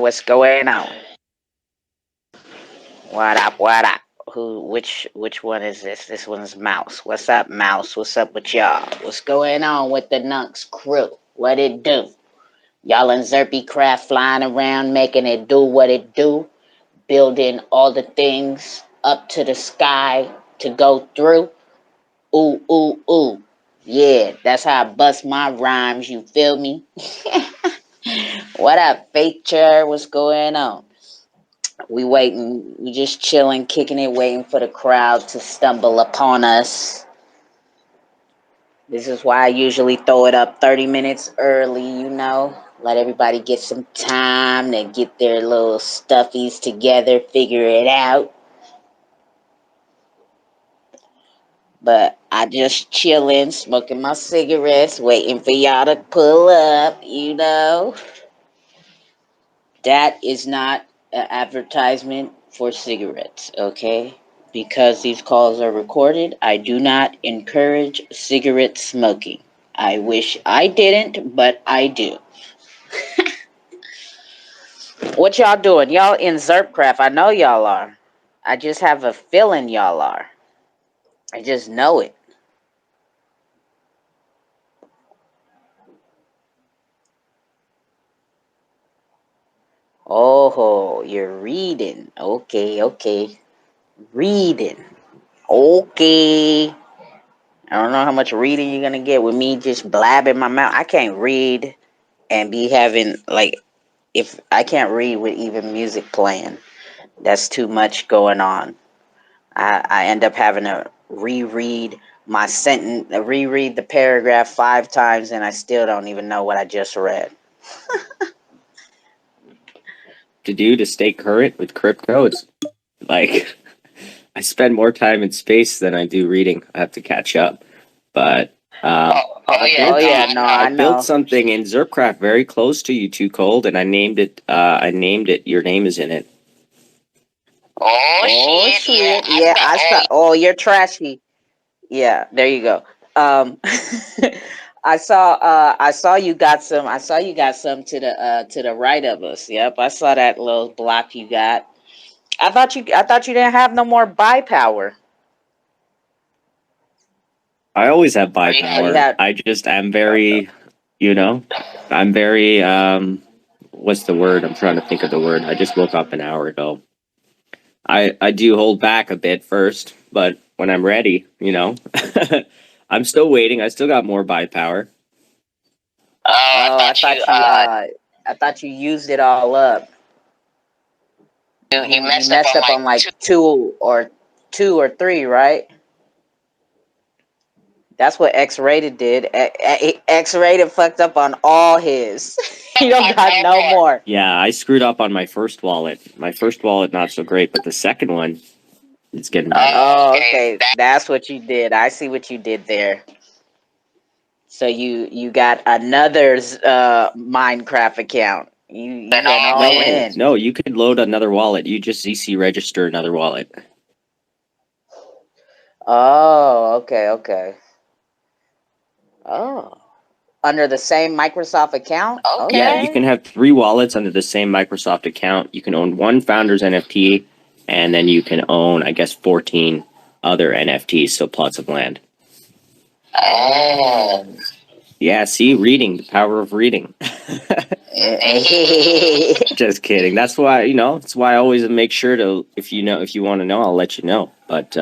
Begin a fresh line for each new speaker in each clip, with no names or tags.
What's going on? What up? What up? Which one is this? This one's Mouse. What's up, Mouse? What's up with y'all? What's going on with the Nunks crew? What it do? Y'all in Xrpl craft flying around, making it do what it do, building all the things up to the sky to go through. Ooh, ooh, ooh. Yeah, that's how I bust my rhymes, you feel me? What up, Feeturre? What's going on? We waiting, we just chilling, kicking it, waiting for the crowd to stumble upon us. This is why I usually throw it up 30 minutes early, Let everybody get some time to get their little stuffies together, figure it out. But I just chilling, smoking my cigarettes, waiting for y'all to pull up. That is not an advertisement for cigarettes, okay? Because these calls are recorded, I do not encourage cigarette smoking. I wish I didn't, but I do. What y'all doing? Y'all in Xrpl? I know y'all are. I just have a feeling y'all are. I just know it. Oh, you're reading. Okay. Reading. Okay. I don't know how much reading you're gonna get with me just blabbing my mouth. I can't read and be having if I can't read with even music playing. That's too much going on. I end up having to reread my sentence, reread the paragraph 5 times, and I still don't even know what I just read.
To do to stay current with crypto, it's like I spend more time in space than I do reading. I have to catch up, but I built something in Xrpl very close to you, 2Cold, and I named it. Your name is in it.
Oh shit! Yeah, I saw. Oh, you're trashy. Yeah, there you go. I saw you got some. I saw you got some to the right of us. Yep, I saw that little block you got. I thought you didn't have no more buy power.
I always have buy power. I'm very, I'm very. What's the word? I'm trying to think of the word. I just woke up an hour ago. I do hold back a bit first, but when I'm ready, I'm still waiting. I still got more buy power.
I thought you used it all up. You messed up on like two or three, right? That's what X-Rated did. X-Rated fucked up on all his. He don't got no more.
Yeah, I screwed up on my first wallet. My first wallet, not so great, but the second one, it's getting better.
Oh, okay. That's what you did. I see what you did there. So you got another Minecraft account. You went all in.
No, you could load another wallet. You just ZC register another wallet.
Oh, okay. Oh. Under the same Microsoft account? Okay.
Yeah, you can have 3 wallets under the same Microsoft account. You can own one founder's NFT, and then you can own, I guess, 14 other NFTs, so plots of land.
Oh.
Yeah, see, reading, the power of reading. Just kidding. That's why, that's why I always make sure to, if you want to know, I'll let you know. But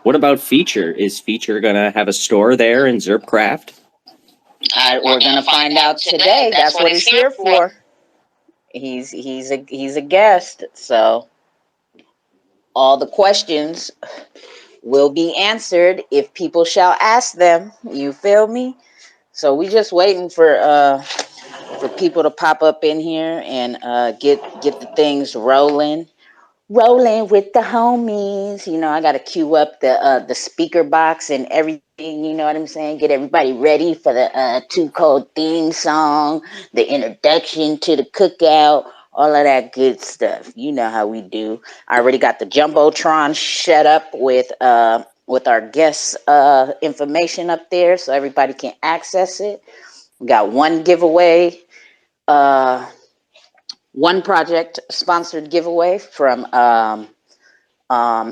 what about Feeturre? Is Feeturre going to have a store there in Xrpl?
We're gonna find out today. That's what he's here for. He's a guest, so all the questions will be answered if people shall ask them. You feel me? So we just waiting for people to pop up in here and get the things rolling with the homies. I got to queue up the speaker box and everything. You know what I'm saying? Get everybody ready for the 2Cold theme song, the introduction to the cookout, all of that good stuff. You know how we do. I already got the jumbotron set up with our guests' information up there, so everybody can access it. We got one giveaway one project sponsored giveaway from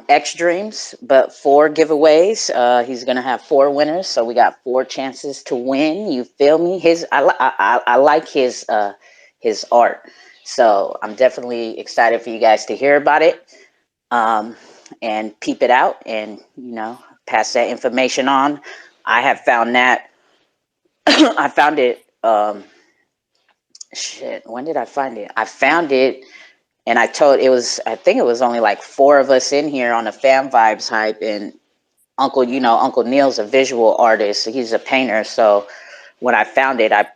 X Dreams, but four giveaways. He's gonna have four winners, so we got four chances to win. You feel me? I like his art, so I'm definitely excited for you guys to hear about it, um, and peep it out, and pass that information on. I have found that I found it. Shit, when did I find it? I found it and I think it was only like four of us in here on the Fam Vibes hype, and Uncle Neil's a visual artist. He's a painter. So when I found it, I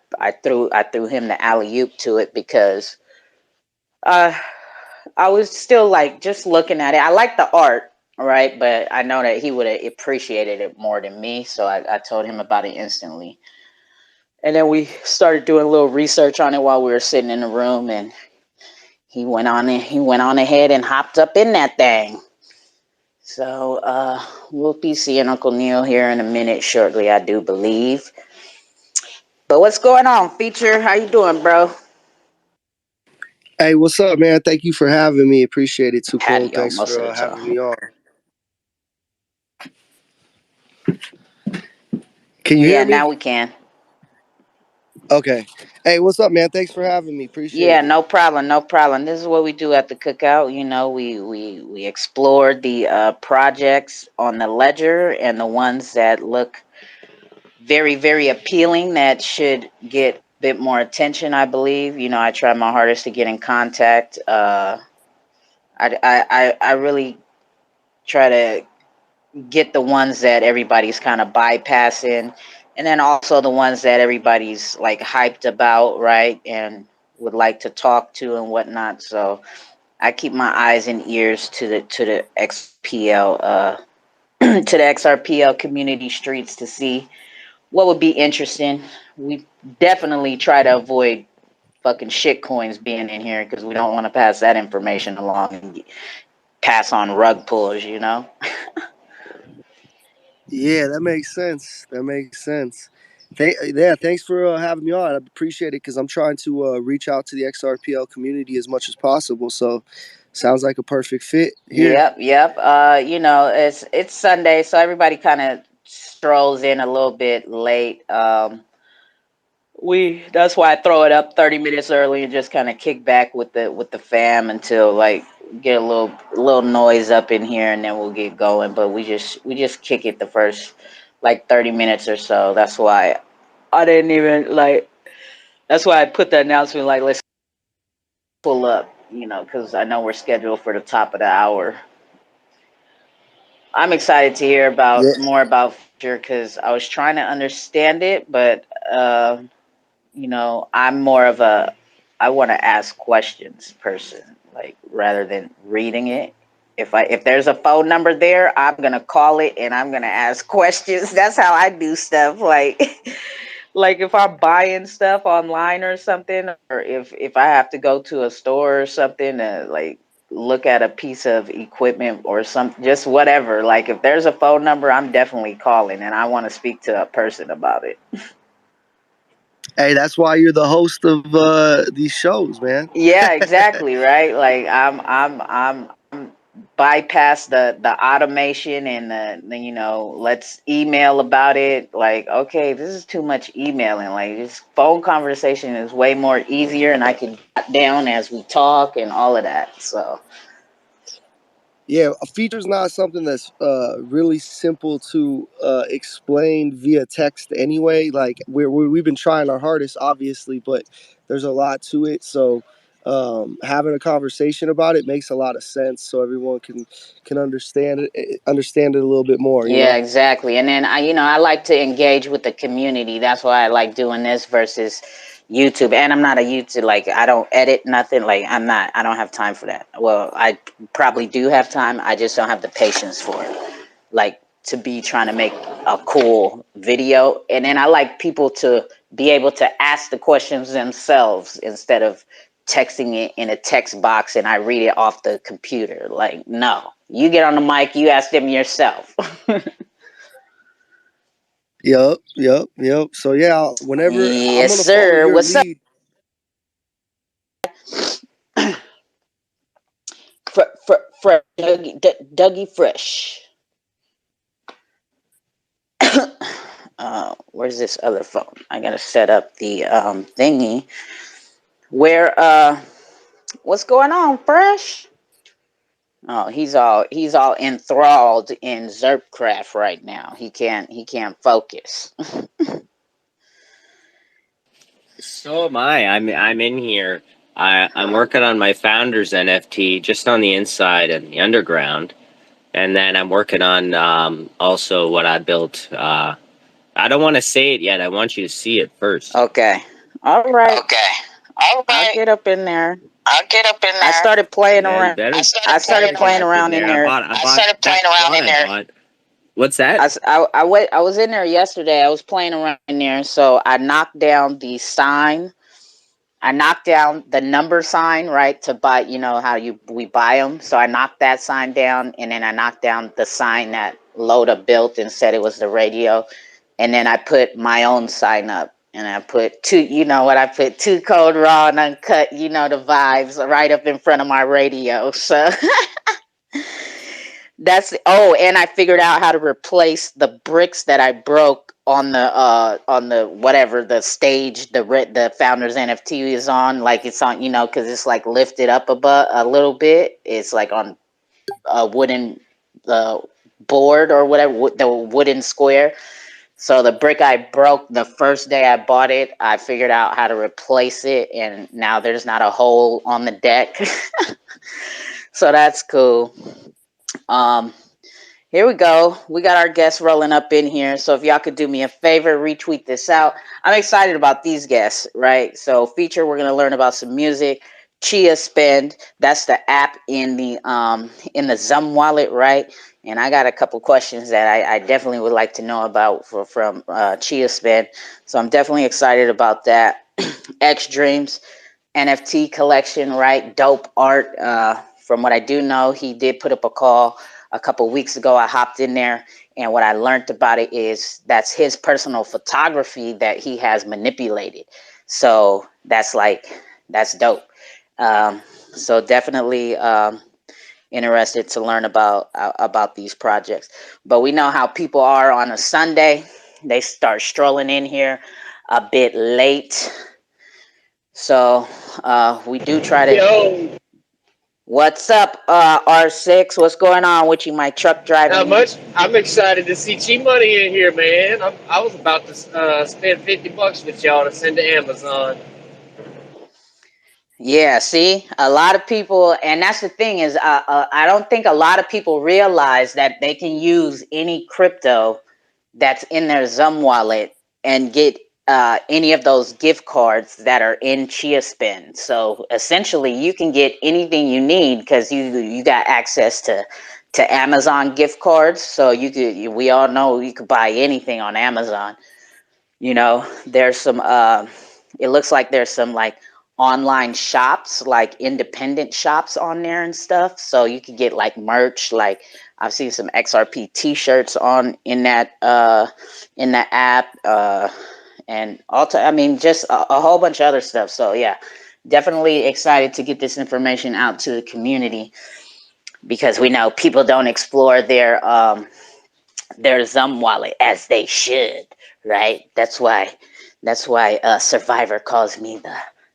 threw him the alley oop to it because uh, I was still like just looking at it. I like the art, right? But I know that he would have appreciated it more than me. So I told him about it instantly. And then we started doing a little research on it while we were sitting in the room, and he went on ahead and hopped up in that thing. So we'll be seeing Uncle Neil here in a minute shortly, I do believe. But what's going on, Feature? How you doing, bro?
Hey, what's up, man? Thank you for having me. Appreciate it. Too cold.
Patio
Thanks
most of
for
the
having
time.
me on. Can you
Yeah,
hear
now
me?
we can.
Okay. Hey, what's up, man? Thanks for having me. Appreciate
Yeah,
it.
no problem, no problem. This is what we do at the Cookout. We explore the projects on the ledger and the ones that look very, very appealing that should get a bit more attention, I believe. I try my hardest to get in contact. I really try to get the ones that everybody's kind of bypassing, and then also the ones that everybody's like hyped about, right? And would like to talk to and whatnot. So I keep my eyes and ears to the XPL to the XRPL community streets to see what would be interesting. We definitely try to avoid fucking shit coins being in here because we don't want to pass that information along and pass on rug pulls.
Yeah, that makes sense. That makes sense. Yeah, thanks for having me on. I appreciate it because I'm trying to reach out to the XRPL community as much as possible. So, sounds like a perfect fit here.
Yep, yep. It's Sunday, so everybody kind of strolls in a little bit late. We That's why I throw it up 30 minutes early and just kind of kick back with the fam until like get a little noise up in here, and then we'll get going. But we just kick it the first like 30 minutes or so. That's why I didn't even like. That's why I put the announcement like let's pull up, because I know we're scheduled for the top of the hour. I'm excited to hear
Yeah,
about more about Feature because I was trying to understand it, but I'm more of a I want to ask questions person, like rather than reading it. If there's a phone number there, I'm gonna call it and I'm gonna ask questions. That's how I do stuff. Like like if I'm buying stuff online or something, or if I have to go to a store or something to like look at a piece of equipment or some just whatever. Like if there's a phone number, I'm definitely calling and I want to speak to a person about it.
hey, that's why you're the host of these shows, man.
Yeah, exactly, right? Like I'm bypass the automation and the let's email about it. Like, okay, this is too much emailing. Like this phone conversation is way more easier and I can jot down as we talk and all of that. So
Yeah, a feature is not something that's really simple to explain via text anyway. Like we've been trying our hardest, obviously, but there's a lot to it. So having a conversation about it makes a lot of sense, so everyone can understand it a little bit more. You
yeah,
know.
exactly. And then I like to engage with the community. That's why I like doing this versus YouTube. And I'm not a YouTube, like I don't edit nothing. Like I don't have time for that. Well, I probably do have time. I just don't have the patience for it. Like to be trying to make a cool video. And then I like people to be able to ask the questions themselves instead of texting it in a text box and I read it off the computer. Like, no. You get on the mic, you ask them yourself.
Yep, yep, yep. So yeah, whenever I'm
Yes,
gonna follow
sir.
your
What's up?
lead.
Dougie Fresh. Where's this other phone? I gotta set up the thingy. Where what's going on, Fresh? Oh, he's all enthralled in Xrpl right now. He can't focus.
So am I. I'm in here. I'm working on my founder's NFT just on the inside and the underground, and then I'm working on also what I built. I don't want to say it yet. I want you to see it first.
Okay. All right.
Okay. All right.
I'll get up in there.
I'll get up in there.
I started playing
Yeah,
around.
better.
I started playing around in there.
I started playing around in there.
What's that?
I was in there yesterday. I was playing around in there, so I knocked down the sign. I knocked down the number sign, right, to buy. You know how we buy them. So I knocked that sign down, and then I knocked down the sign that Loda built and said it was the radio, and then I put my own sign up, and I put two. You know what? I put 2Cold raw and uncut. You know the vibes right up in front of my radio. So. And I figured out how to replace the bricks that I broke on the whatever the stage the founder's NFT is on, like it's on, because it's like lifted up above a little bit. It's like on a wooden board or whatever, the wooden square. So the brick I broke the first day I bought it, I figured out how to replace it, and now there's not a hole on the deck. So that's cool. Here we go. We got our guests rolling up in here. So if y'all could do me a favor, retweet this out. I'm excited about these guests, right? So Feeturre, we're gonna learn about some music. Chia Spend, that's the app in the Zum wallet, right? And I got a couple questions that I definitely would like to know about from Chia Spend. So I'm definitely excited about that. X Dreams NFT collection, right? Dope art. From what I do know, he did put up a call a couple weeks ago. I hopped in there, and what I learned about it is that's his personal photography that he has manipulated. So that's dope. So definitely interested to learn about these projects. But we know how people are on a Sunday. They start strolling in here a bit late. So we do try to.
Yo,
What's up, R6? What's going on with you, my truck driving?
not much. I'm excited to see Cheap Money in here, man. I was about to spend $50 with y'all to send to Amazon.
Yeah, see, a lot of people, and that's the thing is, I don't think a lot of people realize that they can use any crypto that's in their Zum wallet and get any of those gift cards that are in Chia Spend. So essentially, you can get anything you need because you got access to Amazon gift cards. So we all know you could buy anything on Amazon. There's some. It looks like there's some like online shops, like independent shops on there and stuff. So you could get like merch. Like I've seen some XRP T-shirts in that app, and also, I mean, just a whole bunch of other stuff. So yeah, definitely excited to get this information out to the community because we know people don't explore their Zum wallet as they should, right? That's why Survivor calls me the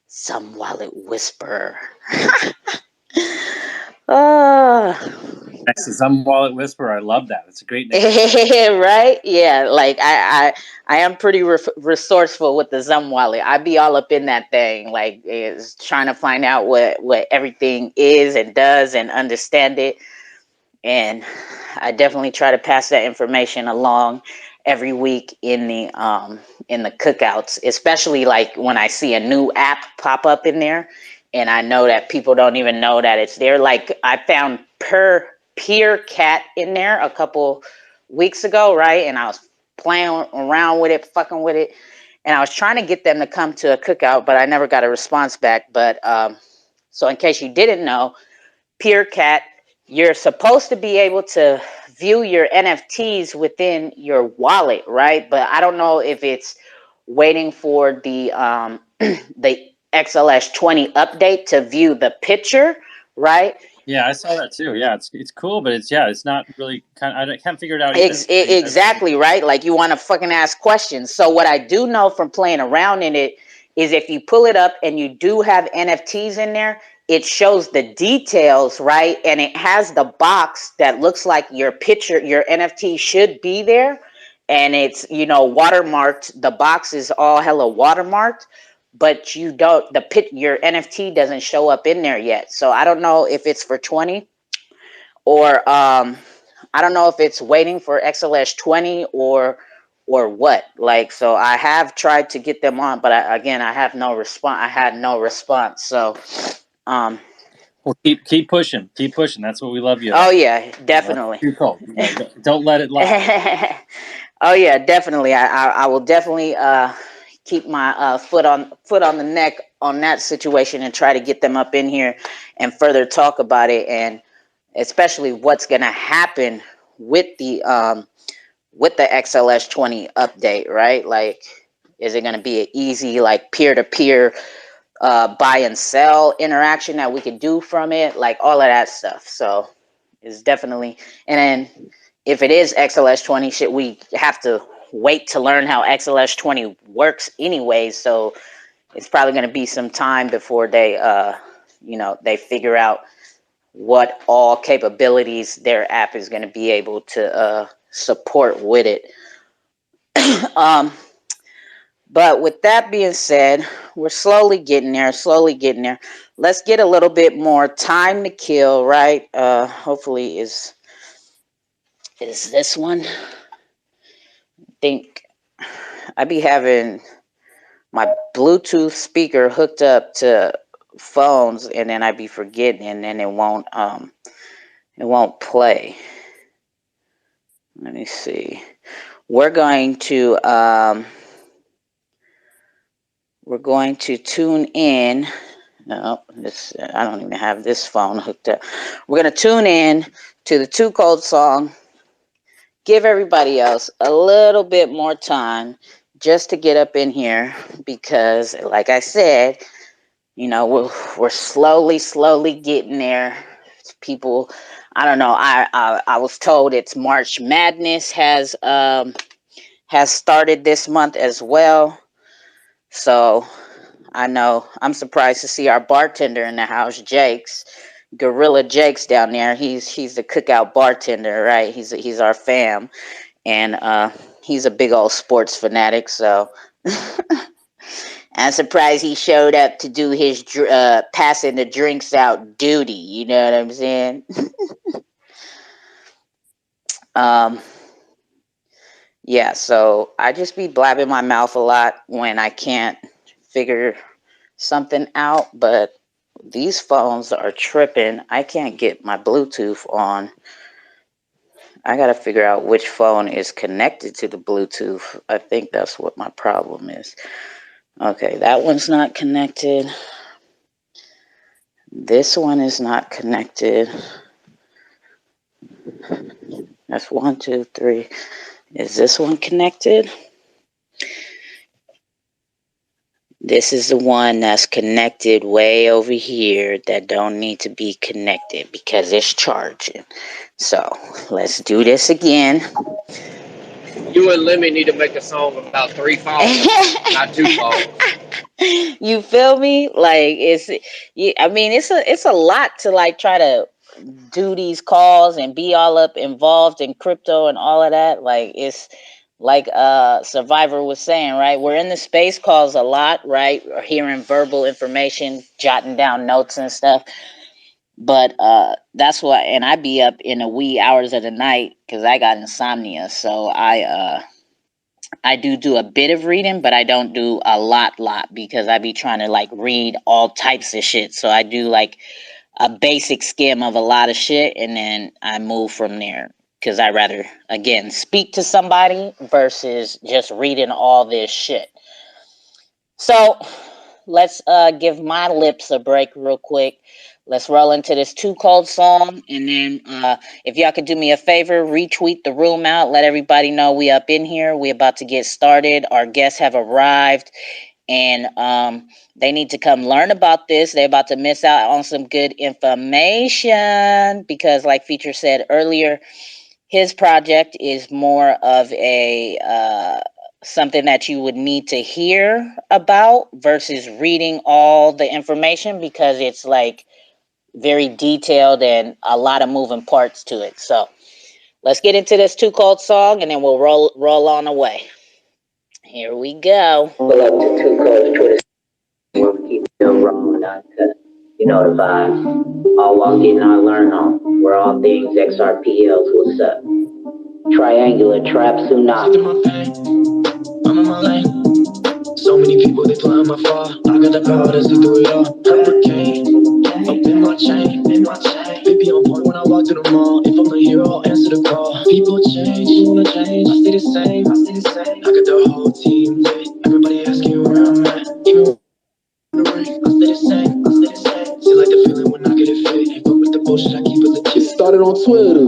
Zum wallet whisperer.
That's the Zum wallet whisperer. I love that. It's a great name.
Right? Yeah, like I am pretty resourceful with the Zum wallet. I be all up in that thing, like is trying to find out what everything is and does and understand it. And I definitely try to pass that information along every week in the cookouts, especially like when I see a new app pop up in there and I know that people don't even know that it's there. Like I found Peer Cat in there a couple weeks ago, right? And I was playing around with it, fucking with it, and I was trying to get them to come to a cookout, but I never got a response back. But so in case you didn't know, Peer Cat, you're supposed to be able to view your NFTs within your wallet, right? But I don't know if it's waiting for the the XLS 20 update to view the picture, right?
Yeah, I saw that too. Yeah, it's cool, but it's not really I can't figure it out either.
Exactly, right? Like you want to fucking ask questions. So what I do know from playing around in it is if you pull it up and you do have NFTs in there, it shows the details, right? And it has the box that looks like your picture, your NFT should be there. And it's, watermarked. The box is all hella watermarked, but you don't, your NFT doesn't show up in there yet. So I don't know if it's for 20 or, I don't know if it's waiting for XLS 20 or what. Like, so I have tried to get them on, but I have no response. I had no response. So,
well, keep pushing. That's what we love you
about. Oh yeah, definitely.
Too cold. Don't let it lie.
Oh yeah, definitely. I will definitely keep my foot on the neck on that situation and try to get them up in here and further talk about it, and especially what's going to happen with the XLS 20 update, right? Like, is it going to be an easy, like, peer-to-peer buy and sell interaction that we can do from it? Like, all of that stuff. So it's definitely, and then if it is XLS 20, shit, we have to wait to learn how XLS 20 works anyway. So it's probably going to be some time before they, they figure out what all capabilities their app is going to be able to support with it. But with that being said, we're slowly getting there. Let's get a little bit more time to kill, right? Hopefully is this one. I think I be having my Bluetooth speaker hooked up to phones, and then I be forgetting, and then it won't play. Let me see. We're going to tune in. No, I don't even have this phone hooked up. We're going to tune in to the 2Cold's song. Give everybody else a little bit more time just to get up in here because, like I said, we're slowly getting there. People, I don't know. I was told it's March Madness has started this month as well. So I know I'm surprised to see our bartender in the house, Jake's Gorilla Jake's down there. He's the Cookout bartender, right? He's our fam, and he's a big old sports fanatic. So I'm surprised he showed up to do his passing the drinks out duty. You know what I'm saying? Yeah. So I just be blabbing my mouth a lot when I can't figure something out, but these phones are tripping. I can't get my Bluetooth on. I gotta figure out which phone is connected to the Bluetooth. I think that's what my problem is. Okay, that one's not connected. This one is not connected. That's 1, 2, 3. Is this one connected? This is the one that's connected way over here that don't need to be connected because it's charging. So let's do this again.
You and Lemmy need to make a song about 3 phones, not 2 phones.
You feel me? Like it's a lot to like try to do these calls and be all up involved in crypto and all of that. Like it's like Survivor was saying, right? We're in the space calls a lot, right? Or hearing verbal information, jotting down notes and stuff. But that's why, and I be up in the wee hours of the night because I got insomnia. So I do a bit of reading, but I don't do a lot because I be trying to like read all types of shit. So I do like a basic skim of a lot of shit, and then I move from there because I rather, again, speak to somebody versus just reading all this shit. So let's give my lips a break real quick. Let's roll into this 2Cold's song, and then if y'all could do me a favor, retweet the room out, let everybody know we up in here. We about to get started. Our guests have arrived, And they need to come learn about this. They're about to miss out on some good information because, like Feeturre said earlier, his project is more of a something that you would need to hear about versus reading all the information, because it's like very detailed and a lot of moving parts to it. So let's get into this 2Cold's song and then we'll roll on away. Here we go. Pull up to 2Cold's Twitter. We'll keep them rolling uncut. You know the vibes. All walk in, all learn on. We're all things Xrpls. What's up? Triangular trap tsunami. I'm in my lane. So many people, they flying my far. I got the power to see through it all. Hurricane, up in my chain. Baby on point when I walk through the mall. If I'm a hero, I'll answer the call. People change, you wanna change. I stay the same. I got the whole team lit. Everybody asking where I'm at. Even I stay the same. See like the feeling when I get it fit. Ain't fuck with the bullshit, I keep it legit.
Started on Twitter,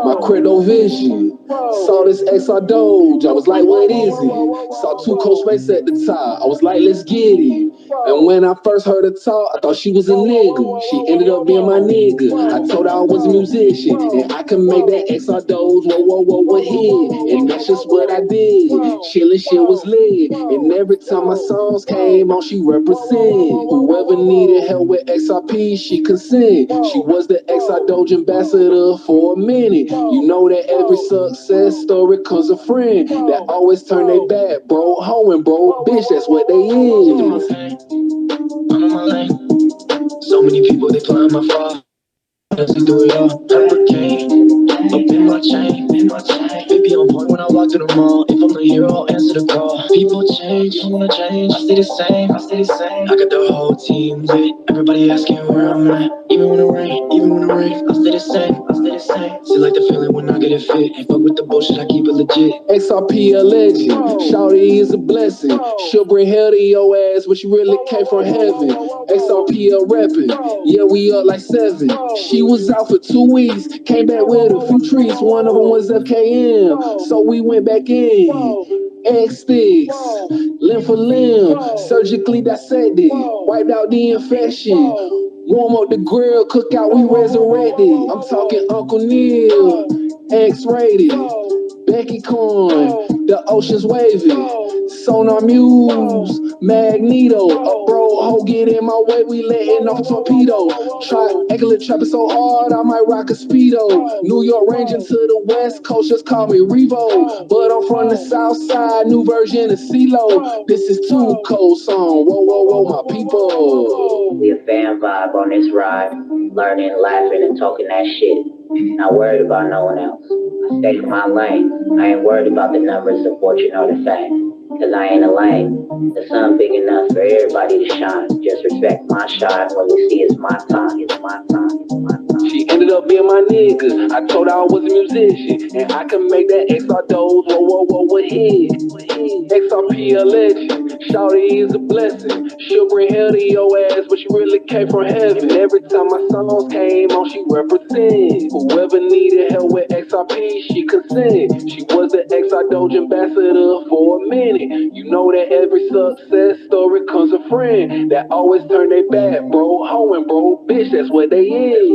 my credo vision. Saw this XR Doge, I was like, what is it? Saw 2Cold's face at the top, I was like, let's get it. And when I first heard her talk, I thought she was a nigga. She ended up being my nigga. I told her I was a musician, and I could make that XR Doge, what hit. And that's just what I did. Chillin' shit was lit. And every time my songs came on, she represent. Whoever needed help with XRP, she consent. She was the XR Doge ambassador for a minute. You know that every success story comes a friend that always turn their back, bro. Hoeing, bro. Bitch, that's what they is.
I'm in my lane. So many people, they flying my far. Let's do it all. Hurricane, up in my chain. Baby on point when I walk through the mall. If I'm a hero, I'll answer the call. People change, you wanna change. I stay the same. I got the whole team lit. Everybody asking where I'm at. Even when it rain, I stay the same. See like the feeling when I get it fit. Ain't fuck with the bullshit, I keep it legit.
XRP a legend, shawty is a blessing. She'll bring hell to your ass, but she really came from heaven. XRP a reppin', yeah we up like 7. She was out for 2 weeks, came back with a few treats. One of them was FKM, so we went back in. X-Sticks, limb for limb, surgically dissected, wiped out the infection. Warm up the grill, cookout, we resurrected. I'm talking Uncle Neil, X-rated, Becky Corn, the ocean's waving. Sonar Muse, Magneto, a bro, ho, get in my way, we letting off torpedo. Triangular trapping so hard, I might rock a Speedo. New York ranging to the West Coast, just call me Revo. But I'm from the South Side, new version of CeeLo. This is 2Cold's song, whoa, my people.
We a fan vibe on this ride, learning, laughing, and talking that shit. Not worried about no one else. I stay in my lane. I ain't worried about the numbers, the fortune, or the fame. Cause I ain't a lane. The sun big enough for everybody to shine. Just respect my shine when you see it's my time.
She ended up being my nigga. I told her I was a musician, and I can make that XR Doge, what hit. XRP a legend, shawty is a blessing. She'll bring hell to your ass, but she really came from heaven. Every time my songs came on, she represent. Whoever needed help with XRP, she consent. She was the XR Doge ambassador for a minute. You know that every success story comes a friend that always turn their back, bro. Hoeing, bro. Bitch, that's what they is.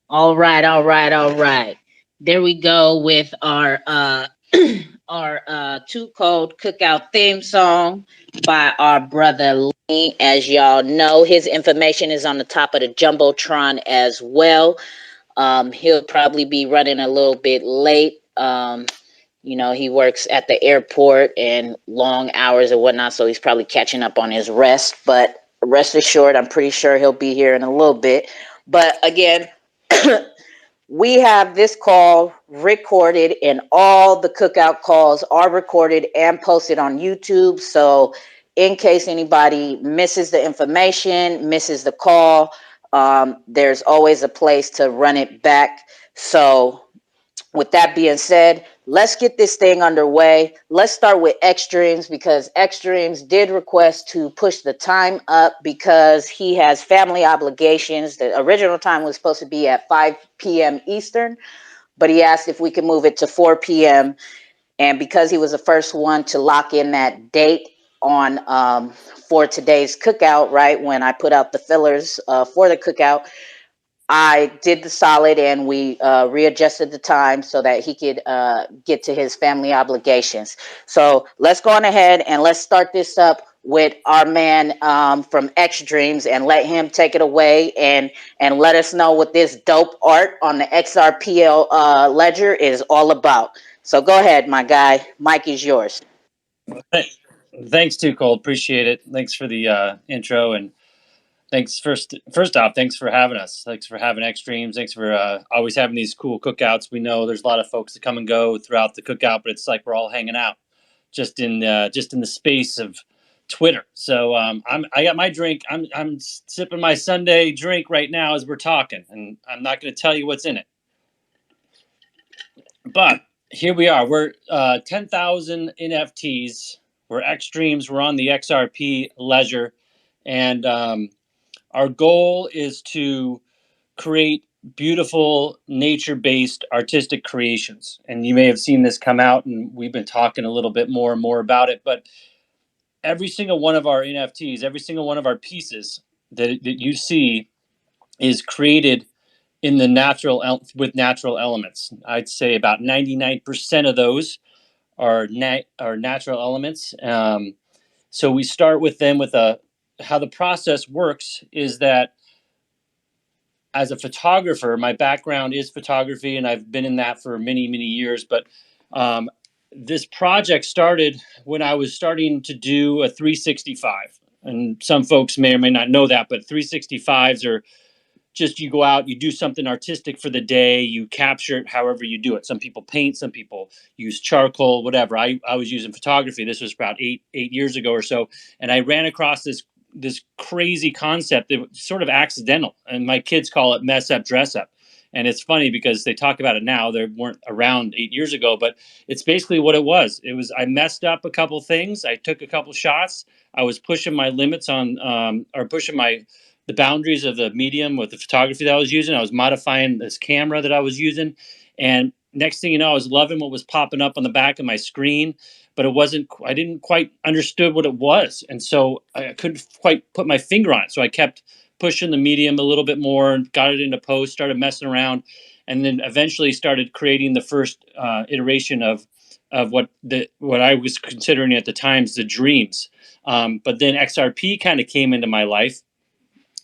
All right. There we go with our our 2Cold Cookout theme song by our brother Lee. As y'all know, his information is on the top of the Jumbotron as well. He'll probably be running a little bit late. You know, he works at the airport and long hours and whatnot, so he's probably catching up on his rest. But rest assured, I'm pretty sure he'll be here in a little bit. But again, we have this call recorded, and all the cookout calls are recorded and posted on YouTube. So in case anybody misses the information, misses the call, there's always a place to run it back. So with that being said, let's get this thing underway. Let's start with Xstreams, because Xstreams did request to push the time up because he has family obligations. The original time was supposed to be at 5 p.m. Eastern, but he asked if we could move it to 4 p.m. And because he was the first one to lock in that date on for today's cookout, right, when I put out the fillers for the cookout, I did the solid, and we readjusted the time so that he could get to his family obligations. So let's go on ahead and let's start this up with our man from X Dreams, and let him take it away and let us know what this dope art on the Xrpl ledger is all about. So go ahead, my guy. Mike is yours.
Thanks, 2Cold. Appreciate it. Thanks for the intro, and thanks first off. Thanks for having us. Thanks for having X Dreams. Thanks for always having these cool cookouts. We know there's a lot of folks that come and go throughout the cookout, but it's like we're all hanging out just in the space of Twitter. So I got my drink. I'm sipping my Sunday drink right now as we're talking, and I'm not going to tell you what's in it. But here we are. We're 10,000 NFTs. We're X Dreams. We're on the XRP ledger, and our goal is to create beautiful nature-based artistic creations. And you may have seen this come out, and we've been talking a little bit more and more about it. But every single one of our NFTs, every single one of our pieces that you see is created in the with natural elements. I'd say about 99% of those are natural elements. So we start with them with how the process works is that as a photographer, my background is photography, and I've been in that for many, many years. But this project started when I was starting to do a 365. And some folks may or may not know that, but 365s are just you go out, you do something artistic for the day, you capture it however you do it. Some people paint, some people use charcoal, whatever. I was using photography. This was about eight years ago or so, and I ran across this crazy concept that was sort of accidental, and my kids call it mess up, dress up. And it's funny because they talk about it now. They weren't around 8 years ago, but it's basically what it was. It was I messed up a couple things. I took a couple shots. I was pushing my limits on, or pushing the boundaries of the medium with the photography that I was using. I was modifying this camera that I was using. And next thing you know, I was loving what was popping up on the back of my screen, but I didn't quite understood what it was. And so I couldn't quite put my finger on it. So I kept pushing the medium a little bit more and got it into post, started messing around, and then eventually started creating the first iteration of what I was considering at the times the dreams. But then XRP kind of came into my life,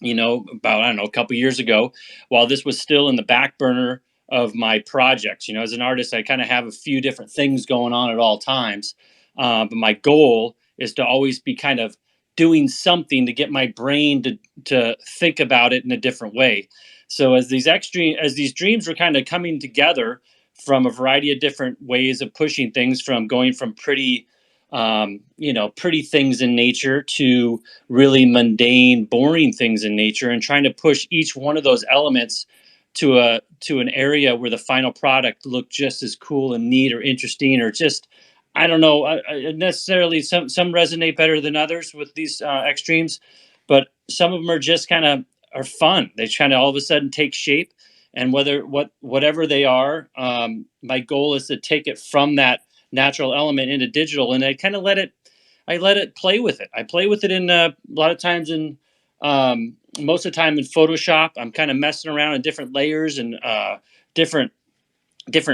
about, I don't know, a couple years ago, while this was still in the back burner of my projects. As an artist, I kind of have a few different things going on at all times. But my goal is to always be kind of doing something to get my brain to think about it in a different way. So as these dreams were kind of coming together from a variety of different ways of pushing things, from going from pretty things in nature to really mundane, boring things in nature, and trying to push each one of those elements to an area where the final product looked just as cool and neat or interesting, or just, I don't know, necessarily some resonate better than others with these extremes, but some of them are just kind of are fun. They kind of all of a sudden take shape, and whatever they are, my goal is to take it from that natural element into digital, and I kind of let it play with it. I play with it in a lot of times in most of the time in Photoshop. I'm kind of messing around in different layers and different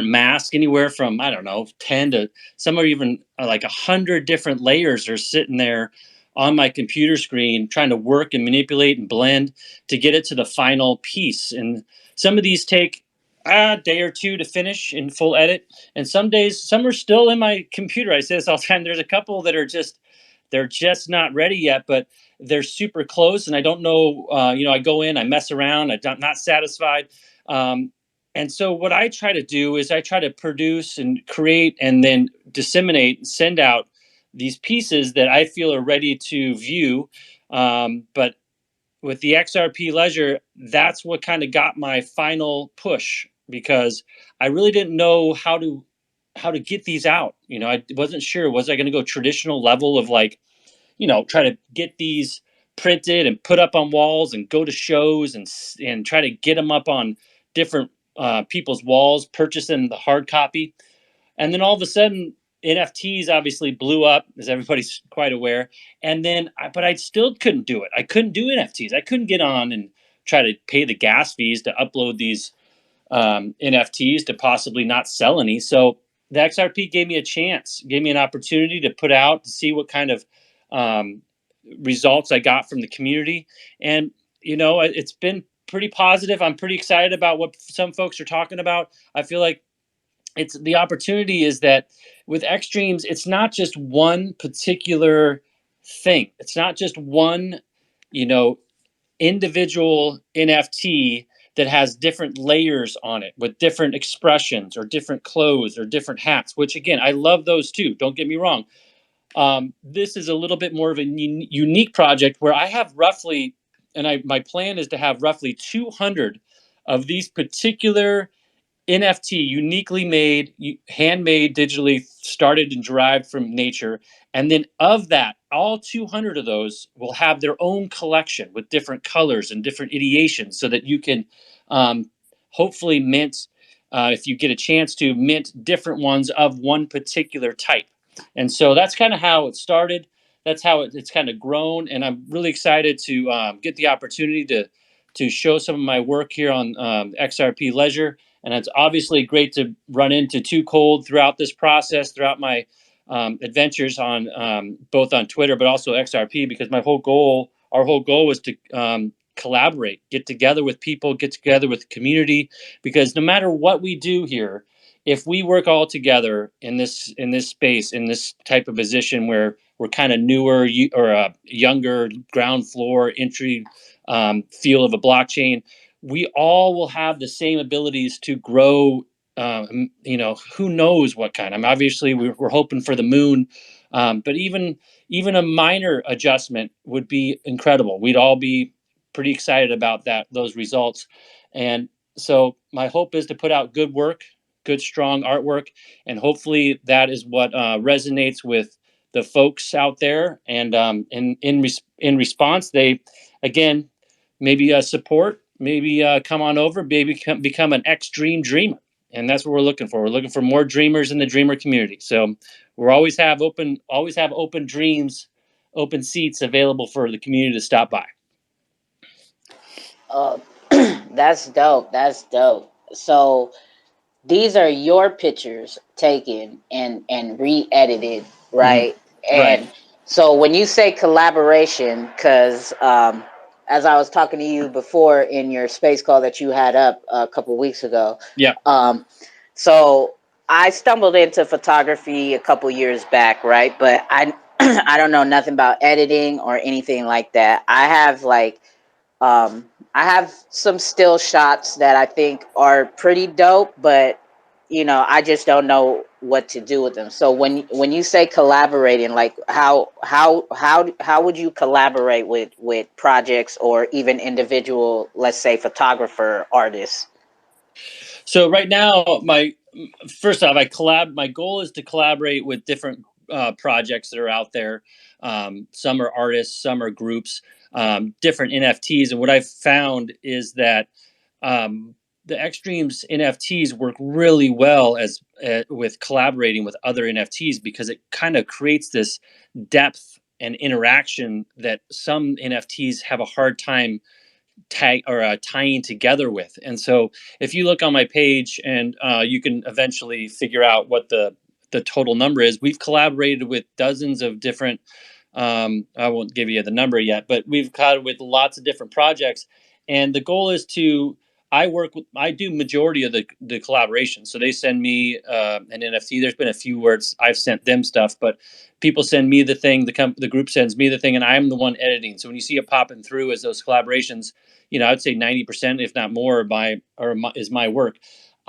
masks, anywhere from, I don't know, 10 to some are even like 100 different layers are sitting there on my computer screen, trying to work and manipulate and blend to get it to the final piece. And some of these take a day or two to finish in full edit, and some are still in my computer. I say this all the time. There's a couple that are they're just not ready yet, but they're super close, and I don't know. I go in, I mess around, I'm not satisfied. And so what I try to do is I try to produce and create and then disseminate and send out these pieces that I feel are ready to view. But with the XRP ledger, that's what kind of got my final push, because I really didn't know how to get these out. I wasn't sure, was I going to go traditional level of try to get these printed and put up on walls and go to shows and try to get them up on different people's walls, purchasing the hard copy. And then all of a sudden, NFTs obviously blew up, as everybody's quite aware. And then, but I still couldn't do it. I couldn't do NFTs. I couldn't get on and try to pay the gas fees to upload these NFTs to possibly not sell any. So the XRP gave me a chance, gave me an opportunity to put out to see what kind of results I got from the community. And, it's been pretty positive. I'm pretty excited about what some folks are talking about. I feel like it's the opportunity is that with Xstreams, it's not just one particular thing. It's not just one, individual NFT that has different layers on it with different expressions or different clothes or different hats, which again, I love those too. Don't get me wrong. This is a little bit more of a unique project where I have roughly, and my plan is to have roughly 200 of these particular NFT, uniquely made, handmade, digitally started and derived from nature. And then of that, all 200 of those will have their own collection with different colors and different ideations so that you can hopefully mint, if you get a chance to, mint different ones of one particular type. And so that's kind of how it started. That's how it's kind of grown. And I'm really excited to get the opportunity to show some of my work here on XRP Leisure. And it's obviously great to run into 2Cold throughout this process, throughout my adventures on both on Twitter, but also XRP, because our whole goal was to collaborate, get together with people, get together with the community, because no matter what we do here, if we work all together in this space, in this type of position where we're kind of newer or a younger ground floor entry feel of a blockchain, we all will have the same abilities to grow. Who knows what kind? Obviously we're hoping for the moon, but even a minor adjustment would be incredible. We'd all be pretty excited about those results. And so my hope is to put out good work, good strong artwork, and hopefully that is what resonates with the folks out there. And in response, they again maybe support, maybe come on over, maybe become an Xstream dreamer. And that's what we're looking for. We're looking for more dreamers in the dreamer community. So we're always have open dreams, open seats available for the community to stop by.
That's dope. That's dope. So these are your pictures taken and re-edited, right? Mm-hmm. And right. So when you say collaboration, because as I was talking to you before in your space call that you had up a couple of weeks ago,
yeah.
So I stumbled into photography a couple years back, right? But I I don't know nothing about editing or anything like that. I have some still shots that I think are pretty dope, but I just don't know what to do with them. So when you say collaborating, like how would you collaborate with projects or even individual, let's say, photographer artists?
So right now, my goal is to collaborate with different projects that are out there. Some are artists, some are groups, different NFTs. And what I've found is that the Xstreams NFTs work really well as with collaborating with other NFTs, because it kind of creates this depth and interaction that some NFTs have a hard time tying together with. And so if you look on my page, and you can eventually figure out what the total number is, we've collaborated with dozens of different, I won't give you the number yet, but we've collaborated with lots of different projects. And the goal is I do majority of the collaboration. So they send me an NFT. There's been a few where I've sent them stuff, but people send me the thing, the group sends me the thing, and I'm the one editing. So when you see it popping through as those collaborations, I'd say 90%, if not more, is my work.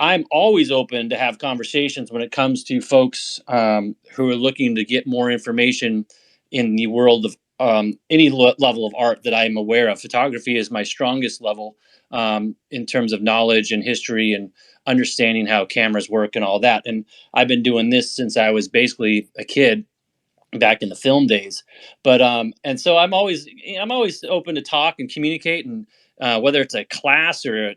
I'm always open to have conversations when it comes to folks who are looking to get more information in the world of any level of art that I'm aware of. Photography is my strongest level in terms of knowledge and history and understanding how cameras work and all that. And I've been doing this since I was basically a kid, back in the film days. But and so I'm always open to talk and communicate, and whether it's a class or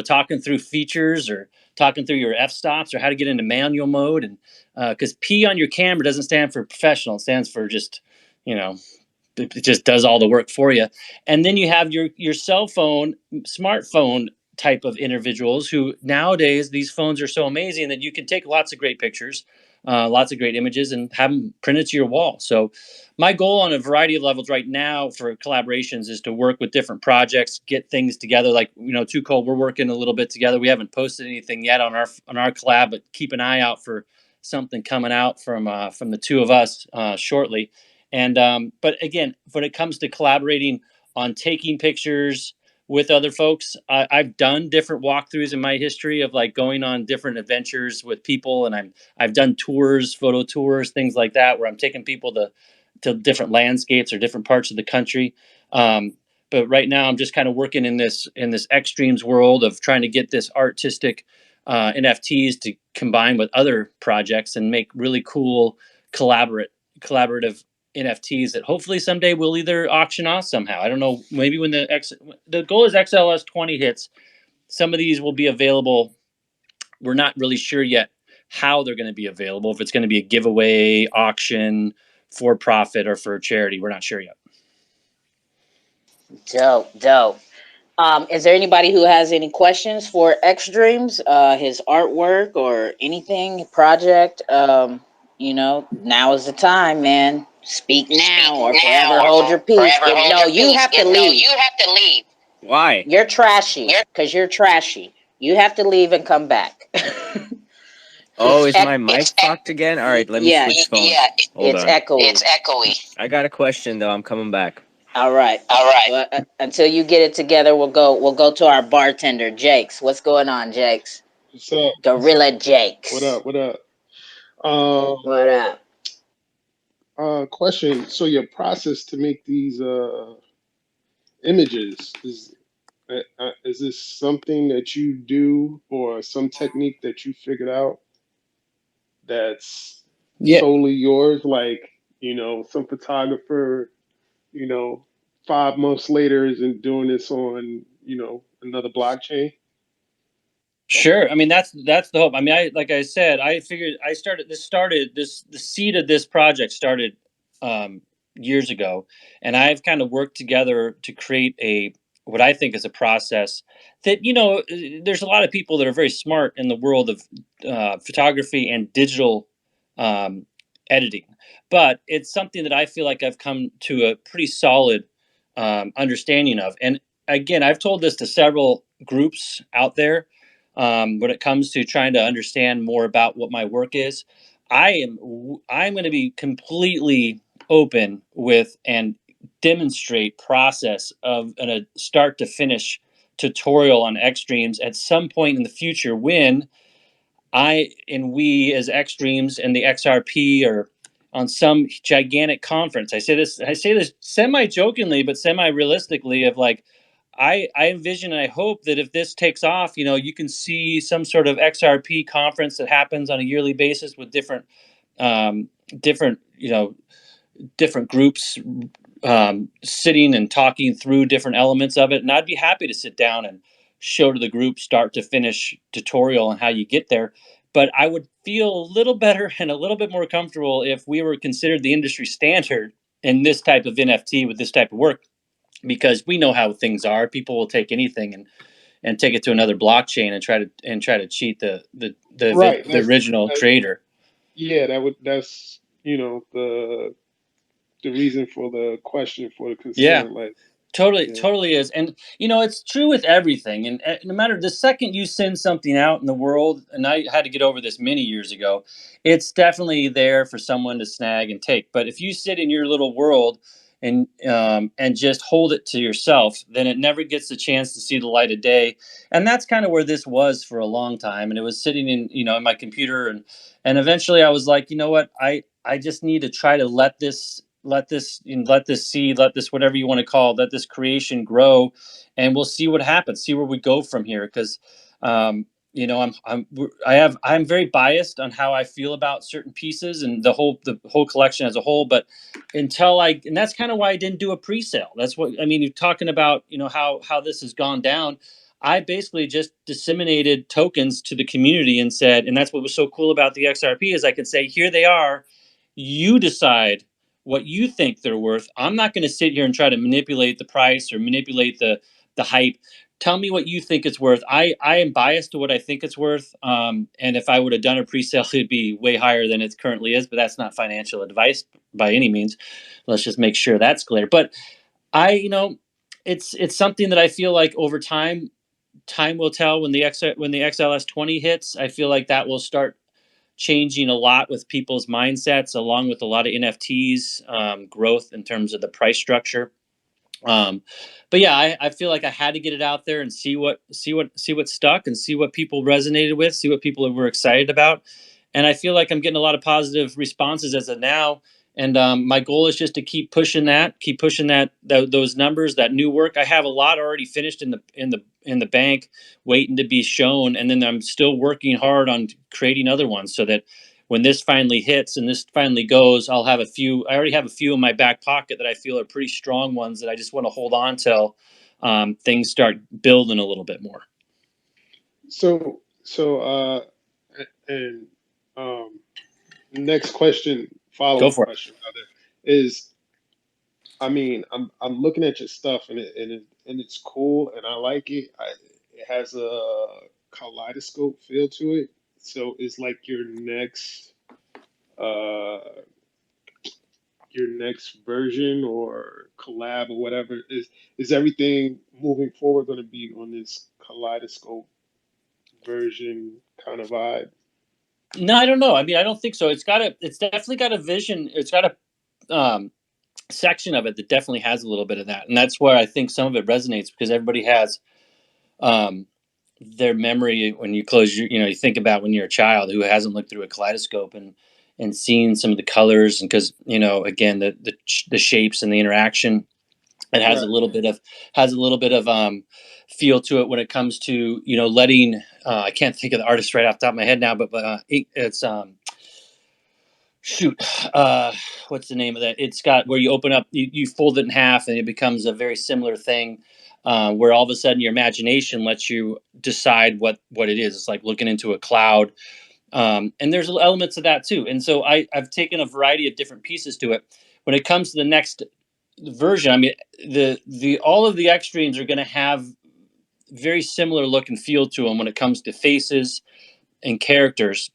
talking through features or talking through your f-stops or how to get into manual mode. And because P on your camera doesn't stand for professional. It stands for just, it just does all the work for you. And then you have your cell phone, smartphone type of individuals who nowadays these phones are so amazing that you can take lots of great pictures, lots of great images, and have them printed to your wall. So my goal on a variety of levels right now for collaborations is to work with different projects, get things together. Like 2Cold, we're working a little bit together. We haven't posted anything yet on our collab, but keep an eye out for something coming out from the two of us shortly. And but again, when it comes to collaborating on taking pictures with other folks, I've done different walkthroughs in my history of like going on different adventures with people, and I've done tours, photo tours, things like that, where I'm taking people to different landscapes or different parts of the country. But right now, I'm just kind of working in this extremes world of trying to get this artistic NFTs to combine with other projects and make really cool collaborative NFTs that hopefully someday we'll either auction off somehow. I don't know. Maybe when the goal is XLS 20 hits, some of these will be available. We're not really sure yet how they're going to be available. If it's going to be a giveaway, auction, for profit, or for charity, we're not sure yet.
Dope. Is there anybody who has any questions for Xdreams, his artwork or anything, project? Now is the time, man. Speak now or forever hold your peace. You have to leave.
Why?
You're trashy because you're trashy. You have to leave and come back.
Oh, is my mic fucked again? All right, let me switch phones.
Yeah,
Hold
it's
on.
echoey.
I got a question though. I'm coming back.
All right. Well, until you get it together, we'll go to our bartender, Jakes. What's going on, Jakes?
What's up?
Gorilla Jakes.
What up?
What up?
Question. So your process to make these images is this something that you do or some technique that you figured out that's solely yours? Like, some photographer, 5 months later isn't doing this on, another blockchain?
Sure. I mean, that's the hope. I mean, like I said, I figured the seed of this project started years ago, and I've kind of worked together to create what I think is a process that, there's a lot of people that are very smart in the world of photography and digital editing, but it's something that I feel like I've come to a pretty solid understanding of. And again, I've told this to several groups out there. When it comes to trying to understand more about what my work is, I'm going to be completely open with and demonstrate process of a start to finish tutorial on Xstreams at some point in the future when we as Xstreams and the XRP are on some gigantic conference. I say this semi-jokingly, but semi-realistically of like, I envision and I hope that if this takes off, you can see some sort of XRP conference that happens on a yearly basis with different groups sitting and talking through different elements of it. And I'd be happy to sit down and show to the group start to finish tutorial on how you get there. But I would feel a little better and a little bit more comfortable if we were considered the industry standard in this type of NFT with this type of work. Because we know how things are. People will take anything and take it to another blockchain and try to cheat the original creator.
Yeah, that's the reason for the question, for the concern.
Yeah. Totally is. And it's true with everything. And no matter the second you send something out in the world, and I had to get over this many years ago, it's definitely there for someone to snag and take. But if you sit in your little world and just hold it to yourself, then it never gets the chance to see the light of day. And that's kind of where this was for a long time. And it was sitting in, in my computer. And eventually I was like, you know what, I just need to try to let this seed, let this, whatever you want to call it, let this creation grow, and we'll see what happens, see where we go from here. Because I'm very biased on how I feel about certain pieces and the whole collection as a whole. But and that's kind of why I didn't do a pre-sale. That's what I mean. You're talking about, how this has gone down. I basically just disseminated tokens to the community and said, and that's what was so cool about the XRP is I could say, here they are. You decide what you think they're worth. I'm not going to sit here and try to manipulate the price or manipulate the hype. Tell me what you think it's worth. I am biased to what I think it's worth. And if I would have done a pre-sale, it'd be way higher than it currently is. But that's not financial advice by any means. Let's just make sure that's clear. But it's something that I feel like over time will tell when the XLS 20 hits. I feel like that will start changing a lot with people's mindsets, along with a lot of NFTs growth in terms of the price structure. But yeah, I feel like I had to get it out there and see what stuck and see what people resonated with, see what people were excited about. And I feel like I'm getting a lot of positive responses as of now. And my goal is just to keep pushing those numbers, that new work. I have a lot already finished in the bank, waiting to be shown. And then I'm still working hard on creating other ones so that when this finally hits and this finally goes, I'll have a few. I already have a few in my back pocket that I feel are pretty strong ones that I just want to hold on till things start building a little bit more.
And next question, follow-up question, rather, is, I mean, I'm looking at your stuff and it's cool and I like it. It has a kaleidoscope feel to it. So it's like your next version or collab or whatever. Is everything moving forward going to be on this kaleidoscope version kind of vibe?
No, I don't know. I mean, I don't think so. It's definitely got a vision. It's got a section of it that definitely has a little bit of that, and that's where I think some of it resonates because everybody has their memory when you close you think about when you're a child who hasn't looked through a kaleidoscope and seen some of the colors, and because again the shapes and the interaction, it has a little bit of feel to it when it comes to letting I can't think of the artist right off the top of my head now, but it's what's the name of that? It's got where you open up, you fold it in half, and it becomes a very similar thing, where all of a sudden your imagination lets you decide what it is. It's like looking into a cloud, and there's elements of that too. And so I've taken a variety of different pieces to it. When it comes to the next version, I mean, the all of the extremes are going to have very similar look and feel to them when it comes to faces and characters.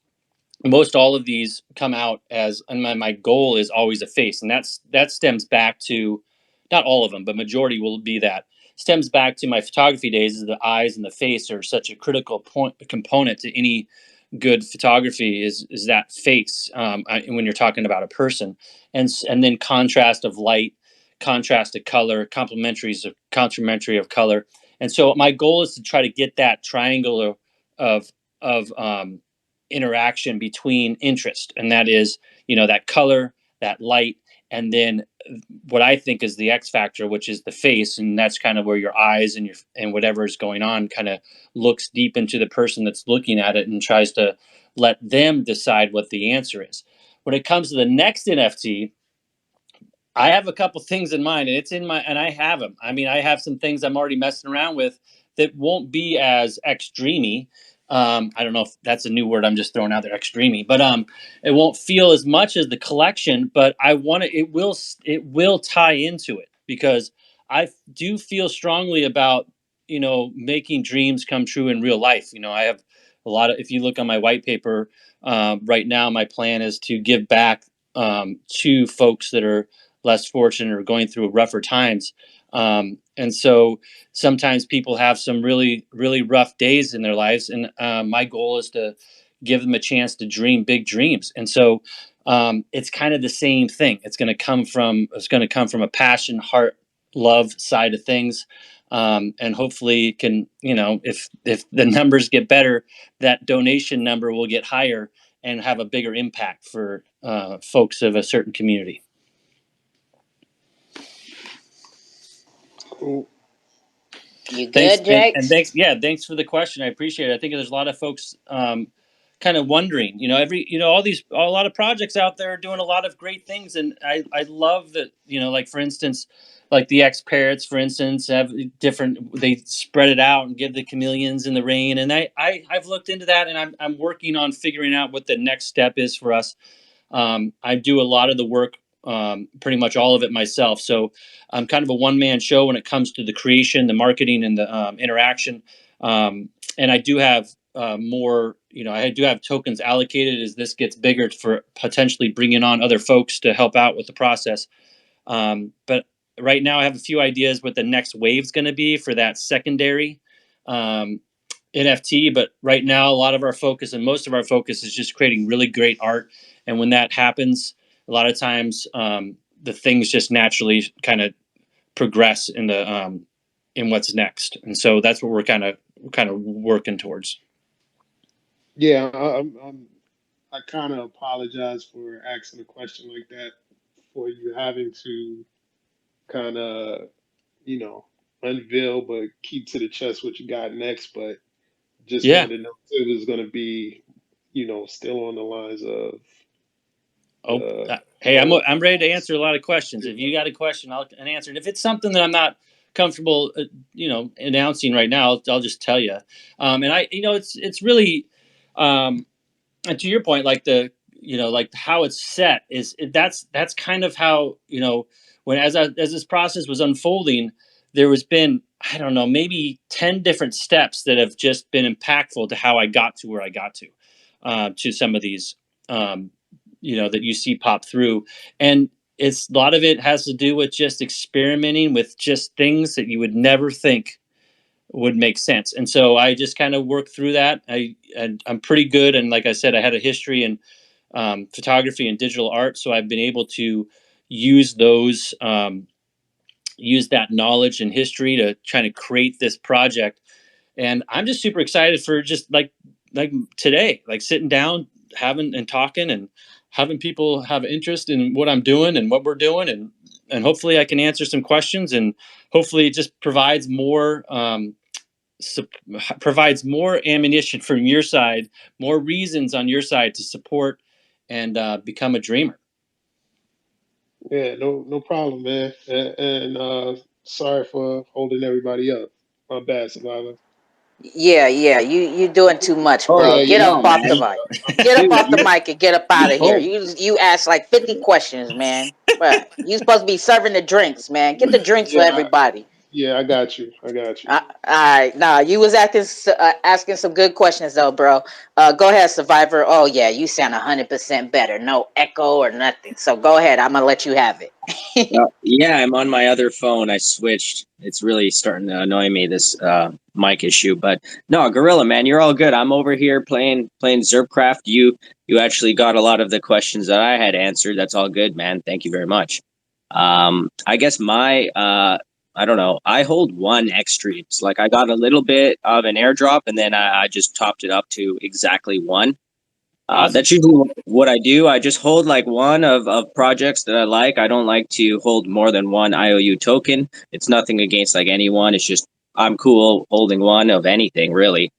Most all of these come out as, and my goal is always a face, and that stems back to, not all of them, but majority will be that stems back to my photography days. Is the eyes and the face are such a critical component to any good photography, is that face, when you're talking about a person, and then contrast of light, contrast of color, complementary of color. And so my goal is to try to get that triangle of interaction between interest, and that is that color, that light, and then what I think is the X factor, which is the face, and that's kind of where your eyes and whatever is going on kind of looks deep into the person that's looking at it and tries to let them decide what the answer is. When it comes to the next NFT, I have a couple things in mind, and I have them. I mean, I have some things I'm already messing around with that won't be as extremey. I don't know if that's a new word I'm just throwing out there, extremey, but it won't feel as much as the collection, but it will tie into it, because I do feel strongly about, making dreams come true in real life. I have a lot of, if you look on my white paper, right now, my plan is to give back to folks that are less fortunate or going through rougher times. And so sometimes people have some really, really rough days in their lives. And my goal is to give them a chance to dream big dreams. And so it's kind of the same thing. It's going to come from a passion, heart, love side of things. And hopefully can, if the numbers get better, that donation number will get higher and have a bigger impact for folks of a certain community.
Cool.
You good, Jake?
And thanks for the question. I appreciate it. I think there's a lot of folks kind of wondering, a lot of projects out there are doing a lot of great things, and I love that, like for instance, like the X parrots, for instance, have different. They spread it out and give the chameleons in the rain. And I've looked into that, and I'm working on figuring out what the next step is for us. I do a lot of the work, pretty much all of it myself. So I'm kind of a one-man show when it comes to the creation, the marketing, and the interaction. And I do have more, I do have tokens allocated as this gets bigger for potentially bringing on other folks to help out with the process. But right now I have a few ideas what the next wave's going to be for that secondary NFT. But right now, a lot of our focus and most of our focus is just creating really great art. And when that happens, a lot of times the things just naturally kind of progress in the in what's next. And so that's what we're kind of working towards.
Yeah, I kind of apologize for asking a question like that, for you having to kind of, unveil but keep to the chest what you got next. But just
Yeah.
wanted to know if it was going to be, still on the lines of.
Hey, I'm ready to answer a lot of questions. If you got a question, I'll answer it. If it's something that I'm not comfortable, announcing right now, I'll just tell you. And it's really, and to your point, like like how it's set that's kind of how, when as this process was unfolding, there was been, I don't know, maybe 10 different steps that have just been impactful to how I got to where I got to some of these, that you see pop through. And it's a lot of it has to do with just experimenting with just things that you would never think would make sense. And so I just kind of work through that. I'm pretty good. And like I said, I had a history in photography and digital art. So I've been able to use those, use that knowledge and history to try to create this project. And I'm just super excited for just like today, like sitting down, having and talking and having people have interest in what I'm doing and what we're doing. And hopefully I can answer some questions, and hopefully it just provides more, provides more ammunition from your side, more reasons on your side to support and become a dreamer.
Yeah, no problem, man. And sorry for holding everybody up. My bad, Survivor.
Yeah, you doing too much,
Oh
bro.
yeah,
Get
you
up
know,
off the
man.
mic. Get up
Dude,
off the mic and get up out of here.
oh,
You asked like 50 questions, man. But you supposed to be serving the drinks, man. Get the drinks for
Yeah,
everybody.
yeah, I got you. I got you.
All right, nah, you was asking some good questions though, bro. Go ahead, Survivor. Oh yeah, you sound 100% better. No echo or nothing. So go ahead. I'm gonna let you have it.
yeah, I'm on my other phone. I switched. It's really starting to annoy me, this mic issue. But no, Gorilla, man, you're all good. I'm over here playing Xrpl. You actually got a lot of the questions that I had answered. That's all good, man. Thank you very much. I guess my I don't know. I hold one Xtremes. Like I got a little bit of an airdrop, and then I just topped it up to exactly one.
Awesome.
That's usually what I do. I just hold like one of projects that I like. I don't like to hold more than one IOU token. It's nothing against like anyone. It's just I'm cool holding one of anything really.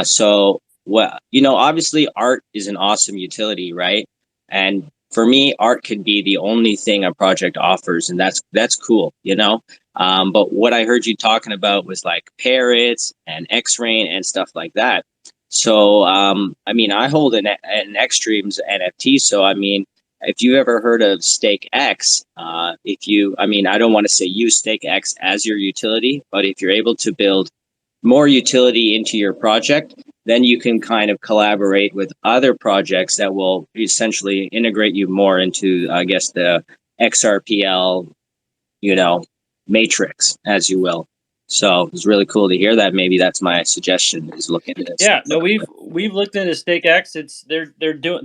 So what obviously art is an awesome utility, right? And for me, art could be the only thing a project offers, and that's cool, But what I heard you talking about was like parrots and X-Rain and stuff like that. So, I mean, I hold an Xtremes NFT. So, I mean, if you ever heard of Stake X, I don't want to say use Stake X as your utility, but if you're able to build more utility into your project, then you can kind of collaborate with other projects that will essentially integrate you more into, I guess, the Xrpl, matrix, as you will. So it's really cool to hear that. Maybe that's my suggestion, is look into this.
Yeah, no, we've looked into Stake X. They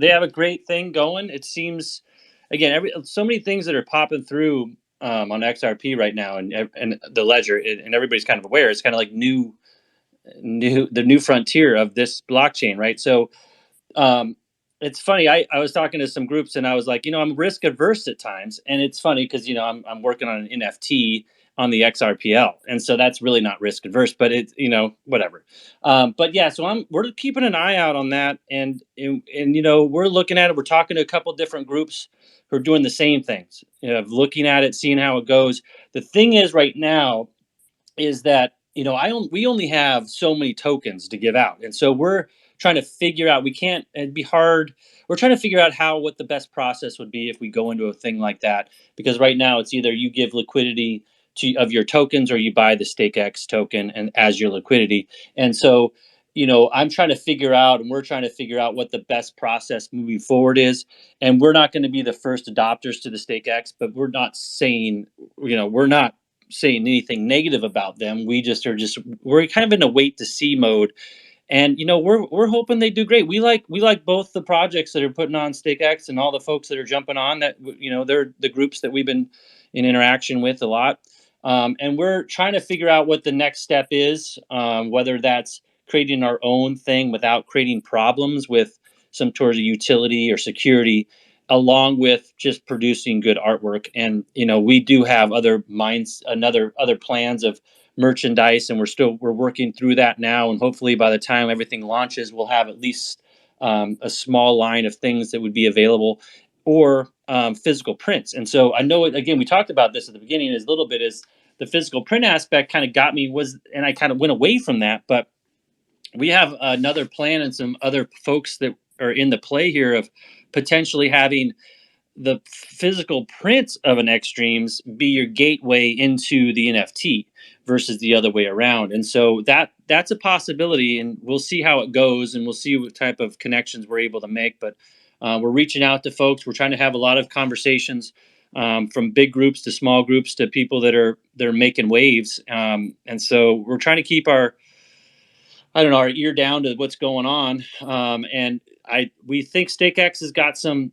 have a great thing going. It seems, again, so many things that are popping through on XRP right now, and the ledger, and everybody's kind of aware. It's kind of like the new frontier of this blockchain, right? So it's funny. I was talking to some groups, and I was like, I'm risk averse at times, and it's funny because I'm working on an NFT, on the XRPL, and so that's really not risk adverse. But it's, you know, whatever. But yeah, so we're keeping an eye out on that, and you know, we're looking at it. We're talking to a couple different groups who are doing the same things, you know, looking at it, seeing how it goes. The thing is, right now, is that, you know, we only have so many tokens to give out, and so we're trying to figure out. We can't. It'd be hard. We're trying to figure out what the best process would be if we go into a thing like that, because right now it's either you give liquidity of your tokens or you buy the StakeX token and as your liquidity. And so, you know, I'm trying to figure out, and we're trying to figure out what the best process moving forward is. And we're not going to be the first adopters to the StakeX, but we're not saying, you know, we're not saying anything negative about them. We're kind of in a wait to see mode, and you know, we're hoping they do great. We like both the projects that are putting on StakeX and all the folks that are jumping on that. You know, they're the groups that we've been in interaction with a lot, and we're trying to figure out what the next step is, whether that's creating our own thing without creating problems with some towards of utility or security, along with just producing good artwork. And you know, we do have other plans of merchandise, and we're working through that now, and hopefully by the time everything launches, we'll have at least a small line of things that would be available, or physical prints. And so I know, again, we talked about this at the beginning as a little bit, is the physical print aspect kind of got me, and I kind of went away from that. But we have another plan and some other folks that are in the play here of potentially having the physical print of an Xstreams be your gateway into the NFT versus the other way around. And so that's a possibility, and we'll see how it goes, and we'll see what type of connections we're able to make. But we're reaching out to folks. We're trying to have a lot of conversations, from big groups to small groups to people they're making waves. And so we're trying to keep our ear down to what's going on. And we think StakeX has got some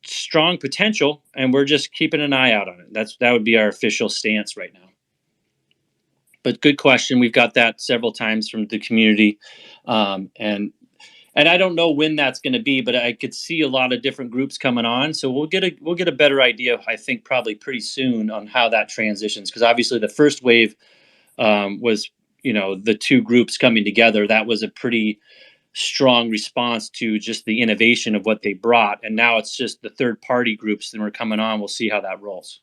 strong potential, and we're just keeping an eye out on it. That would be our official stance right now. But good question. We've got that several times from the community, and I don't know when that's going to be, but I could see a lot of different groups coming on. So we'll get a better idea, I think, probably pretty soon on how that transitions, because obviously the first wave was, you know, the two groups coming together. That was a pretty strong response to just the innovation of what they brought, and now it's just the third party groups that are coming on. We'll see how that rolls.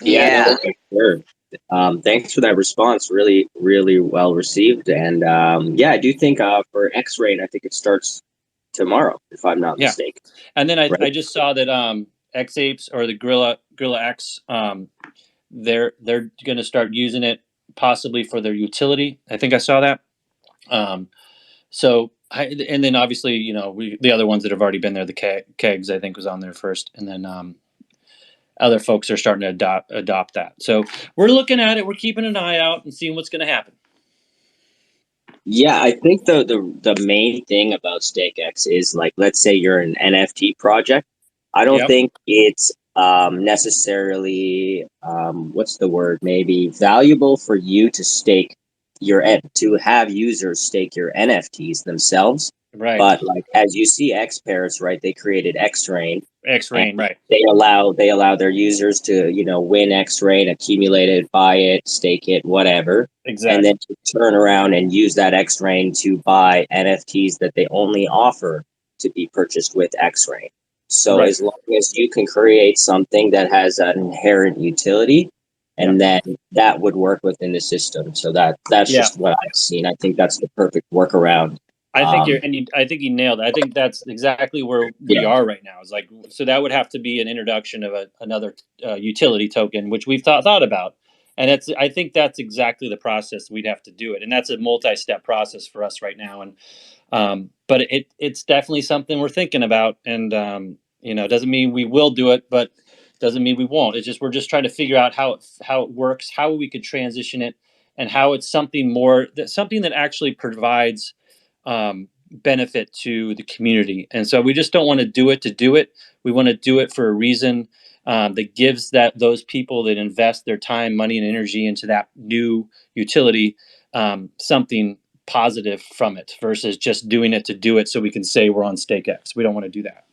Yeah, no, sure. Thanks for that response. Really, really well received. And yeah, I do think for X-Rate, I think it starts tomorrow, if I'm not mistaken.
And then I just saw that Xapes, or the Gorilla X, they're going to start using it possibly for their utility. I think I saw that. And then obviously, you know, the other ones that have already been there, the kegs, I think, was on there first, and then other folks are starting to adopt that. So we're looking at it. We're keeping an eye out and seeing what's going to happen.
Yeah, I think the main thing about StakeX is, like, let's say you're an NFT project. I don't think it's necessarily what's the word? Maybe valuable for you to stake to have users stake your NFTs themselves.
Right.
But like, as you see Xpairs, right? They created Xrain.
Right.
They allow their users to, you know, win Xrain, accumulate it, buy it, stake it, whatever.
Exactly.
And then to turn around and use that Xrain to buy NFTs that they only offer to be purchased with Xrain. So as long as you can create something that has an inherent utility, and then that would work within the system. So that's just what I've seen. I think that's the perfect workaround.
I think you nailed it. I think that's exactly where we are right now. It's like, so that would have to be an introduction of another utility token, which we've thought about, and I think that's exactly the process we'd have to do it, and that's a multi-step process for us right now. And but it's definitely something we're thinking about, and you know, it doesn't mean we will do it, but doesn't mean we won't. It's just we're just trying to figure out how it works, how we could transition it, and how it's something that actually provides benefit to the community. And so we just don't want to do it to do it. We want to do it for a reason that gives those people that invest their time, money, and energy into that new utility something positive from it, versus just doing it to do it so we can say we're on StakeX. We don't want to do that.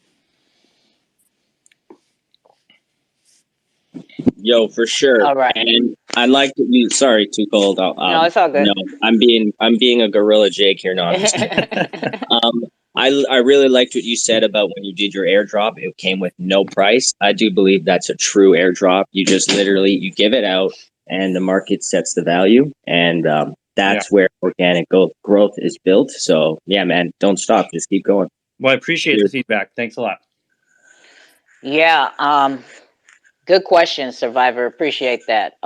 Yo, for sure.
All right.
And I like that you. Sorry, 2Cold.
No, it's all good.
No, I'm being a gorilla Jake here. No, I'm just kidding. I really liked what you said about when you did your airdrop. It came with no price. I do believe that's a true airdrop. You just literally you give it out, and the market sets the value, and that's where organic growth is built. So yeah, man, don't stop. Just keep going.
Well, I appreciate the feedback. Thanks a lot.
Yeah. Good question, Survivor. Appreciate that.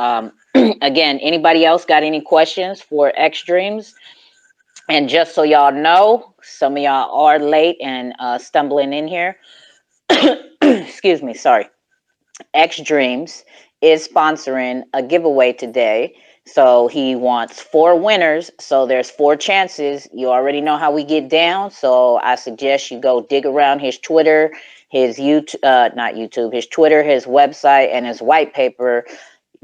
Again, anybody else got any questions for X Dreams? And just so y'all know, some of y'all are late and stumbling in here. Excuse me, sorry. X Dreams is sponsoring a giveaway today. So he wants 4 winners. So there's 4 chances. You already know how we get down. So I suggest you go dig around his Twitter, his YouTube, not YouTube, his Twitter, his website, and his white paper.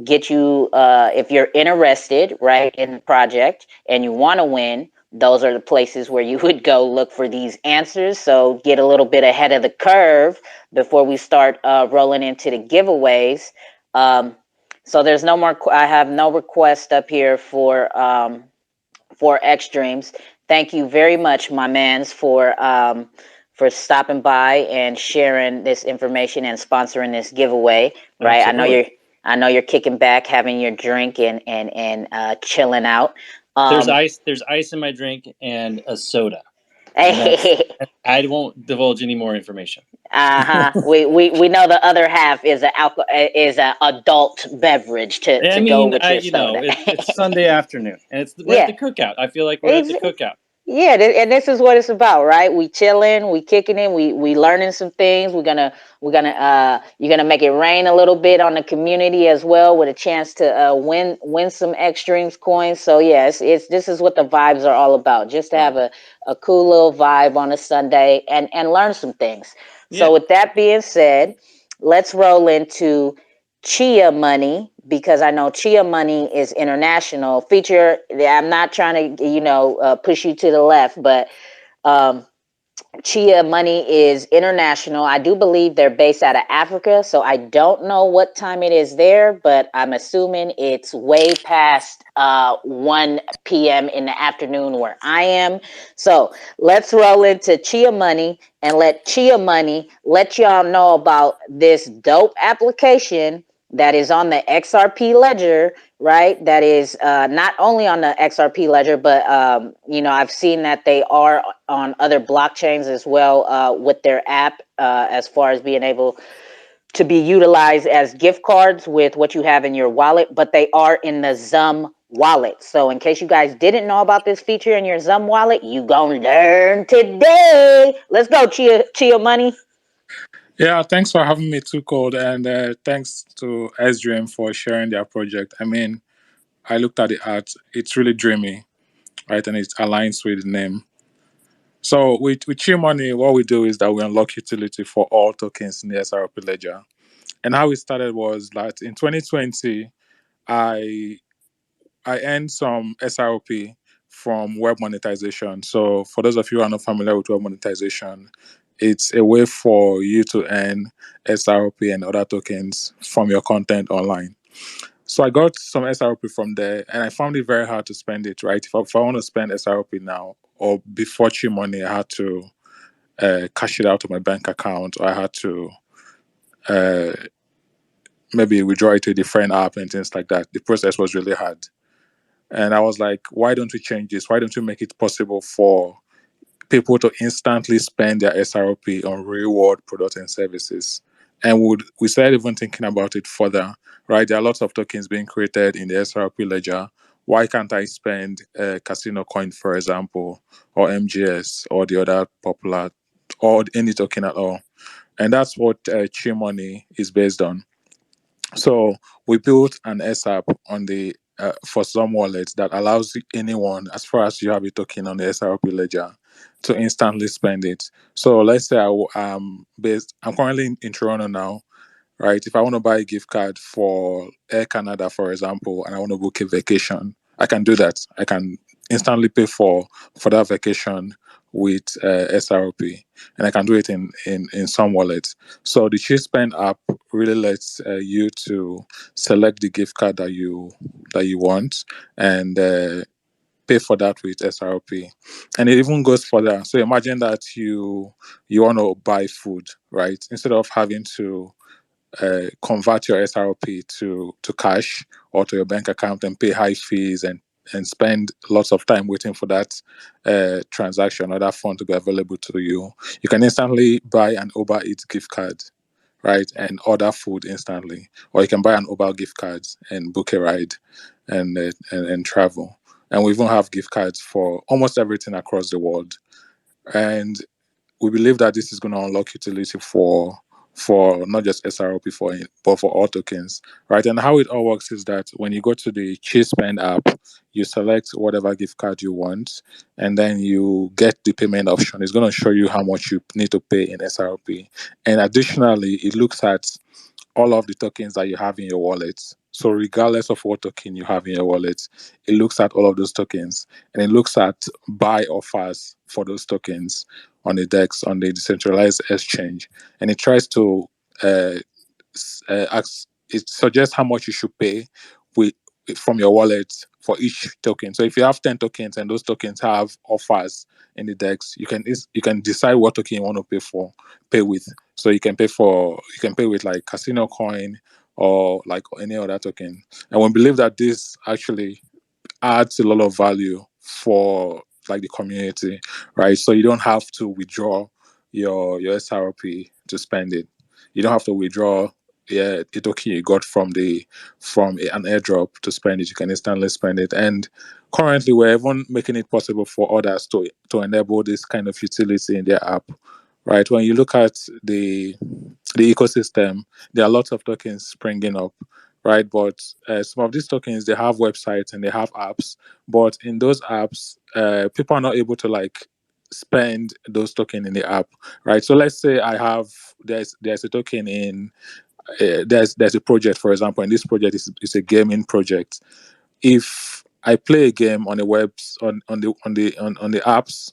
Get you, if you're interested, right, in the project and you want to win, those are the places where you would go look for these answers. So get a little bit ahead of the curve before we start rolling into the giveaways. So there's no more. I have no request up here for X Dreams. Thank you very much, my mans, for stopping by and sharing this information and sponsoring this giveaway. Right,
Absolutely.
I know you're kicking back, having your drink and chilling out.
There's ice in my drink and a soda. And I won't divulge any more information.
We know the other half is an adult beverage to go with your soda.
It's Sunday afternoon, and we're at the cookout. I feel like we're at the cookout.
Yeah, and this is what it's about, right? We chilling, we kicking in, we learning some things. You're gonna make it rain a little bit on the community as well, with a chance to win some X Dreams coins. So yes, this is what the vibes are all about. Just to have a cool little vibe on a Sunday and learn some things. So with that being said, let's roll into Chia Money, because I know Chia Money is international. Feature, I'm not trying to push you to the left, but Chia Money is international. I do believe they're based out of Africa, so I don't know what time it is there, but I'm assuming it's way past 1 p.m. in the afternoon where I am. So let's roll into Chia Money and let Chia Money let y'all know about this dope application that is on the XRP ledger, right? That is not only on the XRP ledger, but I've seen that they are on other blockchains as well with their app, as far as being able to be utilized as gift cards with what you have in your wallet, but they are in the Zum wallet. So in case you guys didn't know about this feature in your Zum wallet, you gonna learn today. Let's go, Chia Money.
Yeah, thanks for having me, 2Cold, and thanks to SDream for sharing their project. I mean, I looked at the art; it's really dreamy, right? And it aligns with the name. So with Chia Money, what we do is that we unlock utility for all tokens in the Xrpl ledger. And how it started was that in 2020, I earned some SRP from web monetization. So for those of you who are not familiar with web monetization, it's a way for you to earn SRP and other tokens from your content online. So I got some SRP from there, and I found it very hard to spend it, right? If I want to spend SRP now, or before Chi Money, I had to cash it out of my bank account, or I had to maybe withdraw it to a different app and things like that. The process was really hard. And I was like, why don't we change this? Why don't we make it possible for people to instantly spend their SRP on reward products and services? And we started even thinking about it further, right? There are lots of tokens being created in the SRP ledger. Why can't I spend Casino Coin, for example, or MGS, or the other popular, or any token at all? And that's what Chi Money is based on. So we built an S app on the for some wallets that allows anyone, as far as you have a token on the SRP ledger, to instantly spend it. So let's say I'm currently in Toronto now, right? If I want to buy a gift card for Air Canada, for example, and I want to book a vacation, I can do that. I can instantly pay for that vacation with SRP, and I can do it in some wallets. So the Cheap Spend app really lets you to select the gift card that you want, and pay for that with SRP. And it even goes further. So imagine that you want to buy food, right? Instead of having to convert your SRP to cash or to your bank account and pay high fees and spend lots of time waiting for that transaction or that fund to be available to you, you can instantly buy an Uber Eats gift card, right, and order food instantly. Or you can buy an Uber gift card and book a ride and travel. And we even have gift cards for almost everything across the world. And we believe that this is going to unlock utility for not just SRP but for all tokens, right? And how it all works is that when you go to the Cheap Spend app, you select whatever gift card you want, and then you get the payment option. It's going to show you how much you need to pay in SRP, and additionally, it looks at all of the tokens that you have in your wallet. So regardless of what token you have in your wallet, it looks at all of those tokens, and it looks at buy offers for those tokens on the DEX, on the decentralized exchange, and it tries to uh, it suggests how much you should pay with from your wallet for each token. So if you have 10 tokens and those tokens have offers in the DEX, you can decide what token you want to pay with. So you can pay with like Casino Coin or like any other token. And we believe that this actually adds a lot of value for like the community, right? So you don't have to withdraw your SRP to spend it. You don't have to withdraw the token you got from an airdrop to spend it. You can instantly spend it. And currently we're even making it possible for others to enable this kind of utility in their app. Right. When you look at the ecosystem, there are lots of tokens springing up, right? But some of these tokens, they have websites and they have apps, but in those apps, people are not able to like spend those tokens in the app, right? So let's say there's a token in there's a project, for example, and this project is a gaming project. If I play a game on the webs on the apps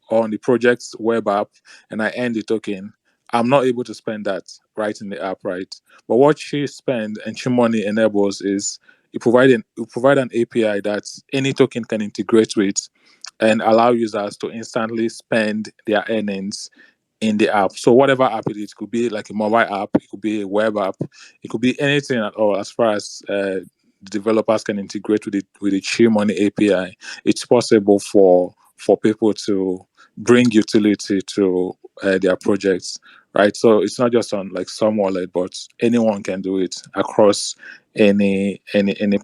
or on the project's web app and I earn the token, I'm not able to spend that right in the app, right? But what Chi Spend and Chi Money enables is you provide an API that any token can integrate with and allow users to instantly spend their earnings in the app. So whatever app it is, it could be like a mobile app, it could be a web app, it could be anything at all. As far as developers can integrate with the Chi Money API, it's possible for people to bring utility to their projects, right? So it's not just on like some wallet, but anyone can do it across any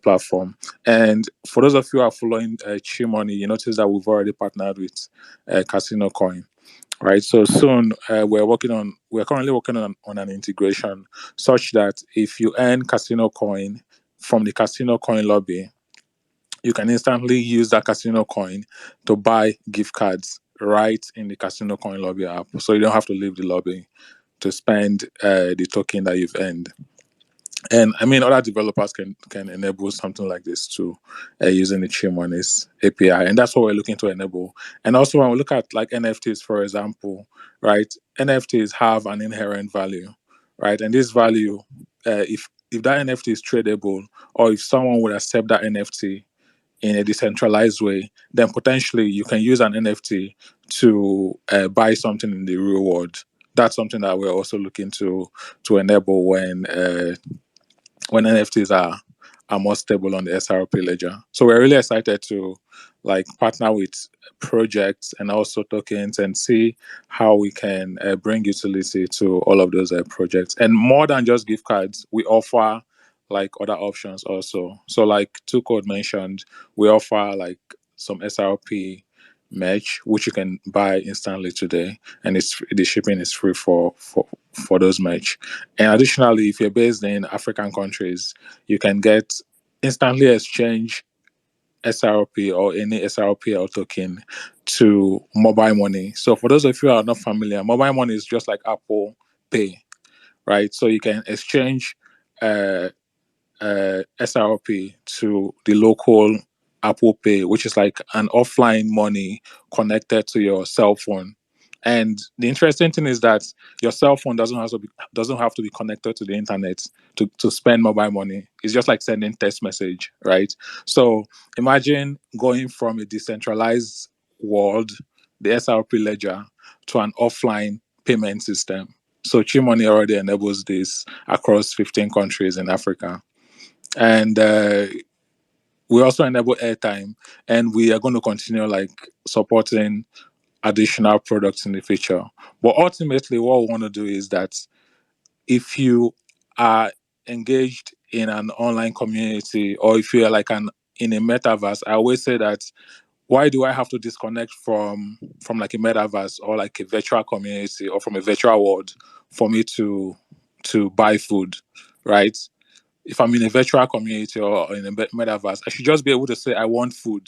platform. And for those of you who are following Chi Money, you notice that we've already partnered with Casino Coin. Right. So soon we're currently working on an integration such that if you earn Casino Coin from the Casino Coin lobby, you can instantly use that Casino Coin to buy gift cards right in the Casino Coin lobby app. So you don't have to leave the lobby to spend the token that you've earned. And I mean, other developers can enable something like this too, using the Chi Money's API, and that's what we're looking to enable. And also, when we look at like NFTs, for example, right? NFTs have an inherent value, right? And this value, if that NFT is tradable, or if someone would accept that NFT in a decentralized way, then potentially you can use an NFT to buy something in the real world. That's something that we're also looking to enable when NFTs are more stable on the Xrpl ledger. So we're really excited to like partner with projects and also tokens and see how we can bring utility to all of those projects. And more than just gift cards, we offer like other options also. So like 2Code mentioned, we offer like some Xrp merch which you can buy instantly today, and the shipping is free for those merch. And additionally, if you're based in African countries, you can get instantly exchange SRP or any SRPL token to mobile money. So for those of you who are not familiar, mobile money is just like Apple Pay, right? So you can exchange SRP to the local Apple Pay, which is like an offline money connected to your cell phone. And the interesting thing is that your cell phone doesn't have to be connected to the internet to spend mobile money. It's just like sending text message, right? So imagine going from a decentralized world, the SRP ledger, to an offline payment system. So Chimoni already enables this across 15 countries in Africa. And we also enable airtime, and we are going to continue like supporting additional products in the future. But ultimately, what we want to do is that if you are engaged in an online community, or if you are like in a metaverse, I always say that why do I have to disconnect from like a metaverse or like a virtual community or from a virtual world for me to buy food, right? If I'm in a virtual community or in a metaverse, I should just be able to say I want food,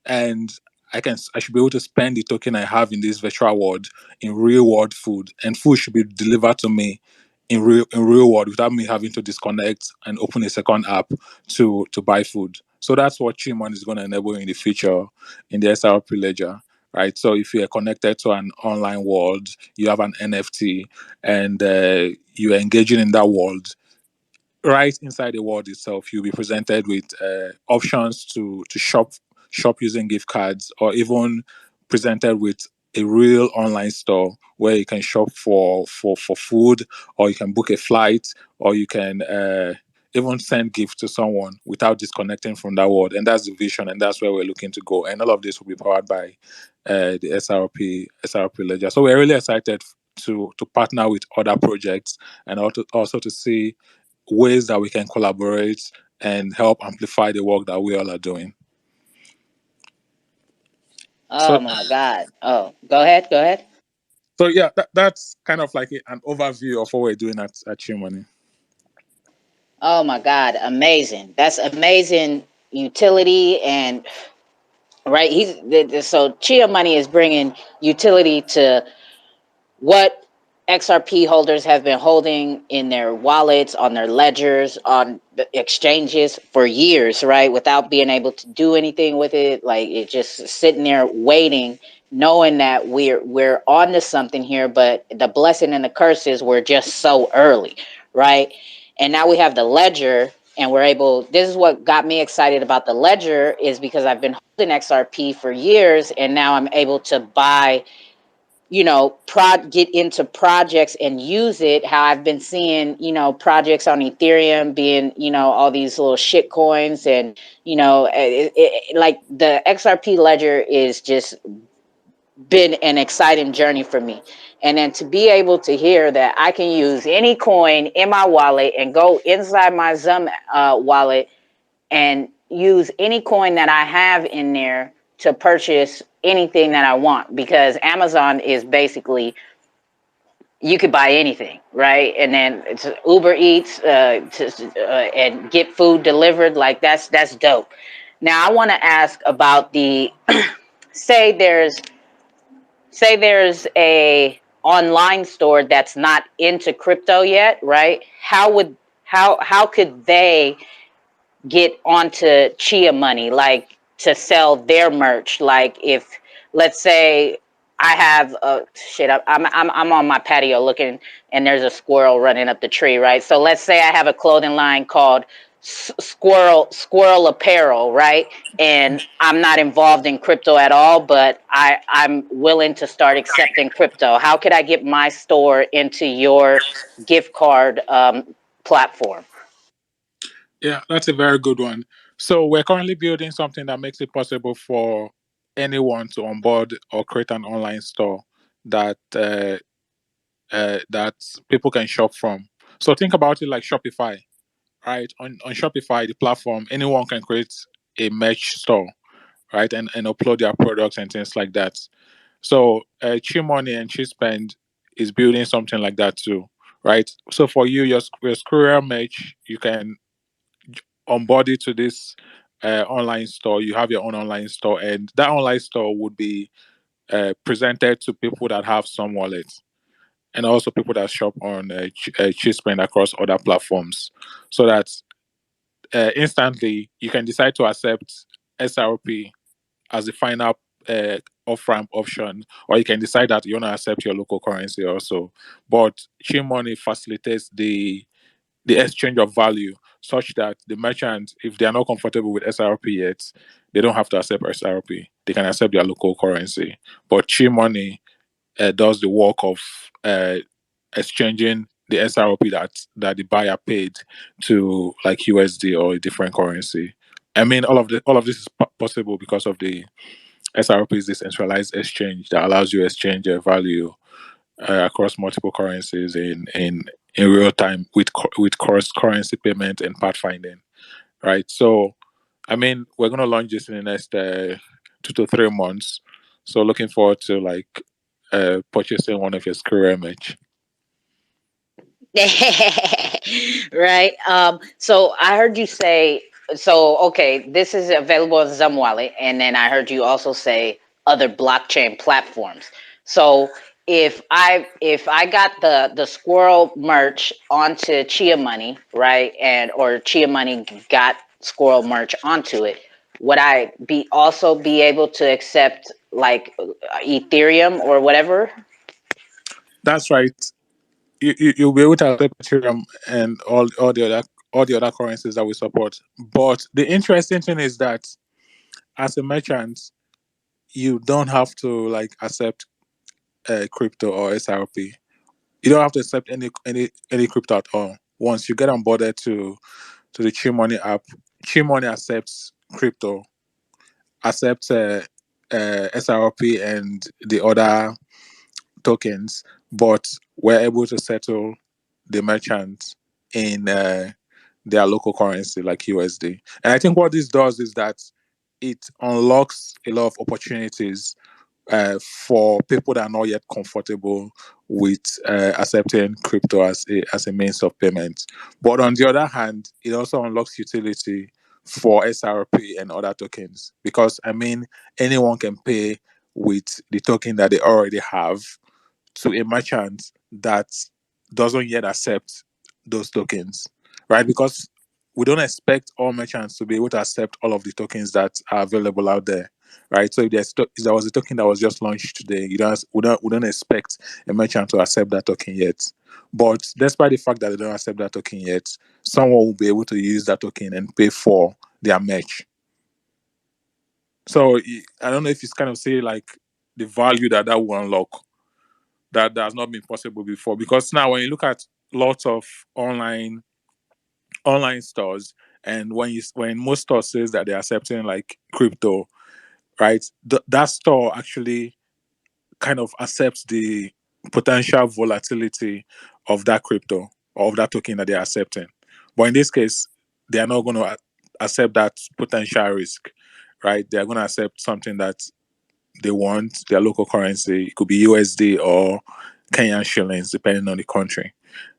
and I should be able to spend the token I have in this virtual world in real world food, and food should be delivered to me in real world without me having to disconnect and open a second app to buy food. So that's what Chimon is going to enable in the future in the SRP ledger. Right. So if you are connected to an online world, you have an NFT, and you're engaging in that world, right inside the world itself, you'll be presented with options to shop using gift cards, or even presented with a real online store where you can shop for food, or you can book a flight, or you can even send gifts to someone without disconnecting from that world. And that's the vision, and that's where we're looking to go. And all of this will be powered by the SRP ledger. So we're really excited to partner with other projects, and also to see ways that we can collaborate and help amplify the work that we all are doing.
Oh my God. Oh, go ahead.
So yeah, that's kind of like an overview of what we're doing at Chimoni.
Oh my God, amazing. That's amazing utility. And right, so Chia Money is bringing utility to what XRP holders have been holding in their wallets, on their ledgers, on the exchanges for years, right? Without being able to do anything with it. Like, it's just sitting there waiting, knowing that we're on to something here, but the blessing and the curse is we're just so early, right? And now we have the ledger, and we're able, this is what got me excited about the ledger, is because I've been holding XRP for years, and now I'm able to buy, get into projects and use it. How I've been seeing, projects on Ethereum being, all these little shit coins, and, like the XRP ledger is just been an exciting journey for me. And then to be able to hear that I can use any coin in my wallet and go inside my Zum wallet and use any coin that I have in there to purchase anything that I want, because Amazon is basically, you could buy anything, right? And then it's Uber Eats and get food delivered. Like, that's dope. Now I want to ask about the say there's a online store that's not into crypto yet, right? How could they get onto Chia Money, like to sell their merch? Like, if, let's say I have I'm on my patio looking, and there's a squirrel running up the tree, right? So let's say I have a clothing line called Squirrel Apparel, right? And I'm not involved in crypto at all, but I'm willing to start accepting crypto. How could I get my store into your gift card platform?
Yeah, that's a very good one. So we're currently building something that makes it possible for anyone to onboard or create an online store that that people can shop from. So think about it like Shopify, right? On Shopify, the platform, anyone can create a merch store, right, and upload their products and things like that. So Chimoni and Chispend is building something like that too, right? So for you, your Squirrel merch, you can onboard it to this online store. You have your own online store, and that online store would be presented to people that have some wallets, and also people that shop on Chispend across other platforms, so that instantly you can decide to accept SRP as the final off-ramp option, or you can decide that you want to accept your local currency also. But Chi Money facilitates the exchange of value such that the merchant, if they are not comfortable with SRP yet, they don't have to accept SRP. They can accept their local currency. But Chi Money does the work of exchanging the SRP that the buyer paid to like USD or a different currency. I mean, all of this is possible because of the SRP is decentralized exchange that allows you to exchange your value across multiple currencies in real time with cross currency payment and pathfinding, right? So, I mean, we're gonna launch this in the next 2 to 3 months. So, looking forward to like purchasing one of your Xrpl image.
Right. So I heard you say, so okay, this is available on Zum Wallet, and then I heard you also say other blockchain platforms. So if I got the Squirrel merch onto Chia Money, right, and or Chia Money got Squirrel merch onto it, would I be able to accept like Ethereum or whatever?
That's right. You'll be able to accept Ethereum and all the other currencies that we support. But the interesting thing is that as a merchant, you don't have to like accept crypto or SRP. You don't have to accept any crypto at all. Once you get onboarded to the Chi Money app, Chi Money accepts crypto, accepts SRP and the other tokens, but we're able to settle the merchants in their local currency like USD. And I think what this does is that it unlocks a lot of opportunities for people that are not yet comfortable with accepting crypto as a means of payment. But on the other hand, it also unlocks utility for SRP and other tokens because I mean anyone can pay with the token that they already have to a merchant that doesn't yet accept those tokens, right? Because we don't expect all merchants to be able to accept all of the tokens that are available out there, right? So if there was a token that was just launched today, we don't expect a merchant to accept that token yet. But despite the fact that they don't accept that token yet, someone will be able to use that token and pay for their merch. So I don't know if it's kind of say like the value that will unlock that has not been possible before. Because now when you look at lots of online stores, and when most stores says that they're accepting like crypto, right? That store actually kind of accepts the potential volatility of that crypto or of that token that they're accepting. But in this case, they are not going to accept that potential risk, right? They're going to accept something that they want, their local currency. It could be USD or Kenyan shillings, depending on the country.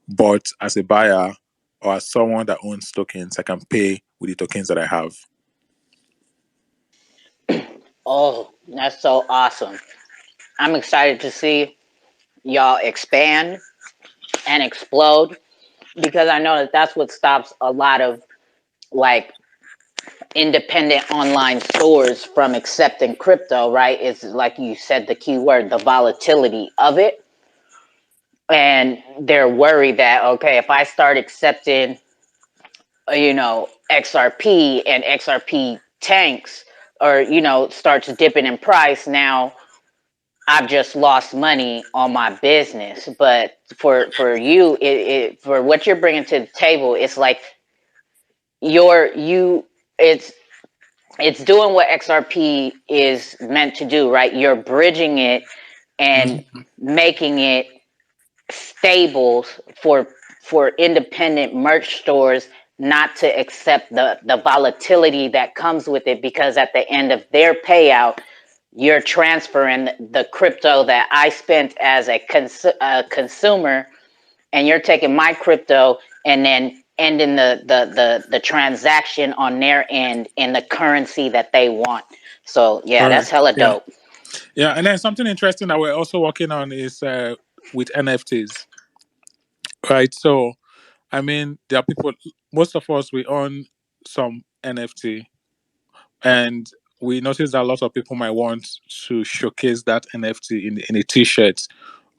But as a buyer or as someone that owns tokens, I can pay with the tokens that I have.
Oh, that's so awesome. I'm excited to see y'all expand and explode because I know that that's what stops a lot of like independent online stores from accepting crypto, right? It's like you said, the key word, the volatility of it. And they're worried that, okay, if I start accepting, XRP and XRP tanks or, starts dipping in price, now I've just lost money on my business. But for you, for what you're bringing to the table, it's like it's doing what XRP is meant to do, right? You're bridging it and making it stable for independent merch stores not to accept the volatility that comes with it, because at the end of their payout, you're transferring the crypto that I spent as a consumer, and you're taking my crypto and then ending the transaction on their end in the currency that they want. So yeah,
Correct.
that's hella dope.
Yeah, and then something interesting that we're also working on is with NFTs, right? So I mean, there are people. Most of us we own some NFT, And we noticed that a lot of people might want to showcase that NFT in a T-shirt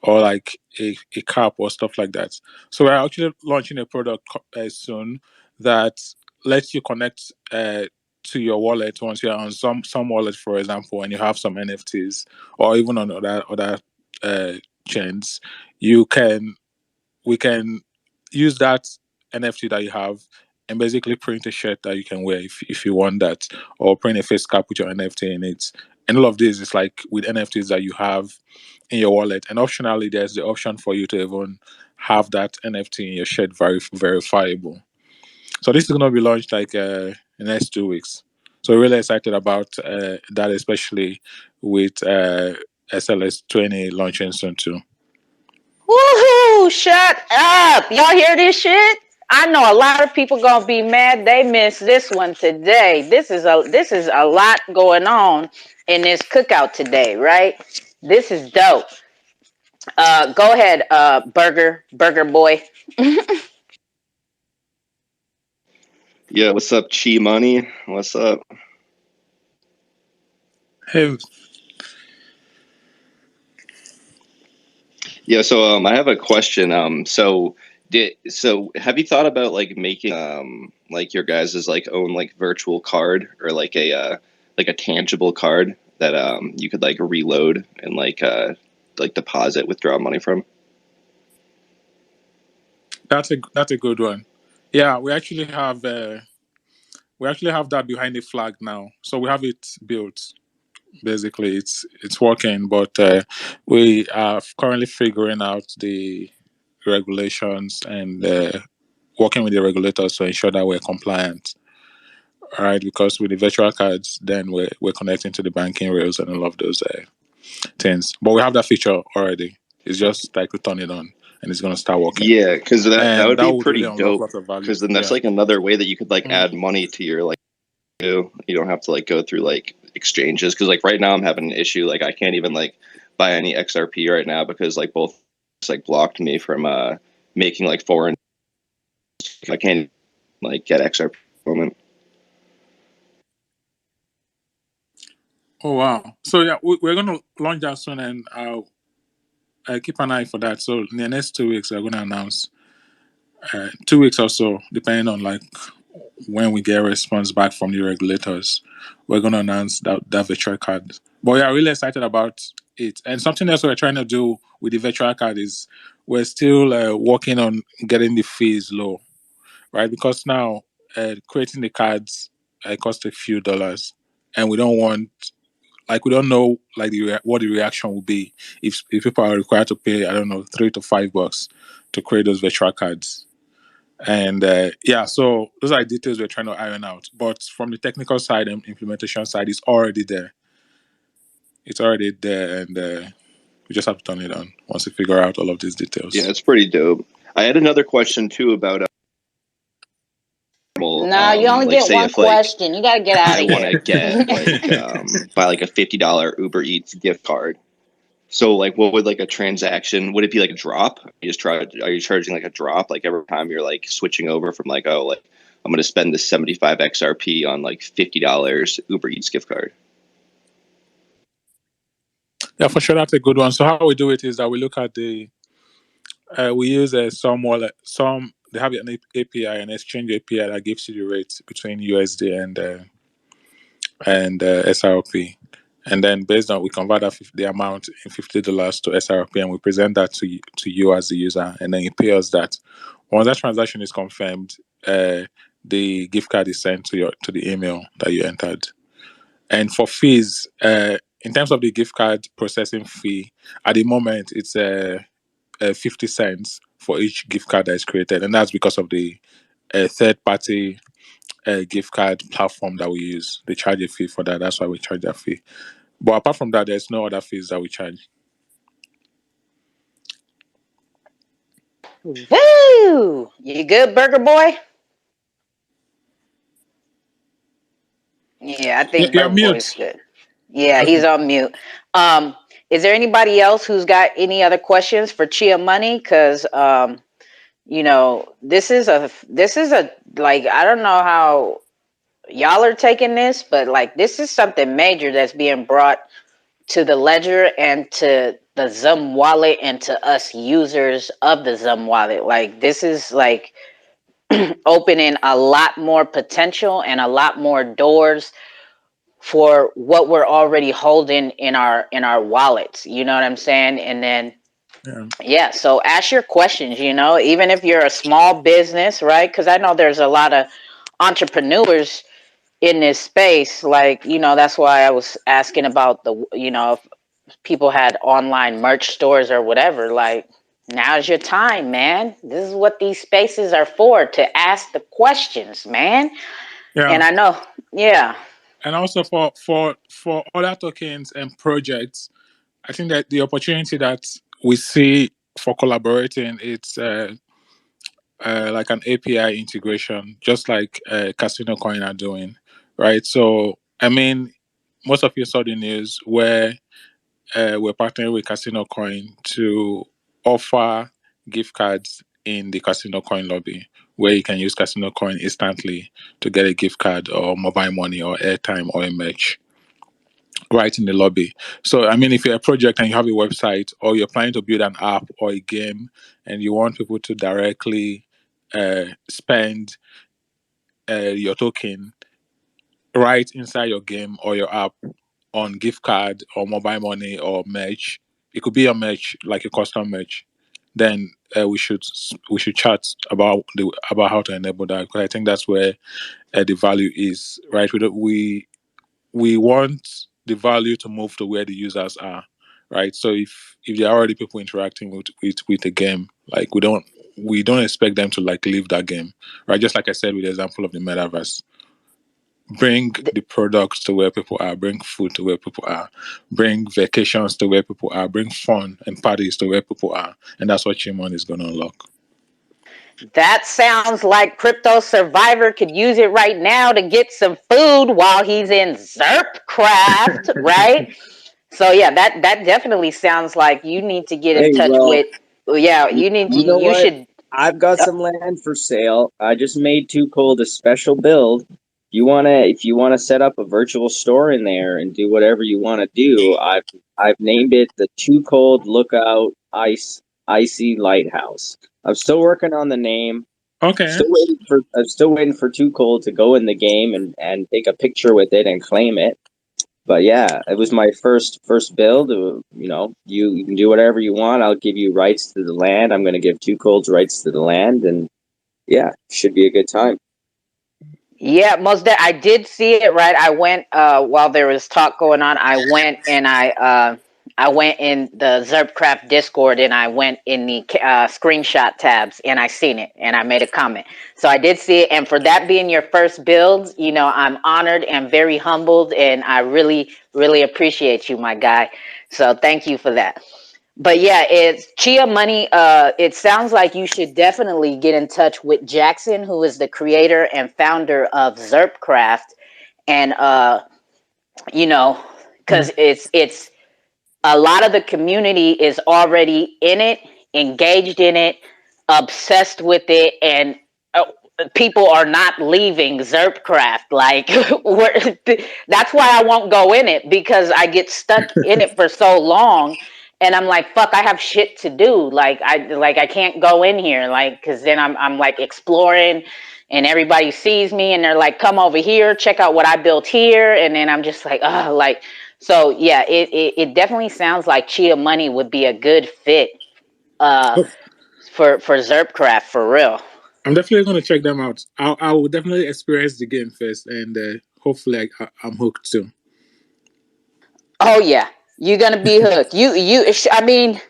or like a cap or stuff like that. So we're actually launching a product soon that lets you connect to your wallet once you're on some wallet, for example, and you have some NFTs, or even on other chains. We can use that NFT that you have and basically print a shirt that you can wear if you want that, or print a face cap with your NFT in it. And all of this is like with NFTs that you have in your wallet. And optionally, there's the option for you to even have that NFT in your shirt verifiable. So this is going to be launched like in the next 2 weeks. So we're really excited about that, especially with SLS20 launching soon too.
Woohoo! Shut up! Y'all hear this shit? I know a lot of people gonna be mad they missed this one today. This is a lot going on in this cookout today, right? This is dope. Go ahead, burger boy.
Yeah, what's up, Chi Money? What's up?
Hey.
Yeah, so I have a question. So have you thought about like making like your guys' like own like virtual card, or like a tangible card that you could like reload and like deposit, withdraw money from?
That's a good one. Yeah, we actually have that behind the flag now. So we have it built. Basically, it's working, but we are currently figuring out the regulations and working with the regulators to ensure that we're compliant. All right, because with the virtual cards, then we're connecting to the banking rails and all of those things. But we have that feature already. It's just like to turn it on, and it's gonna start working.
Yeah, because that would be pretty
really
dope.
Lots of value.
Because then that's like another way that you could like add money to your like. You don't have to like go through like exchanges, because like right now I'm having an issue. Like I can't even like buy any XRP right now because like both like blocked me from making like foreign. I can't like get XRP at the moment.
Oh wow! So yeah, we're gonna launch that soon, and I'll keep an eye for that. So in the next 2 weeks, we're gonna announce 2 weeks or so, depending on like when we get a response back from the regulators. We're gonna announce that virtual card. But we are really excited about it. And something else we're trying to do with the virtual card is we're still working on getting the fees low, right? Because now creating the cards costs a few dollars, and we don't know like what the reaction will be if people are required to pay, I don't know, $3 to $5 to create those virtual cards. And so those are details we're trying to iron out. But from the technical side and implementation side, it's already there. And we just have to turn it on once we figure out all of these details.
Yeah, it's pretty dope. I had another question too about.
No, you only get one question. You gotta get out of here.
I want to get like buy like a $50 Uber Eats gift card. So like, what would like a transaction? Would it be like a drop? Are you charging like a drop like every time you're like switching over from like, oh, like I'm gonna spend this 75 XRP on like $50 Uber Eats gift card?
Yeah, for sure, that's a good one. So how we do it is that we look at we use some wallet. They have an API, an exchange API that gives you the rate between USD and SRP. And then based on, we convert the amount in $50 to SRP, and we present that to you as the user, and then you pay us that. Once that transaction is confirmed, the gift card is sent to the email that you entered. And for fees, in terms of the gift card processing fee, at the moment it's 50 cents for each gift card that is created, and that's because of the third-party gift card platform that we use. They charge a fee for that. That's why we charge that fee. But apart from that, there's no other fees that we charge.
Woo! You good, burger boy? Yeah, I think burger boy's good. Yeah, he's on mute. Is there anybody else who's got any other questions for Chia Money? Because this is a like, I don't know how y'all are taking this, but like this is something major that's being brought to the ledger and to the Zum wallet and to us users of the Zum wallet. Like this is like opening a lot more potential and a lot more doors for what we're already holding in our wallets. You know what I'm saying? And then yeah, so ask your questions, you know, even if you're a small business, right? Because I know there's a lot of entrepreneurs in this space. Like, you know, that's why I was asking about the, you know, if people had online merch stores or whatever. Like, now's your time, man. This is what these spaces are for, to ask the questions, man.
Yeah.
And I know, yeah.
And also for other tokens and projects, I think that the opportunity that we see for collaborating, it's like an API integration, just like Casino Coin are doing, right? So, I mean, most of you saw the news where we're partnering with Casino Coin to offer gift cards in the Casino Coin lobby, where you can use Casino Coin instantly to get a gift card or mobile money or airtime or a merch right in the lobby. So, I mean, if you're a project and you have a website, or you're planning to build an app or a game and you want people to directly spend your token right inside your game or your app on gift card or mobile money or merch, it could be a merch, like a custom merch, then we should chat about how to enable that, because I think that's where the value is, right? We want the value to move to where the users are, right? So if there are already people interacting with a game, like we don't expect them to like leave that game, right? Just like I said with the example of the metaverse, bring the products to where people are, bring food to where people are, bring vacations to where people are, bring fun and parties to where people are, and that's what Chimon is going to unlock.
That sounds like Crypto Survivor could use it right now to get some food while he's in Xrpl, right? So yeah, that definitely sounds like you need to get in touch with. Yeah, you need to. You should.
I've got some land for sale. I just made 2Cold a special build. If you wanna set up a virtual store in there and do whatever you want to do, I've named it the 2Cold Lookout Icy Lighthouse. I'm still working on the name.
Okay.
I'm still waiting for 2Cold to go in the game and take a picture with it and claim it. But yeah, it was my first build. You know, you can do whatever you want. I'll give you rights to the land. I'm going to give 2Cold's rights to the land, and yeah, should be a good time.
Yeah, I did see it. Right, I went while there was talk going on. I went and I went in the Xrpl Discord and I went in the screenshot tabs and I seen it and I made a comment. So I did see it, and for that being your first build, you know, I'm honored and very humbled, and I really, really appreciate you, my guy. So thank you for that. But yeah, it's Chia Money. It sounds like you should definitely get in touch with Jackson, who is the creator and founder of Xrpl, and you know, because it's a lot of the community is already in it, engaged in it, obsessed with it, and people are not leaving Xrpl. Like, that's why I won't go in it, because I get stuck in it for so long, and I'm like, fuck, I have shit to do. Like I can't go in here, like, because then I'm like exploring, and everybody sees me, and they're like, come over here, check out what I built here, and then I'm just like, oh, like. So yeah, it definitely sounds like Chia Money would be a good fit for Xrpl, for real.
I'm definitely going to check them out. I will definitely experience the game first, and hopefully I'm hooked too.
Oh yeah, you're gonna be hooked. I mean,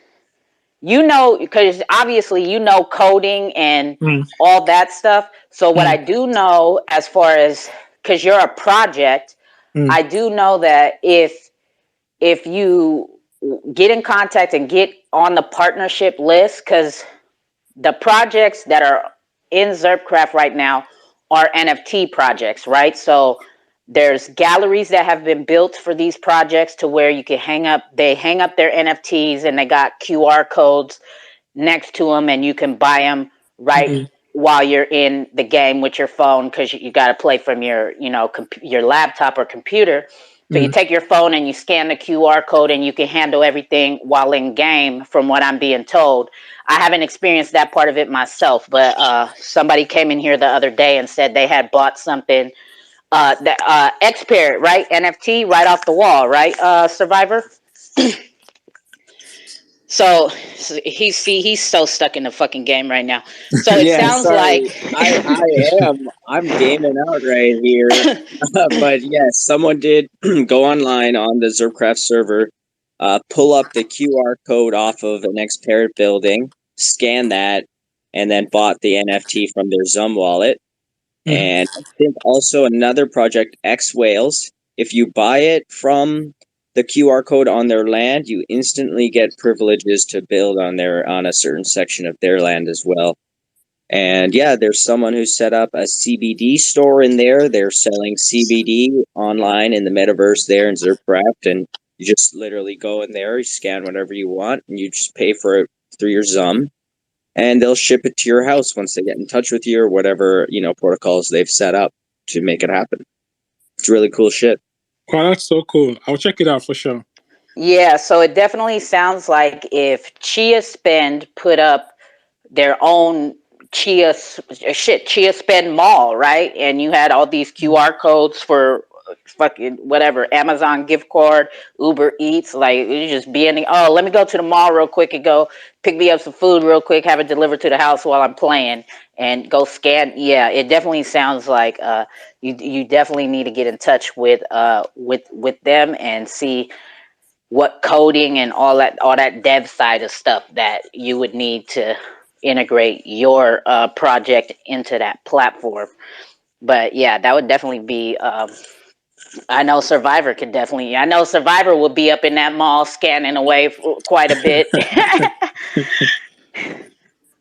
you know, because obviously you know coding and all that stuff. So what I do know, as far as, because you're a project, I do know that if you get in contact and get on the partnership list, because the projects that are in Xrpl right now are NFT projects, right? So there's galleries that have been built for these projects to where you can hang up their NFTs, and they got QR codes next to them, and you can buy them right while you're in the game with your phone, because you got to play from your, your laptop or computer. So you take your phone and you scan the QR code and you can handle everything while in game, from what I'm being told. I haven't experienced that part of it myself, but somebody came in here the other day and said they had bought something, that Xrpl, right? NFT right off the wall, right? Survivor. So he's so stuck in the fucking game right now. So it
Yeah,
sounds
sorry.
like
I am. I'm gaming out right here. But yes, someone did go online on the Xrpl server, pull up the QR code off of an Xrpl building, scan that, and then bought the NFT from their Zum wallet. And I think also another project, X Whales. If you buy it from the QR code on their land, you instantly get privileges to build on a certain section of their land as well. And yeah, there's someone who set up a CBD store in there. They're selling CBD online in the metaverse there in Xrpl, and you just literally go in there, you scan whatever you want, and you just pay for it through your Zum, and they'll ship it to your house once they get in touch with you or whatever, protocols they've set up to make it happen. It's really cool shit.
Wow, that's so cool. I'll check it out for sure.
Yeah, so it definitely sounds like if Chia Spend put up their own Chia Spend mall, right? And you had all these QR codes for fucking whatever, Amazon gift card, Uber Eats, like you just being, oh, let me go to the mall real quick and go pick me up some food real quick, have it delivered to the house while I'm playing, and go scan. Yeah, it definitely sounds like you definitely need to get in touch with them and see what coding and all that dev side of stuff that you would need to integrate your project into that platform. But yeah, that would definitely be. I know Survivor will be up in that mall scanning away for quite a bit.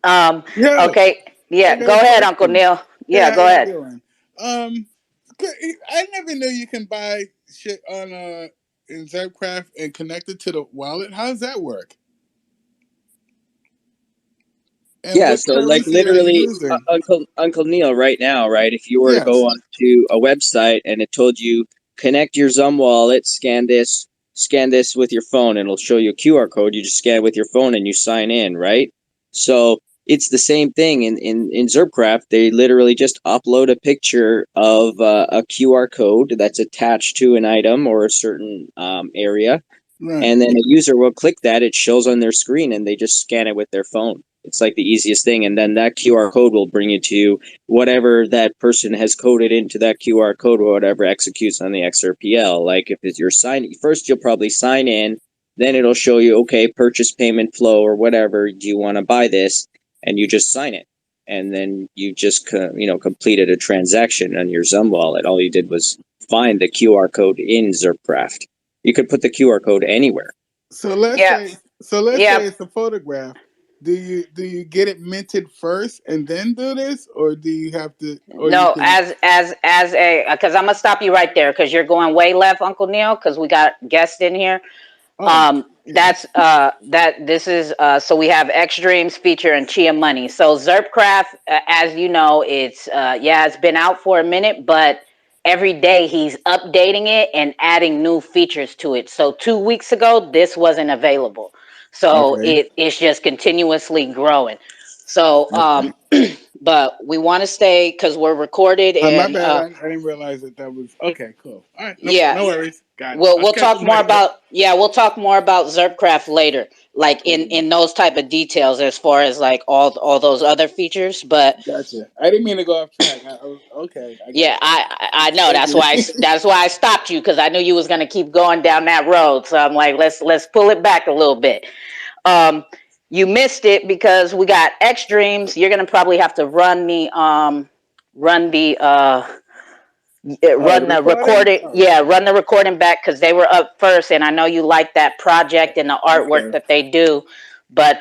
Okay, yeah, go ahead, Uncle Neil. Yeah, go ahead.
Doing? I never knew you can buy shit on in Xrpl and connect it to the wallet. How does that work? And
yeah,
what
so like
currency are you
literally,
using?
Uncle Neil, right now, right? If you were to go
Yes.
onto a website and it told you connect your Zum wallet, scan this with your phone, and it'll show you a QR code. You just scan it with your phone and you sign in, right? So it's the same thing in Xrpl. They literally just upload a picture of a QR code that's attached to an item or a certain area,
Right.
and then a user will click that. It shows on their screen, and they just scan it with their phone. It's like the easiest thing, and then that QR code will bring you to whatever that person has coded into that QR code, or whatever executes on the Xrpl. Like if it's your sign, first you'll probably sign in, then it'll show you, okay, purchase payment flow or whatever. Do you want to buy this? And you just sign it, and then you just completed a transaction on your Zum wallet. All you did was find the QR code in Xrpl. You could put the QR code anywhere.
So let's say it's a photograph. Do you get it minted first and then do this, or do you have to? Or
No, as a, because I'm gonna stop you right there because you're going way left, Uncle Neil, because we got guests in here. That's that this is so we have X Dreams, Feeturre, and Chia Money. So Xrpl, as you know, it's been out for a minute, but every day he's updating it and adding new features to it. So 2 weeks ago this wasn't available, so it's just continuously growing. So but we want to stay because we're recorded and
my bad. I didn't realize that was okay. Cool. All right. No worries. Got it.
We'll talk more about Xrpl later, like in those type of details as far as like all those other features. But
gotcha. I didn't mean to go off track. Okay.
I know that's why I stopped you, because I knew you was gonna keep going down that road. So I'm like, let's pull it back a little bit. You missed it because we got X Dreams. You're gonna probably have to run the recording. Run the recording back because they were up first, and I know you like that project and the artwork that they do. But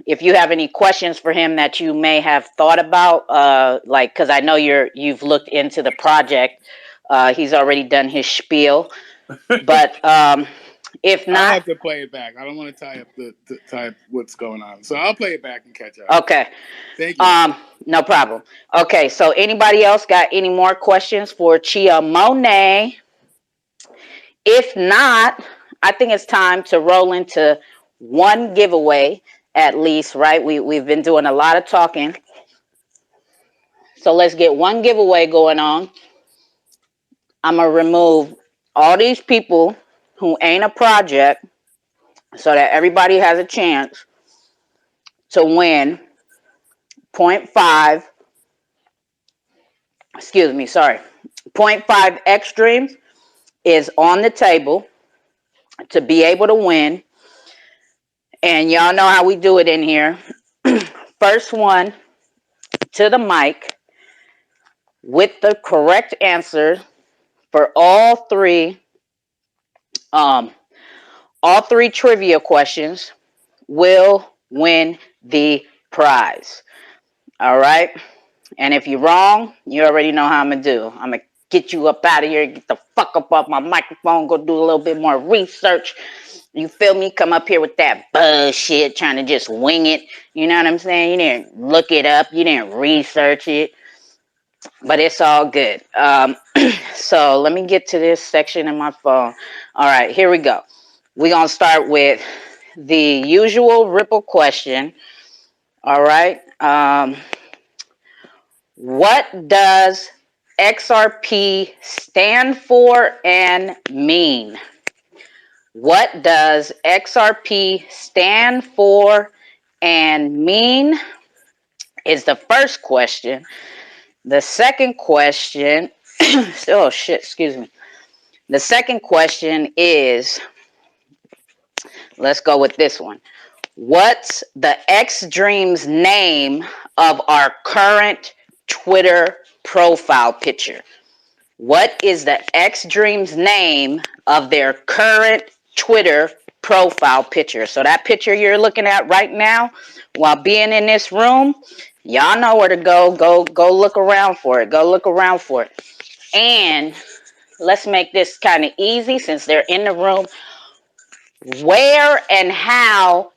if you have any questions for him that you may have thought about, because I know you've looked into the project, he's already done his spiel. But If not,
I have to play it back. I don't want to tie up what's going on. So I'll play it back and catch up.
Okay.
Thank you.
No problem. Okay, so anybody else got any more questions for Chia Monet? If not, I think it's time to roll into one giveaway at least, right? We've been doing a lot of talking. So let's get one giveaway going on. I'm going to remove all these people who ain't a project so that everybody has a chance to win 0.5, 0.5 X streams is on the table to be able to win. And y'all know how we do it in here. First one to the mic with the correct answer for all three trivia questions will win the prize. All right. And if you're wrong, you already know how I'm going to do. I'm going to get you up out of here, get the fuck up off my microphone, go do a little bit more research. You feel me? Come up here with that bullshit, trying to just wing it. You know what I'm saying? You didn't look it up. You didn't research it. But it's all good. So let me get to this section in my phone. All right, here we go. We're going to start with the usual Ripple question. All right. What does XRP stand for and mean? What does XRP stand for and mean is the first question. The second question, oh shit, excuse me. The second question is, let's go with this one. What's the X Dreams name of our current Twitter profile picture? What is the X Dreams name of their current Twitter profile picture? So that picture you're looking at right now while being in this room, y'all know where to go. Go look around for it. Go look around for it. And let's make this kind of easy since they're in the room. Where and how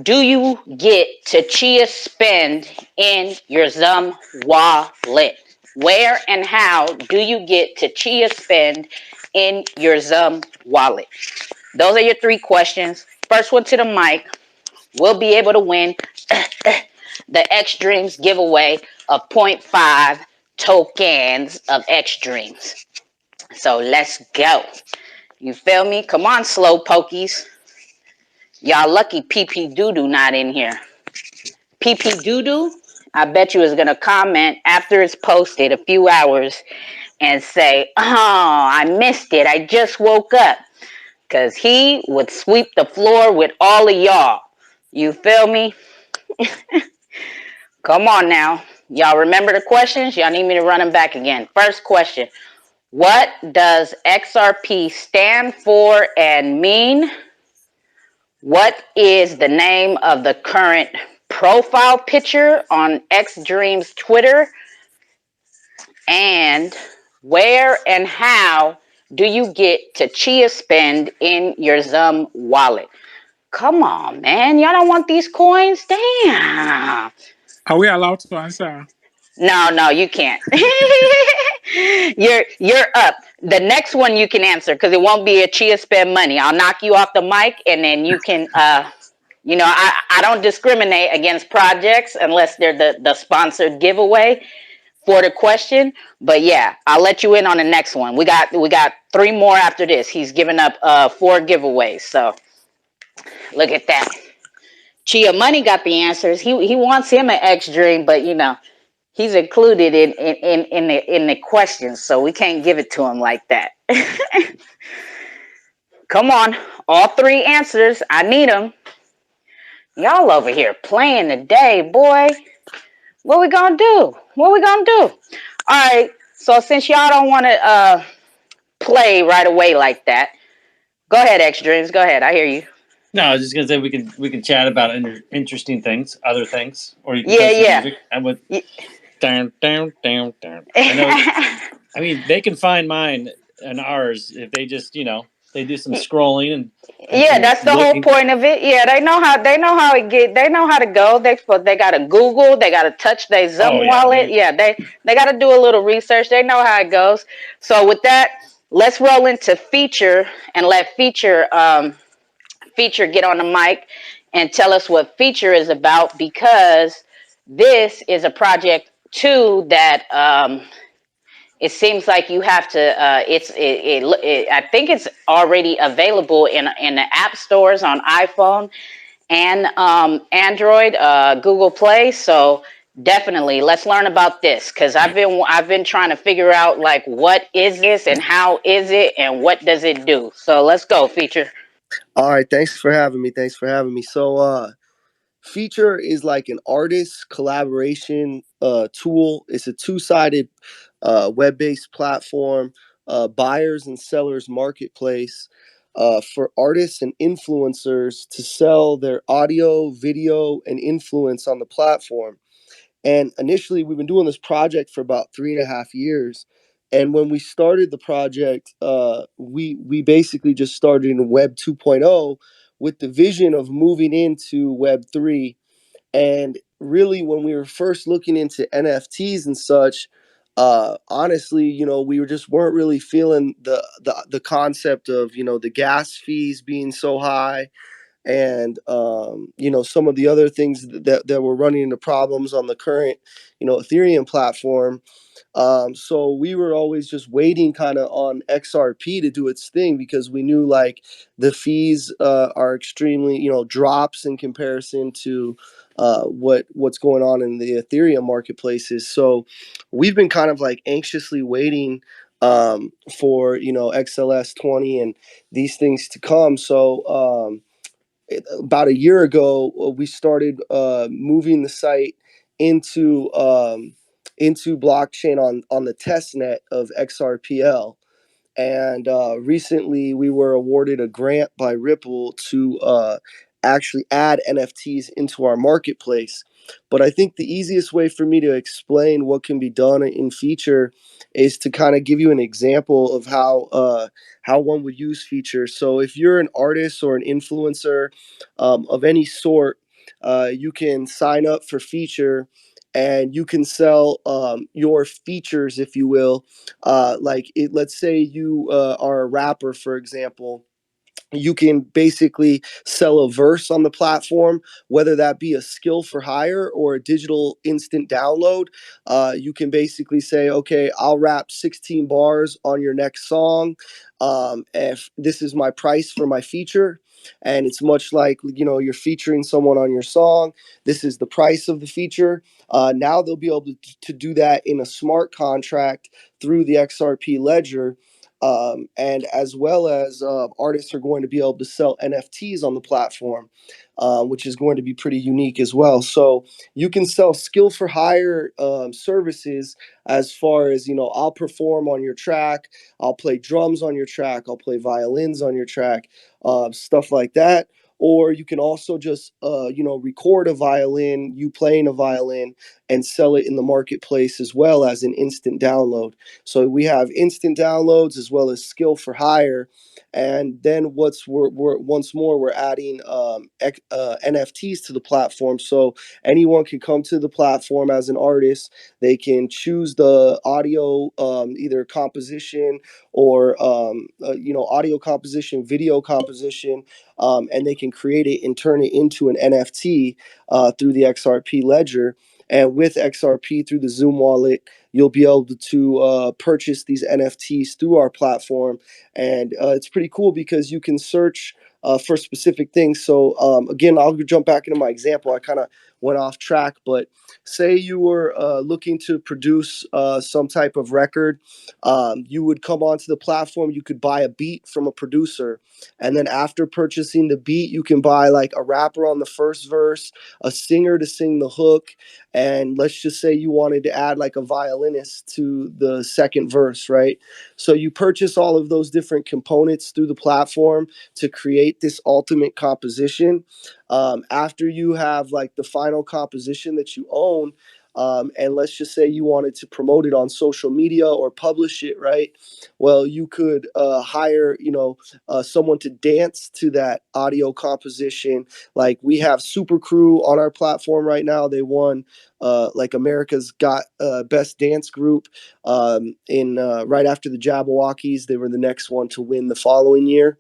do you get to Chia spend in your Zum wallet? Where and how do you get to Chia spend in your Zum wallet? Those are your three questions. First one to the mic will be able to win the X Dreams giveaway of 0.5 tokens of X Dreams. So let's go. You feel me? Come on, slow pokies. Y'all lucky PP Doodoo not in here. PP Doodoo, I bet you is going to comment after it's posted a few hours and say, oh, I missed it. I just woke up. Because he would sweep the floor with all of y'all. You feel me? Come on now. Y'all remember the questions? Y'all need me to run them back again. First question. What does XRP stand for and mean? What is the name of the current profile picture on X Dreams Twitter? And where and how do you get to Chia spend in your Zum wallet? Come on, man. Y'all don't want these coins? Damn.
Are we allowed to answer?
No, you can't. You're up. The next one you can answer because it won't be a Chia spend money. I'll knock you off the mic and then you can I don't discriminate against projects unless they're the sponsored giveaway for the question. But yeah, I'll let you in on the next one. We got 3 more after this. He's given up 4 giveaways. So look at that. Chia Money got the answers. He wants him an X Dream, but he's included in the questions, so we can't give it to him like that. Come on, all 3 answers. I need them. Y'all over here playing today, boy. What we gonna do? All right. So since y'all don't want to play right away like that, go ahead, X Dreams. Go ahead. I hear you.
No, I was just gonna say we can chat about interesting things, other things, or you can play some music. I would. Down. I know. I mean, they can find mine and ours if they just They do some scrolling and
yeah, that's the whole point of it. Yeah, they know how they know how to go. They got to Google, they got to touch their Zoom wallet. Yeah, they got to do a little research. They know how it goes. So with that, let's roll into Feeturre and let Feeturre get on the mic and tell us what Feeturre is about, because this is a project too that it seems like you have to. I think it's already available in the app stores on iPhone and Android, Google Play. So definitely, let's learn about this, because I've been trying to figure out like what is this and how is it and what does it do. So let's go, Feeturre.
All right, thanks for having me. So, Feeturre is like an artist collaboration tool. It's a two-sided web-based platform, buyers and sellers marketplace for artists and influencers to sell their audio, video, and influence on the platform. And initially, we've been doing this project for about 3.5 years. And when we started the project, we basically just started in Web 2.0 with the vision of moving into Web 3. And really, when we were first looking into NFTs and such, honestly, we weren't really feeling the concept of the gas fees being so high, and some of the other things that were running into problems on the current Ethereum platform. So we were always just waiting kind of on XRP to do its thing, because we knew like the fees are extremely, drops in comparison to what's going on in the Ethereum marketplaces. So we've been kind of like anxiously waiting for XLS 20 and these things to come. So about a year ago, we started moving the site into blockchain on the test net of Xrpl. And recently, we were awarded a grant by Ripple to actually add NFTs into our marketplace. But I think the easiest way for me to explain what can be done in Feeturre is to kind of give you an example of how one would use Feeturre. So if you're an artist or an influencer of any sort, you can sign up for Feeturre, and you can sell your features, if you will. Let's say you are a rapper, for example. You can basically sell a verse on the platform, whether that be a skill for hire or a digital instant download. You can basically say, okay, I'll rap 16 bars on your next song. If this is my price for my feature, and it's much like you're featuring someone on your song. This is the price of the feature. Now they'll be able to do that in a smart contract through the XRP ledger. And as well as artists are going to be able to sell NFTs on the platform, which is going to be pretty unique as well. So you can sell skill for hire services, as far as I'll perform on your track, I'll play drums on your track, I'll play violins on your track, stuff like that. Or you can also just record a violin, you playing a violin, and sell it in the marketplace as well as an instant download. So we have instant downloads as well as skill for hire. And then once more, we're adding NFTs to the platform. So anyone can come to the platform as an artist. They can choose the audio, either composition or audio composition, video composition, and they can create it and turn it into an NFT through the XRP ledger. And with XRP through the Zoom wallet, you'll be able to purchase these NFTs through our platform. And it's pretty cool because you can search for specific things. So again, I'll jump back into my example. I kind of went off track, but say you were looking to produce some type of record. You would come onto the platform. You could buy a beat from a producer. And then after purchasing the beat, you can buy like a rapper on the first verse, a singer to sing the hook, and let's just say you wanted to add like a violinist to the second verse, right? So you purchase all of those different components through the platform to create this ultimate composition. After you have like the final composition that you own, and let's just say you wanted to promote it on social media or publish it, right? Well, you could hire, someone to dance to that audio composition. Like we have Super Crew on our platform right now. They won like America's Got Best Dance Group in right after the Jabberwockies. They were the next one to win the following year.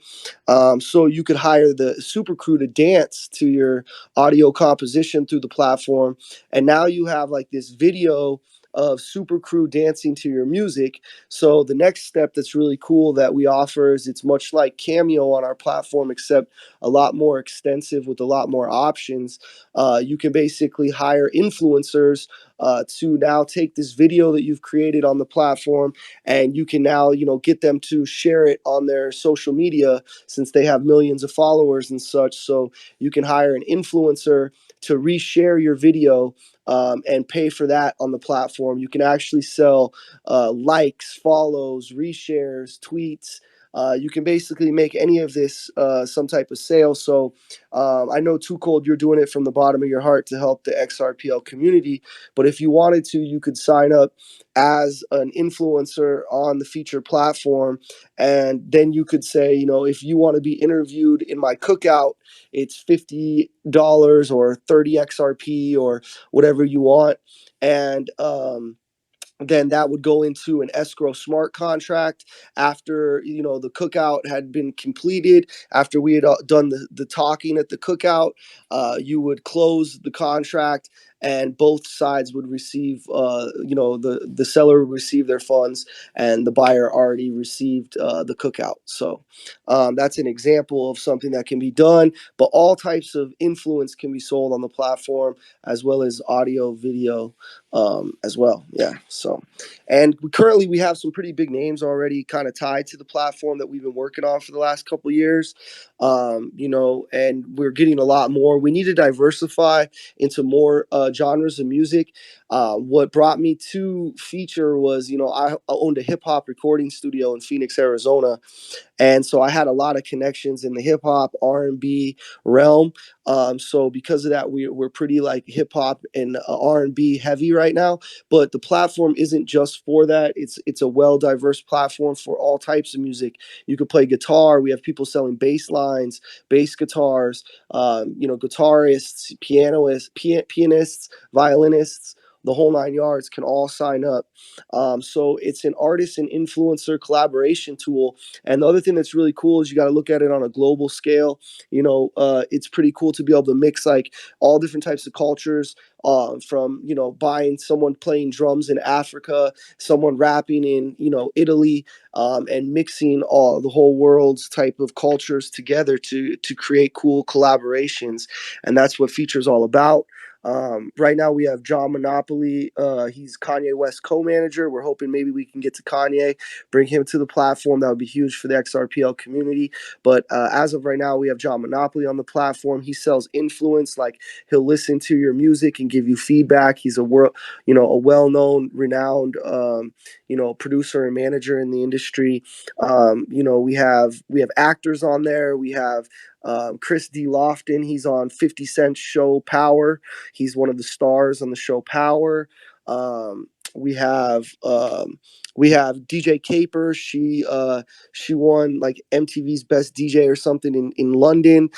So you could hire the Super Crew to dance to your audio composition through the platform, and now you have like this video of Super Crew dancing to your music. So the next step that's really cool that we offer is it's much like Cameo on our platform, except a lot more extensive with a lot more options. You can basically hire influencers to now take this video that you've created on the platform, and you can now get them to share it on their social media since they have millions of followers and such. So you can hire an influencer to reshare your video and pay for that on the platform. You can actually sell likes, follows, reshares, tweets. You can basically make any of this some type of sale. So I know 2Cold, you're doing it from the bottom of your heart to help the XRPL community. But if you wanted to, you could sign up as an influencer on the Feeturre platform. And then you could say, if you want to be interviewed in my cookout, it's $50 or 30 XRP or whatever you want. And then that would go into an escrow smart contract after the cookout had been completed. After we had done the talking at the cookout, you would close the contract, and both sides would receive the seller would receive their funds, and the buyer already received the cookout. So that's an example of something that can be done. But all types of influence can be sold on the platform, as well as audio, video, as well. Yeah. So, and currently we have some pretty big names already kind of tied to the platform that we've been working on for the last couple of years. And we're getting a lot more. We need to diversify into more genres of music. What brought me to Feeturre was, I owned a hip hop recording studio in Phoenix, Arizona. And so I had a lot of connections in the hip hop, R&B realm. So because of that, we're pretty like hip hop and R&B heavy right now. But the platform isn't just for that. It's a well diverse platform for all types of music. You could play guitar. We have people selling bass lines, bass guitars, guitarists, pianists, violinists. The whole nine yards can all sign up. So it's an artist and influencer collaboration tool. And the other thing that's really cool is you got to look at it on a global scale. It's pretty cool to be able to mix like all different types of cultures, from buying someone playing drums in Africa, someone rapping in Italy, and mixing all the whole world's type of cultures together to create cool collaborations. And that's what Feeturre is all about. Right now we have John Monopoly. He's Kanye West co-manager. We're hoping maybe we can get to Kanye, bring him to the platform. That would be huge for the XRPL community. But as of right now, we have John Monopoly on the platform. He sells influence. Like he'll listen to your music and give you feedback. He's a well-known, renowned, producer and manager in the industry. We have actors on there. We have Chris D. Lofton. He's on 50 Cent's show Power. He's one of the stars on the show Power. We have DJ Caper. She won like MTV's Best DJ or something in London.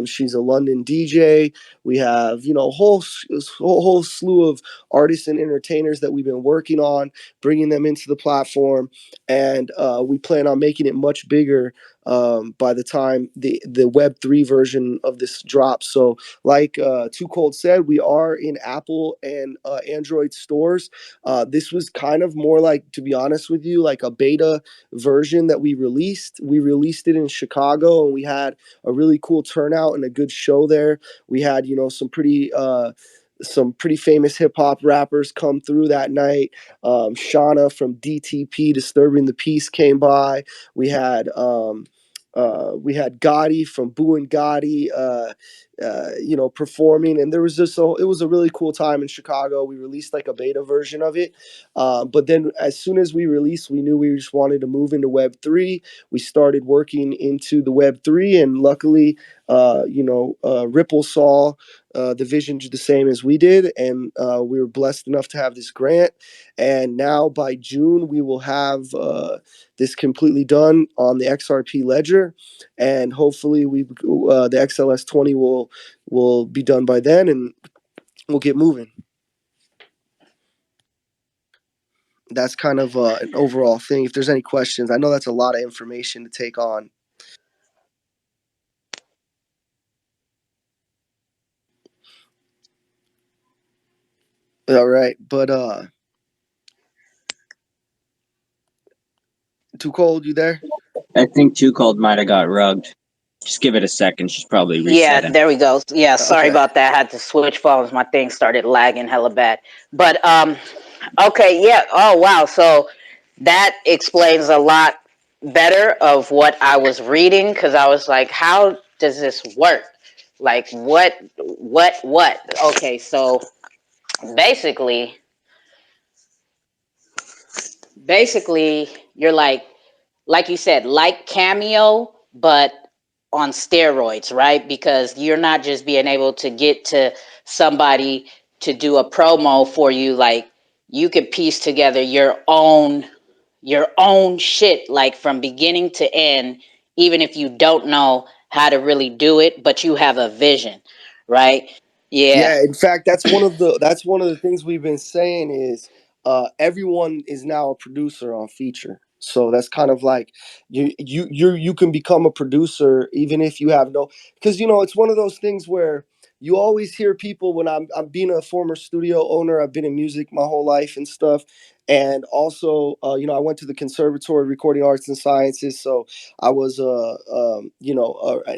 She's a London DJ. We have a whole slew of artists and entertainers that we've been working on, bringing them into the platform, and we plan on making it much bigger by the time the Web3 version of this drops. So like 2Cold said, we are in Apple and Android stores. This was kind of more like, to be honest with you, like a beta version that we released. We released it in Chicago, and we had a really cool turnout and a good show there. We had, some pretty famous hip hop rappers come through that night. Shauna from DTP, Disturbing the Peace, came by. We had Gotti from Boo and Gotti. performing, and there was just it was a really cool time in Chicago. We released like a beta version of it, but then as soon as we released, we knew we just wanted to move into Web3. We started working into the Web3, and luckily, Ripple saw the vision the same as we did, and we were blessed enough to have this grant. And now by June, we will have this completely done on the XRP ledger, and hopefully the XLS20 will be done by then, and we'll get moving. That's kind of an overall thing. If there's any questions, I know that's a lot of information to take on. All right, but 2Cold, you there?
I think 2Cold might have got rugged. Just give it a second. She's probably resetting.
Yeah, there we go. Yeah, sorry about that. I had to switch phones. My thing started lagging hella bad. But okay, yeah. Oh wow. So that explains a lot better of what I was reading, because I was like, how does this work? Like what? Okay, so basically you're like you said, like Cameo, but on steroids, right? Because you're not just being able to get to somebody to do a promo for you. Like, you could piece together your own shit, like from beginning to end, even if you don't know how to really do it, but you have a vision, right?
Yeah, in fact, that's one of the things we've been saying is everyone is now a producer on Feeturre. So that's kind of like you can become a producer even if you have no, because it's one of those things where you always hear people, when I'm being a former studio owner, I've been in music my whole life and stuff, and also I went to the Conservatory of Recording Arts and Sciences, so I was an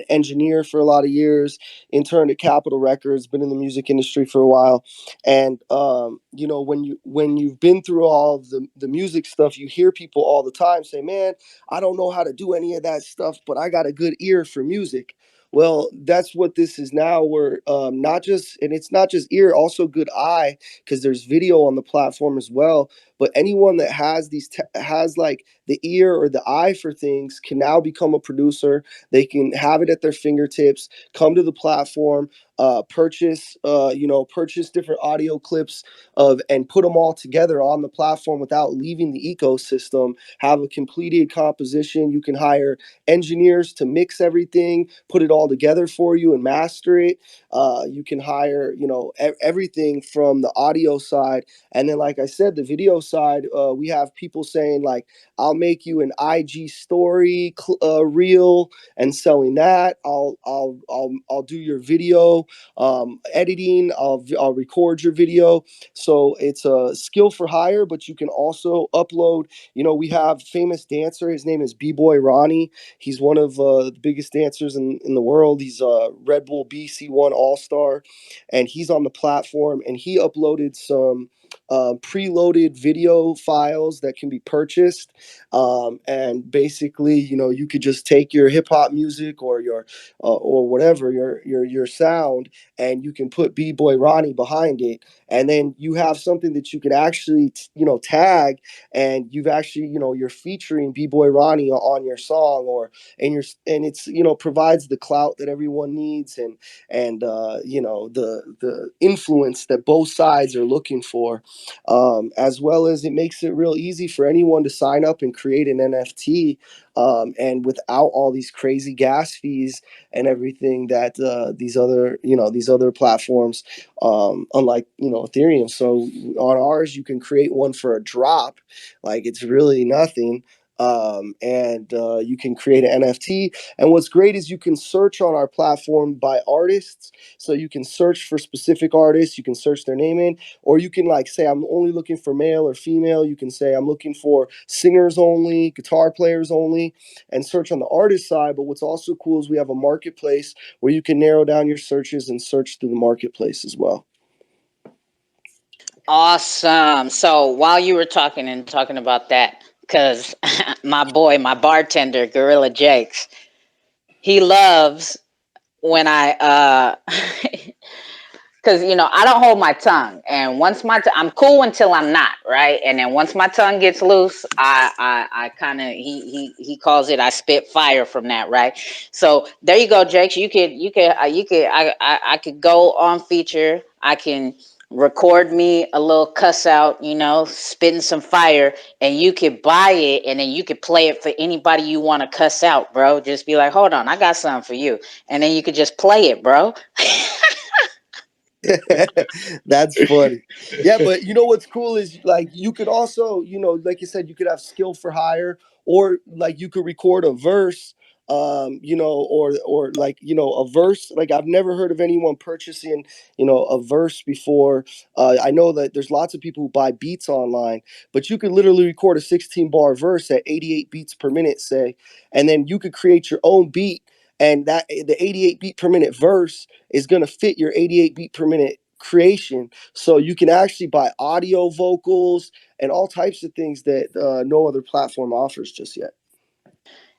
engineer for a lot of years, interned at Capitol Records, been in the music industry for a while, and when you've been through all of the music stuff, you hear people all the time say, "Man, I don't know how to do any of that stuff, but I got a good ear for music." Well, that's what this is now. We're it's not just ear, also good eye, because there's video on the platform as well. But anyone that has has like the ear or the eye for things can now become a producer. They can have it at their fingertips, come to the platform, purchase different audio clips and put them all together on the platform without leaving the ecosystem. Have a completed composition. You can hire engineers to mix everything, put it all together for you and master it. You can hire everything from the audio side, and then, like I said, the video side. We have people saying like, "I'll make you an IG story reel and selling that. I'll do your video editing. I'll record your video." So it's a skill for hire, but you can also upload. We have famous dancer. His name is B-Boy Ronnie. He's one of the biggest dancers in the world. He's a Red Bull BC1 All-Star, and he's on the platform, and he uploaded some preloaded video files that can be purchased, and basically you could just take your hip-hop music or your or whatever your sound, and you can put B-Boy Ronnie behind it, and then you have something that you can actually tag, and you've actually you're featuring B-Boy Ronnie on your song, and it's provides the clout that everyone needs, and the influence that both sides are looking for, as well as it makes it real easy for anyone to sign up and create an NFT, and without all these crazy gas fees and everything that these other platforms, unlike Ethereum. So on ours, you can create one for a drop, like it's really nothing. And you can create an NFT. And what's great is you can search on our platform by artists. So you can search for specific artists. You can search their name in, or you can like say, I'm only looking for male or female. You can say, I'm looking for singers only, guitar players only, and search on the artist side. But what's also cool is we have a marketplace where you can narrow down your searches and search through the marketplace as well.
Awesome. So while you were talking about that, because my bartender, Gorilla Jakes, he loves when I because I don't hold my tongue, and once I'm cool until I'm not, right? And then once my tongue gets loose, I kind of he calls it, I spit fire from that, right? So there you go, Jakes. I could go on Feature. I can record me a little cuss out, spitting some fire, and you could buy it, and then you could play it for anybody you want to cuss out, bro. Just be like, hold on, I got something for you, and then you could just play it, bro.
That's funny. Yeah, but what's cool is like you could also, like you said, you could have skill for hire, or like you could record a verse, or like, a verse. Like I've never heard of anyone purchasing, a verse before. I know that there's lots of people who buy beats online, but you could literally record a 16 bar verse at 88 beats per minute, say, and then you could create your own beat, and that the 88 beat per minute verse is going to fit your 88 beat per minute creation. So you can actually buy audio, vocals, and all types of things that no other platform offers just yet.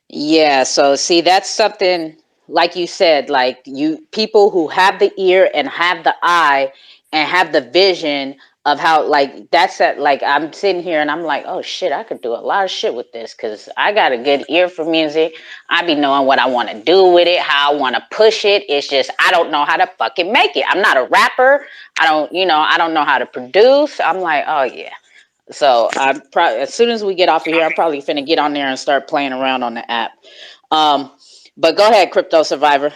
Yeah, so see, that's something, like you said, like people who have the ear and have the eye and have the vision of how, like, like I'm sitting here and I'm like, oh shit, I could do a lot of shit with this because I got a good ear for music. I be knowing what I want to do with it, how I want to push it. It's just I don't know how to fucking make it. I'm not a rapper. I don't know how to produce. I'm like, oh yeah. So I probably, as soon as we get off of here, I'm probably finna get on there and start playing around on the app. But go ahead, Crypto Survivor.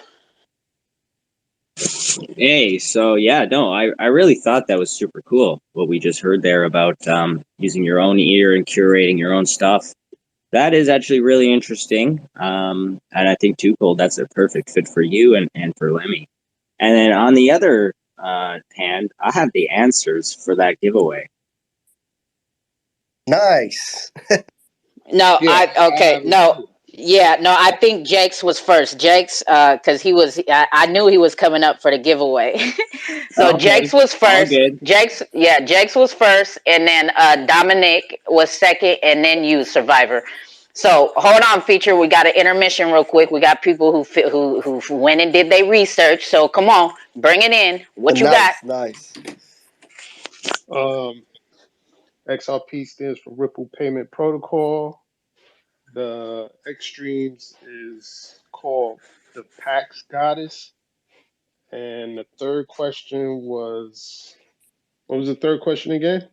Hey, so yeah, no, I really thought that was super cool what we just heard there about using your own ear and curating your own stuff. That is actually really interesting. And I think 2Cold, that's a perfect fit for you and for Lemmy. And then on the other hand, I have the answers for that giveaway.
Nice.
No, I think Jake's was first. Jake's, because I knew he was coming up for the giveaway. So okay. Jake's was first. Jake's was first, and then Dominic was second, and then you, Survivor. So hold on, Feature. We got an intermission real quick. We got people who went and did their research. So come on, bring it in. What you got?
Nice.
XRP stands for Ripple Payment Protocol. The extremes is called the Pax Goddess. And the third question was, what was the third question again?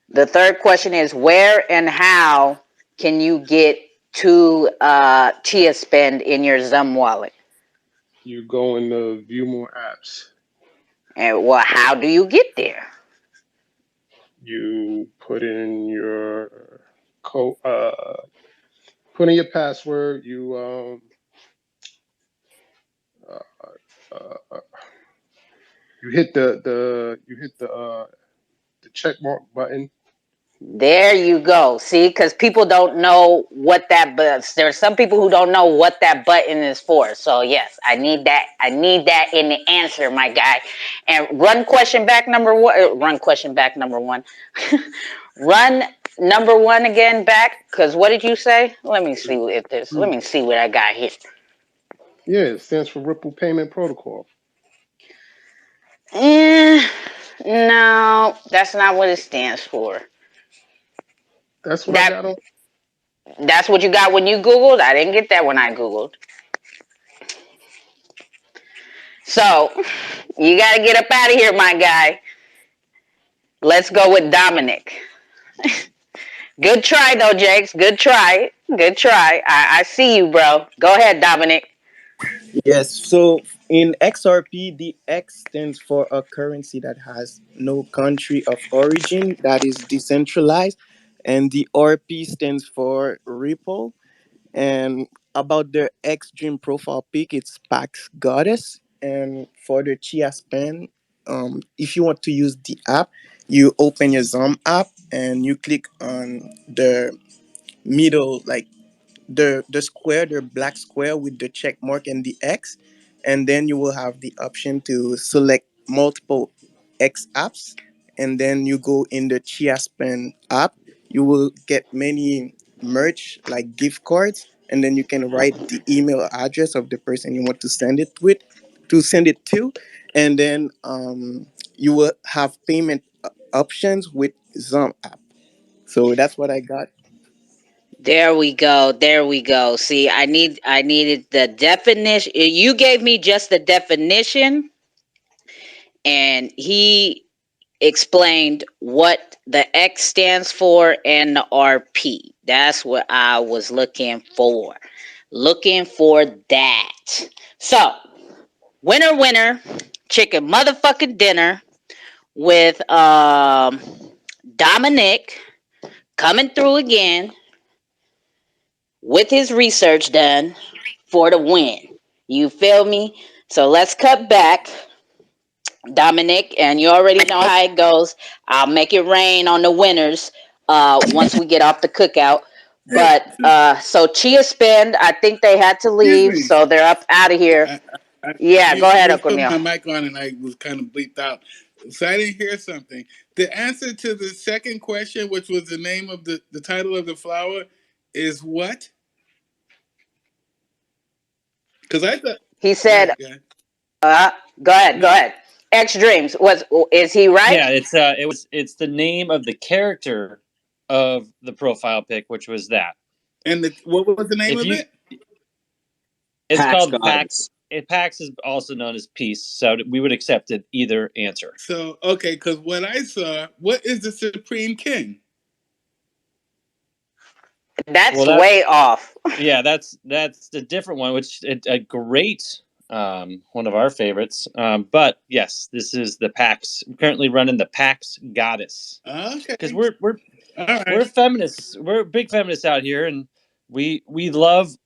The third question is, where and how can you get to Chia Spend in your Zum wallet?
You go in the view more apps.
And well, how do you get there?
You put in your code, put in your password. You you hit the check mark button.
There you go. See, because people don't know what that, but there's some people who don't know what that button is for. So yes, I need that. I need that in the answer, my guy. And run question back number one. Run question back number one. Run number one again back. Because what did you say? Let me see if this. Let me see what I got here.
Yeah, it stands for Ripple Payment Protocol.
No, that's not what it stands for.
That's what I got on.
That's what you got when you Googled? I didn't get that when I Googled. So, you got to get up out of here, my guy. Let's go with Dominic. Good try, though, Jakes. Good try. Good try. I see you, bro. Go ahead, Dominic.
Yes, so in XRP, the X stands for a currency that has no country of origin, that is decentralized, and the RP stands for Ripple. And about the Xtreme profile pic, it's Pax Goddess. And for the Chia Span, if you want to use the app, you open your Zoom app and you click on the middle, like the square, the black square with the check mark and the X, and then you will have the option to select multiple X apps, and then you go in the Chia Spend app. You will get many merch like gift cards, and then you can write the email address of the person you want to send it with, to send it to, and then you will have payment options with Zoom app. So that's what I got.
There we go. There we go. See, I needed the definition. You gave me just the definition, and he explained what the X stands for and the RP. That's what I was looking for. Looking for that. So, winner winner, chicken motherfucking dinner with Dominic coming through again with his research done for the win. You feel me? So let's cut back, Dominic, and you already know how it goes. I'll make it rain on the winners once we get off the cookout. But so Chia Spend, I think they had to
Excuse
leave,
me.
so they're up out of here. Yeah, go ahead,
You
Uncle
put
Neil.
my mic on and I was kind of bleeped out. So I didn't hear something. The answer to the second question, which was the name of the title of the flower, is what? Because I thought
He said, go ahead, go ahead. X Dreams is he right?
Yeah, it's the name of the character of the profile pic, which was that.
And what was the name of it?
It's called Pax. Pax is also known as peace, so we would accept it either answer.
So okay, because what I saw, what is the Supreme King?
That's way off.
Yeah, that's a different one, which a great one of our favorites. But yes, this is the Pax. I'm currently running the Pax Goddess.
Okay.
Because we're feminists. We're big feminists out here, and we love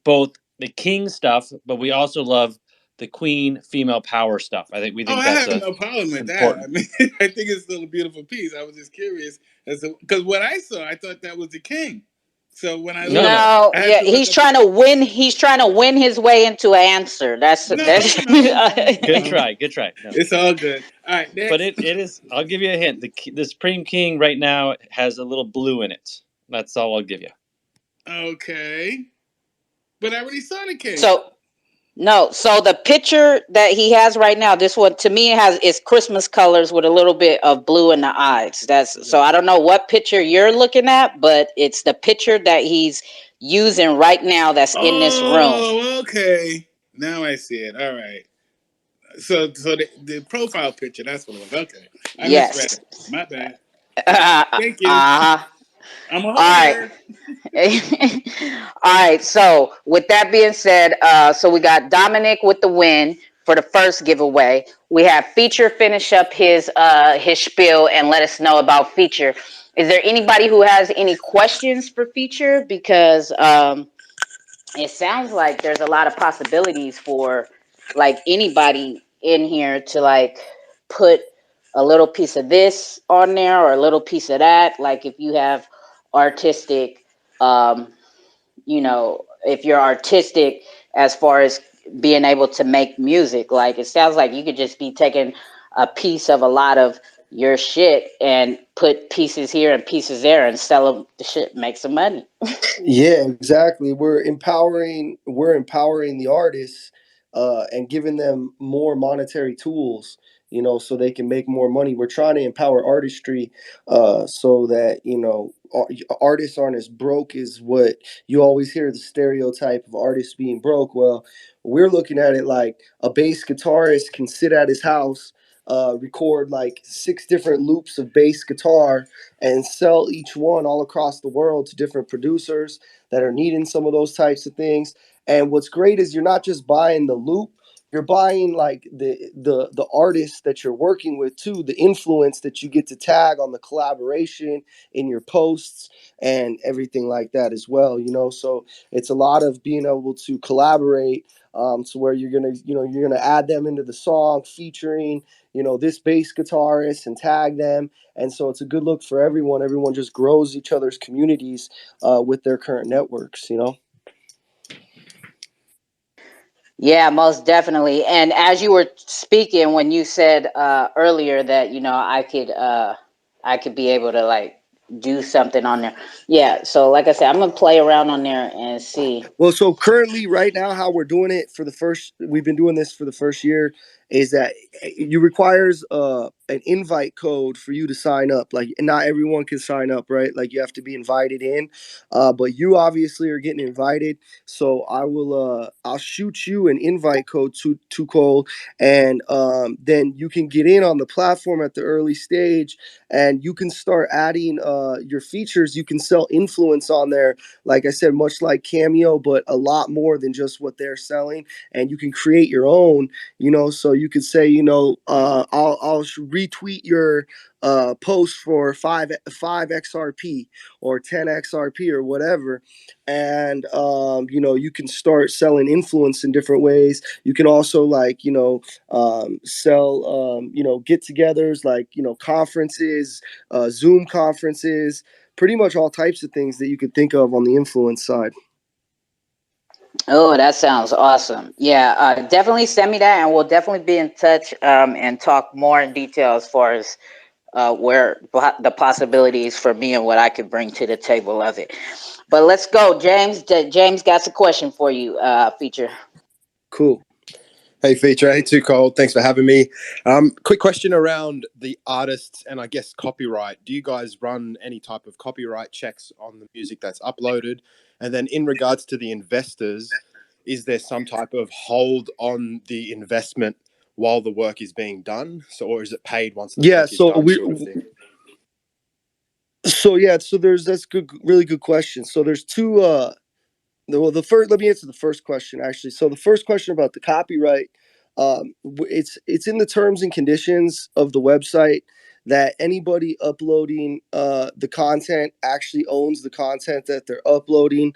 both the king stuff, but we also love the queen female power stuff. I think
I have no problem with
important.
that. I mean, I think it's still a beautiful piece. I was just curious as to, because what I saw, I thought that was the king. So when I
he's trying to win. He's trying to win his way into an answer. That's
Good try. Good try. No.
It's all good. All right, next.
But it is. I'll give you a hint. The Supreme King right now has a little blue in it. That's all I'll give you.
Okay, but I already saw the king.
So the picture that he has right now, this one to me is Christmas colors with a little bit of blue in the eyes. So I don't know what picture you're looking at, but it's the picture that he's using right now that's in this room.
Oh, okay. Now I see it. All right. So the profile picture, that's what it was. Okay. I misread it. My bad. Thank you. I'm a holder.
All right. So with that being said, so we got Dominic with the win for the first giveaway. We have Feature finish up his spiel and let us know about Feature. Is there anybody who has any questions for Feature? Because it sounds like there's a lot of possibilities for like anybody in here to like put a little piece of this on there or a little piece of that. Like if you have artistic, if you're artistic as far as being able to make music, like it sounds like you could just be taking a piece of a lot of your shit and put pieces here and pieces there and sell them the shit, make some money.
Yeah, exactly. We're empowering the artists and giving them more monetary tools, so they can make more money. We're trying to empower artistry so that, artists aren't as broke as what you always hear, the stereotype of artists being broke. Well, we're looking at it like a bass guitarist can sit at his house, record like 6 different loops of bass guitar and sell each one all across the world to different producers that are needing some of those types of things. And what's great is you're not just buying the loop, you're buying like the artist that you're working with too, the influence that you get to tag on the collaboration in your posts and everything like that as well. So it's a lot of being able to collaborate, to where you're gonna add them into the song, featuring this bass guitarist and tag them. And so it's a good look for everyone. Everyone just grows each other's communities with their current networks.
Yeah, most definitely. And as you were speaking, when you said earlier that I could be able to like do something on there. Yeah. So like I said, I'm gonna play around on there and see.
Well, so currently, right now, how we're doing it for the first, we've been doing this for the first year, is that you requires an invite code for you to sign up. Like, not everyone can sign up, right? Like, you have to be invited in, but you obviously are getting invited. So I'll shoot you an invite code to 2Cold, and then you can get in on the platform at the early stage, and you can start adding your features. You can sell influence on there, like I said, much like Cameo, but a lot more than just what they're selling. And you can create your own, so you could say, I'll retweet your post for 5 XRP or 10 XRP or whatever. And, you can start selling influence in different ways. You can also, like, sell, get togethers, like, conferences, Zoom conferences, pretty much all types of things that you could think of on the influence side.
Oh, that sounds awesome. Yeah, definitely send me that, and we'll definitely be in touch and talk more in detail as far as where the possibilities for me and what I could bring to the table of it. But let's go, James. James got a question for you, Featurre.
Cool.
Hey, Featurre. Hey, 2Cold. Thanks for having me. Quick question around the artists and I guess copyright. Do you guys run any type of copyright checks on the music that's uploaded? And then in regards to the investors, is there some type of hold on the investment while the work is being done? Or is it paid once the work is done, sort of thing?
So that's good, really good question. So there's two. The first, let me answer the first question actually. So the first question about the copyright, it's in the terms and conditions of the website that anybody uploading the content actually owns the content that they're uploading.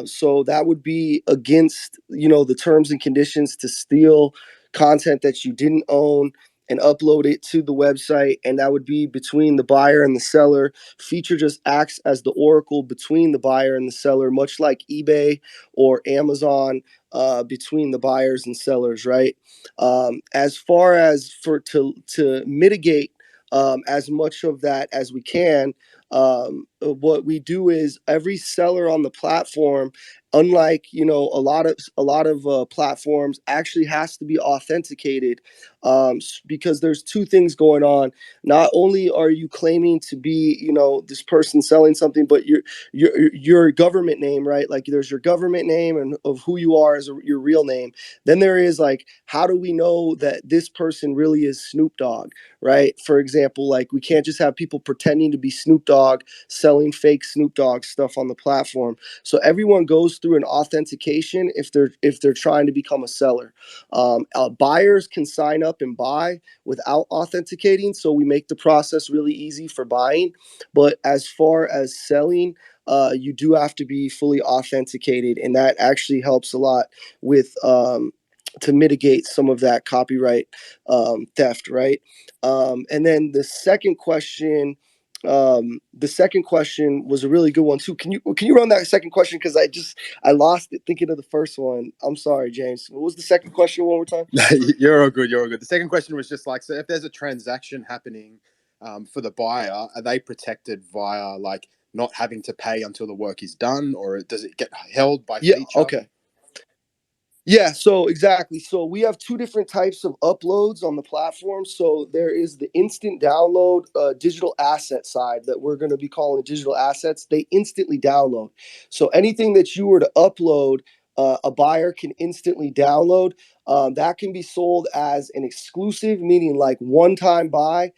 So that would be against the terms and conditions to steal content that you didn't own and upload it to the website, and that would be between the buyer and the seller. Featurre just acts as the oracle between the buyer and the seller, much like eBay or Amazon, between the buyers and sellers, right? As far as to mitigate as much of that as we can, what we do is every seller on the platform, unlike a lot of platforms, actually has to be authenticated, because there's two things going on. Not only are you claiming to be this person selling something, but your government name, right? Like, there's your government name and of who you are as your real name. Then there is, like, how do we know that this person really is Snoop Dogg, right? For example, like, we can't just have people pretending to be Snoop Dogg selling fake Snoop Dogg stuff on the platform. So everyone goes through an authentication if they're trying to become a seller. Buyers can sign up and buy without authenticating, so we make the process really easy for buying. But as far as selling, you do have to be fully authenticated, and that actually helps a lot with to mitigate some of that copyright theft, right? And then the second question was a really good one too. Can you run that second question, because I lost it thinking of the first one. I'm sorry, James. What was the second question one more time?
You're all good. The second question was just like, so if there's a transaction happening for the buyer, are they protected via, like, not having to pay until the work is done, or does it get held by Featurre?
Okay. Yeah, so exactly. So we have two different types of uploads on the platform. So there is the instant download digital asset side that we're going to be calling digital assets. They instantly download. So anything that you were to upload, a buyer can instantly download. That can be sold as an exclusive, meaning like one-time buy,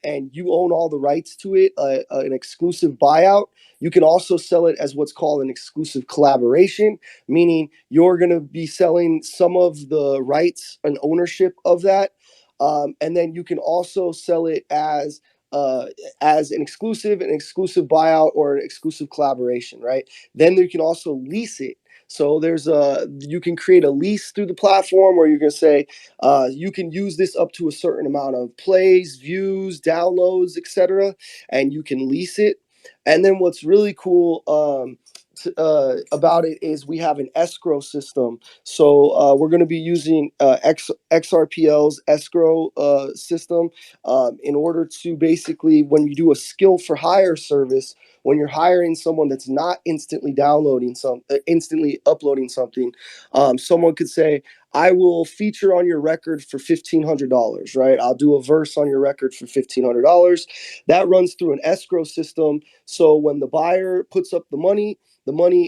and you own all the rights to it, an exclusive buyout. You can also sell it as what's called an exclusive collaboration, meaning you're going to be selling some of the rights and ownership of that. And then you can also sell it as an exclusive buyout, or an exclusive collaboration, right? Then you can also lease it. So you can create a lease through the platform where you're going to say you can use this up to a certain amount of plays, views, downloads, etc., and you can lease it. And then what's really cool, about it is we have an escrow system. So we're going to be using Xrpl's escrow system in order to basically, when you do a skill for hire service, when you're hiring someone that's not instantly uploading something, someone could say, I will feature on your record for $1,500, right? I'll do a verse on your record for $1,500. That runs through an escrow system. So when the buyer puts up the money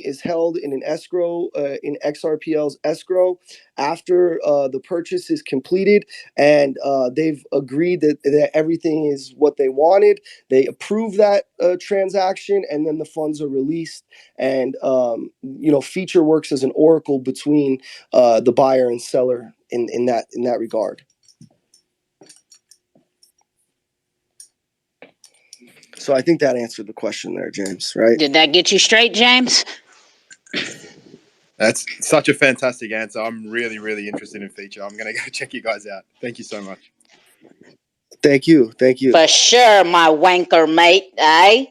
is held in an escrow, in Xrpl's escrow, after the purchase is completed and they've agreed that everything is what they wanted. They approve that transaction, and then the funds are released. And Featurre works as an oracle between the buyer and seller in that regard. So I think that answered the question there, James, right?
Did that get you straight, James?
That's such a fantastic answer. I'm really, really interested in Featurre. I'm going to go check you guys out. Thank you so much.
Thank you.
For sure, my wanker mate, eh?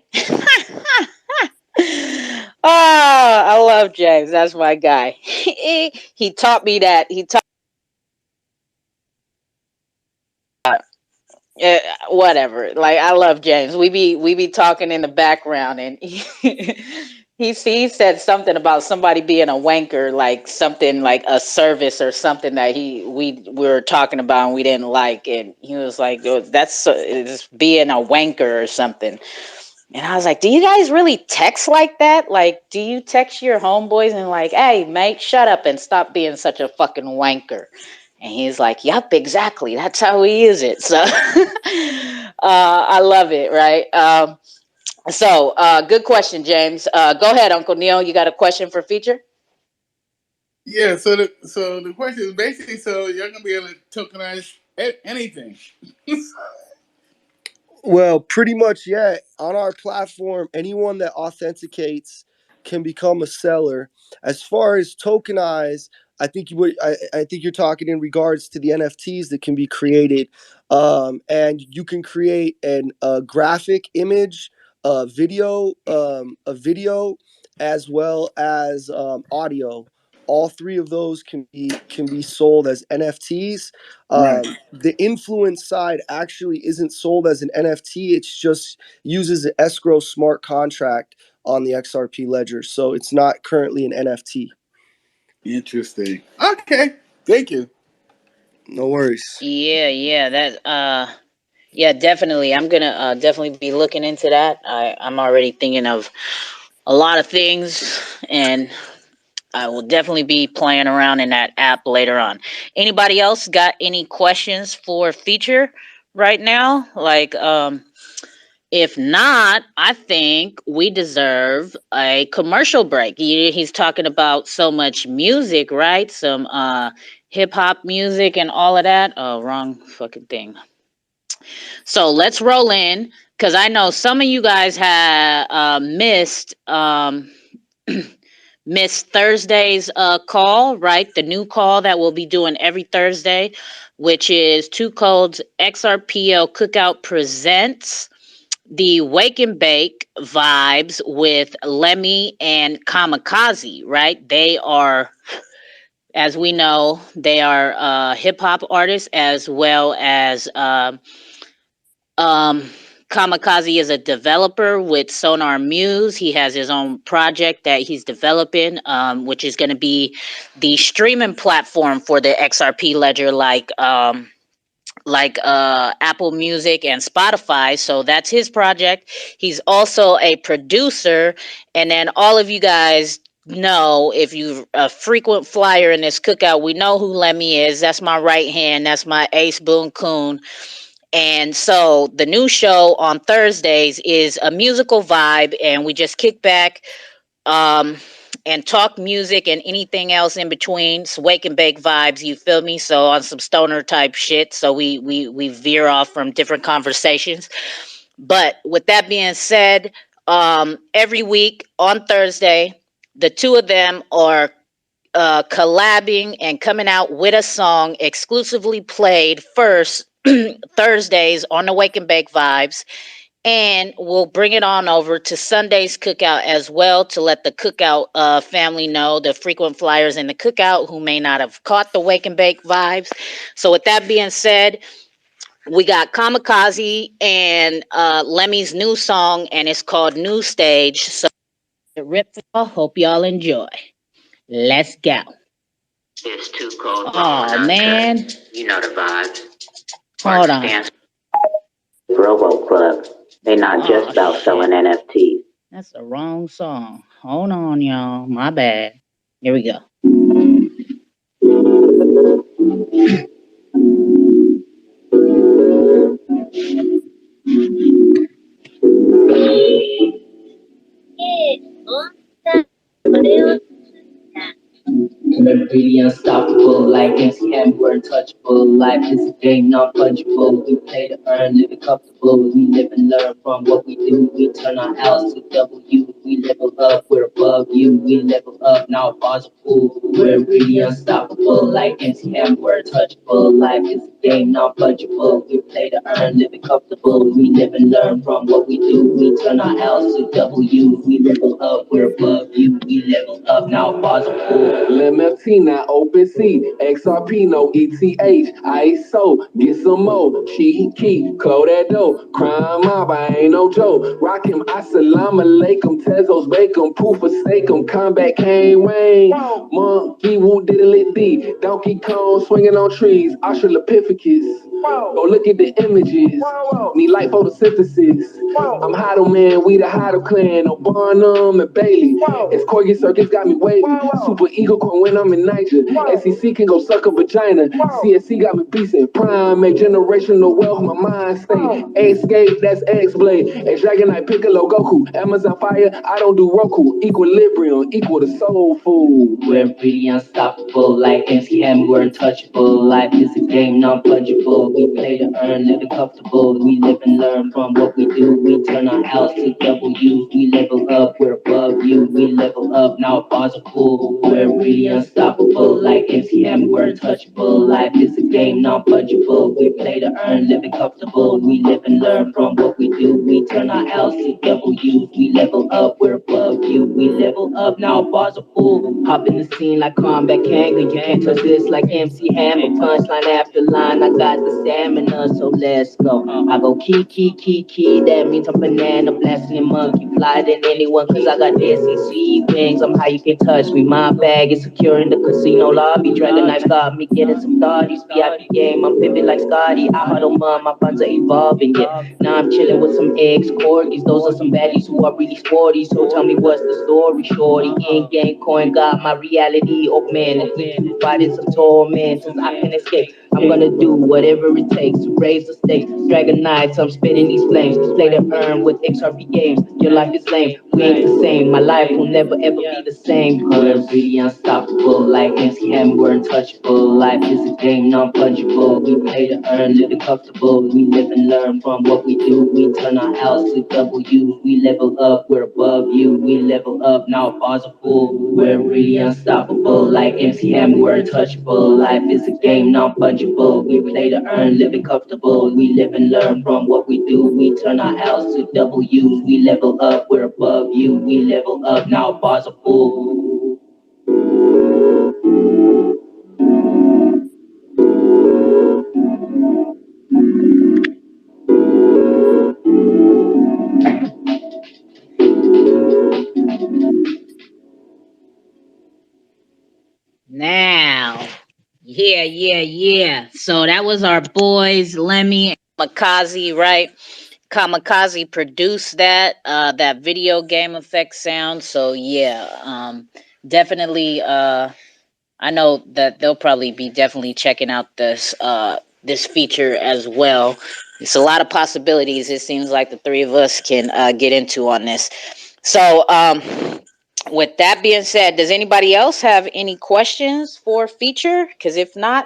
Oh, I love James. That's my guy. He taught me that. Whatever. Like, I love James. We be talking in the background, and he said something about somebody being a wanker, like something like a service or something that we were talking about and we didn't like, and he was like, oh, that's it's being a wanker or something. And I was like, do you guys really text like that? Like, do you text your homeboys and like, hey, mate, shut up and stop being such a fucking wanker? And he's like, yep, exactly. That's how we use it. So I love it, right? Good question, James. Go ahead, Uncle Neil. You got a question for Featurre?
Yeah, so the question is basically, so you're gonna be able to tokenize anything.
Well, pretty much, yeah. On our platform, anyone that authenticates can become a seller. As far as tokenize, I think I think you're talking in regards to the NFTs that can be created, and you can create a graphic image, a video, as well as audio. All three of those can be sold as NFTs.
Right.
The influence side actually isn't sold as an NFT. It's just uses an escrow smart contract on the XRP ledger. So it's not currently an NFT.
Interesting. Okay. Thank you.
No worries.
Yeah, definitely. I'm gonna definitely be looking into that. I'm already thinking of a lot of things, and I will definitely be playing around in that app later on. Anybody else got any questions for Featurre right now? Like, if not, I think we deserve a commercial break. He's talking about so much music, right? Some hip hop music and all of that. Oh, wrong fucking thing. So let's roll in, because I know some of you guys have missed missed Thursday's call, right? The new call that we'll be doing every Thursday, which is 2Cold's Xrpl Cookout presents the Wake and Bake vibes with Lemmy and Kamikaze, right? They are, as we know, they are hip hop artists, as well as Kamikaze is a developer with Sonar Muse. He has his own project that he's developing, which is going to be the streaming platform for the XRP ledger, like Apple Music and Spotify. So that's his project. He's also a producer. And then all of you guys know, if you're a frequent flyer in this cookout, we know who Lemmy is. That's my right hand. That's my ace boon coon. And so the new show on Thursdays is a musical vibe, and we just kick back and talk music and anything else in between. It's wake and bake vibes, you feel me? So on some stoner type shit. So we veer off from different conversations. But with that being said, every week on Thursday, the two of them are collabing and coming out with a song exclusively played first Thursdays on the Wake and Bake Vibes. And we'll bring it on over to Sunday's Cookout as well to let the Cookout family know, the frequent flyers in the Cookout who may not have caught the Wake and Bake vibes. So with that being said, we got Kamikaze and Lemmy's new song, and it's called New Stage. So Xrpl, hope y'all enjoy. Let's go. It's 2Cold's. Oh man, you know the vibe. Hold on. Robo Club. They not just about selling NFTs. That's the wrong song. Hold on, y'all. My bad. Here we go.
We're really unstoppable, like MCM, we're untouchable. Life is a game, not punchable. We play to earn, living comfortable. We live and learn from what we do. We turn our L's to W. We level up, we're above you. We level up, now possible. We're really unstoppable, like MCM, we're untouchable. Life is a game, not punchable. We play to earn, living comfortable. We live and learn from what we do. We turn our L's to W. We level up, we're above you. We level up, now possible. MFT, not OpenC, XRP, no ETH, ISO, get some more, she key, close that door, crime mob, I ain't no joke, rock him, assalamu alaikum, Tezos, bake 'em, proof of stake 'em, combat came Wayne, monkey, woo diddly D, Donkey Kong, swinging on trees, Australopithecus, go look at the images, need light photosynthesis, I'm Hodl man, we the Hodl clan, no Barnum and Bailey, it's Corgi Circus got me wavy, super ego coin when I'm in Niger, SEC can go suck a vagina, CSC got me beastin', prime, make generational wealth, my mind state, escape, that's X-Blade, a Dragonite Piccolo Goku, Amazon Fire, I don't do Roku, equilibrium, equal to soul food. We're really unstoppable, like MCM, we're untouchable, life is a game, non-fungible, we play to earn, living comfortable, we live and learn from what we do, we turn our L's to W, we level up, we're above you, we level up, now possible, we're really unstoppable, like MCM, we're untouchable, life is a game, non-fungible, we play to earn, living comfortable, we live and learn from what we do, we turn our L's to W, we level up, we're above you, we level up, now possible, hop in the scene like Combat Kanga, you can't touch this like MC Hammer, punchline after line, I got the stamina, so let's go, I go key, that means I'm banana blasting and monkey fly than anyone, cause I got SEC wings, I'm how you can touch me, my bag is secure in the casino lobby, Dragon Knife got me getting some thotties, VIP game, I'm pimping like Scotty, I huddle mom, my funds are evolving, yeah, now I'm chilling with some ex-corgis, those are some baddies who are really sporty, so tell me what's the story, shorty, in-game coin got my reality augmented, fighting some torment, since I can escape, I'm gonna do whatever it takes to raise the stakes, Dragon Knights, I'm spinning these flames, play to earn with XRP games, your life is lame, we ain't the same, my life will never ever be the same, we're really unstoppable, like MCM, we're untouchable, life is a game, non-fungible, we play to earn, living comfortable, we live and learn from what we do, we turn our L's to W, we level up, we're above you, we level up, now possible, we're really unstoppable, like MCM, we're untouchable, life is a game, non-fungible, we play to earn, living comfortable, we live and learn from what we do, we turn our L's to W's, we level up, we're above you, we level up, now possible.
Now, yeah. So that was our boys, Lemmy and Kamikaze, right? Kamikaze produced that video game effect sound. So yeah, definitely. I know that they'll probably be definitely checking out this feature as well. It's a lot of possibilities. It seems like the three of us can get into on this. So, with that being said, does anybody else have any questions for feature? Because if not,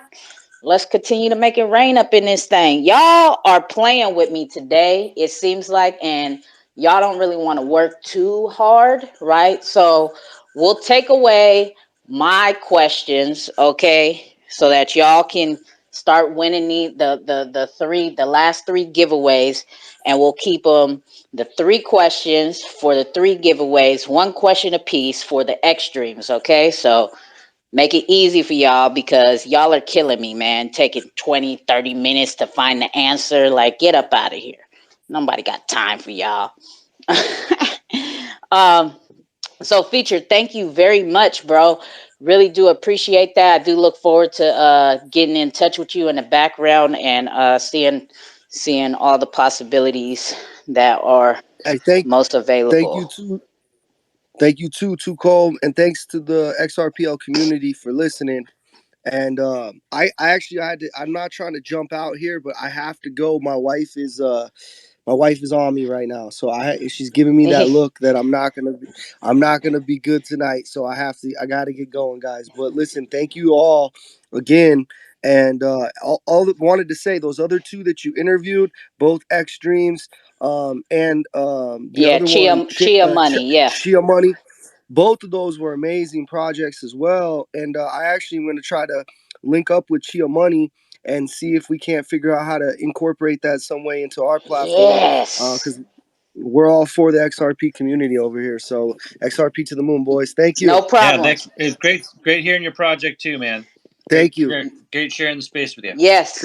let's continue to make it rain up in this thing. Y'all are playing with me today, it seems like, and y'all don't really want to work too hard, right? So we'll take away my questions, okay, so that y'all can start winning the last 3 giveaways, and we'll keep them the 3 questions for the 3 giveaways, 1 question apiece for the extremes. Okay, so make it easy for y'all because y'all are killing me, man. Taking 20-30 minutes to find the answer. Like, get up out of here. Nobody got time for y'all. um so Feature, thank you very much, bro. Really do appreciate that. I do look forward to getting in touch with you in the background and seeing all the possibilities that are most available.
Thank you too, 2Cold, and thanks to the XRPL community for listening. And I actually had to. I'm not trying to jump out here, but I have to go. My wife is on me right now, so she's giving me that look that I'm not gonna be good tonight. So I gotta get going, guys. But listen, thank you all again. And wanted to say those other 2 that you interviewed, both extremes, and the other one,
Chia Money,
Chia Money. Both of those were amazing projects as well. And I actually am going to try to link up with Chia Money and see if we can't figure out how to incorporate that some way into our platform. Because we're all for the XRP community over here. So XRP to the moon, boys. Thank you.
No problem.
Yeah, it's great hearing your project too, man.
Thank you.
Great sharing the space with you.
Yes,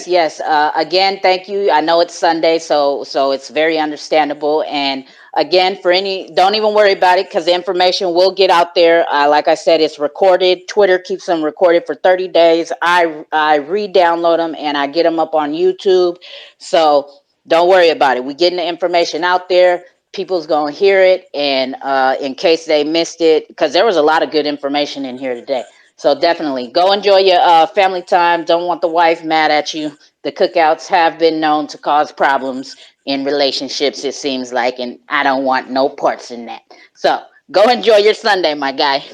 yes. Again, thank you. I know it's Sunday, so it's very understandable. And again, don't even worry about it because the information will get out there. Like I said, it's recorded. Twitter keeps them recorded for 30 days. I re-download them and I get them up on YouTube. So don't worry about it. We're getting the information out there. People's gonna hear it, and in case they missed it, because there was a lot of good information in here today. So definitely go enjoy your family time. Don't want the wife mad at you. The cookouts have been known to cause problems in relationships, it seems like, and I don't want no parts in that. So go enjoy your Sunday, my guy.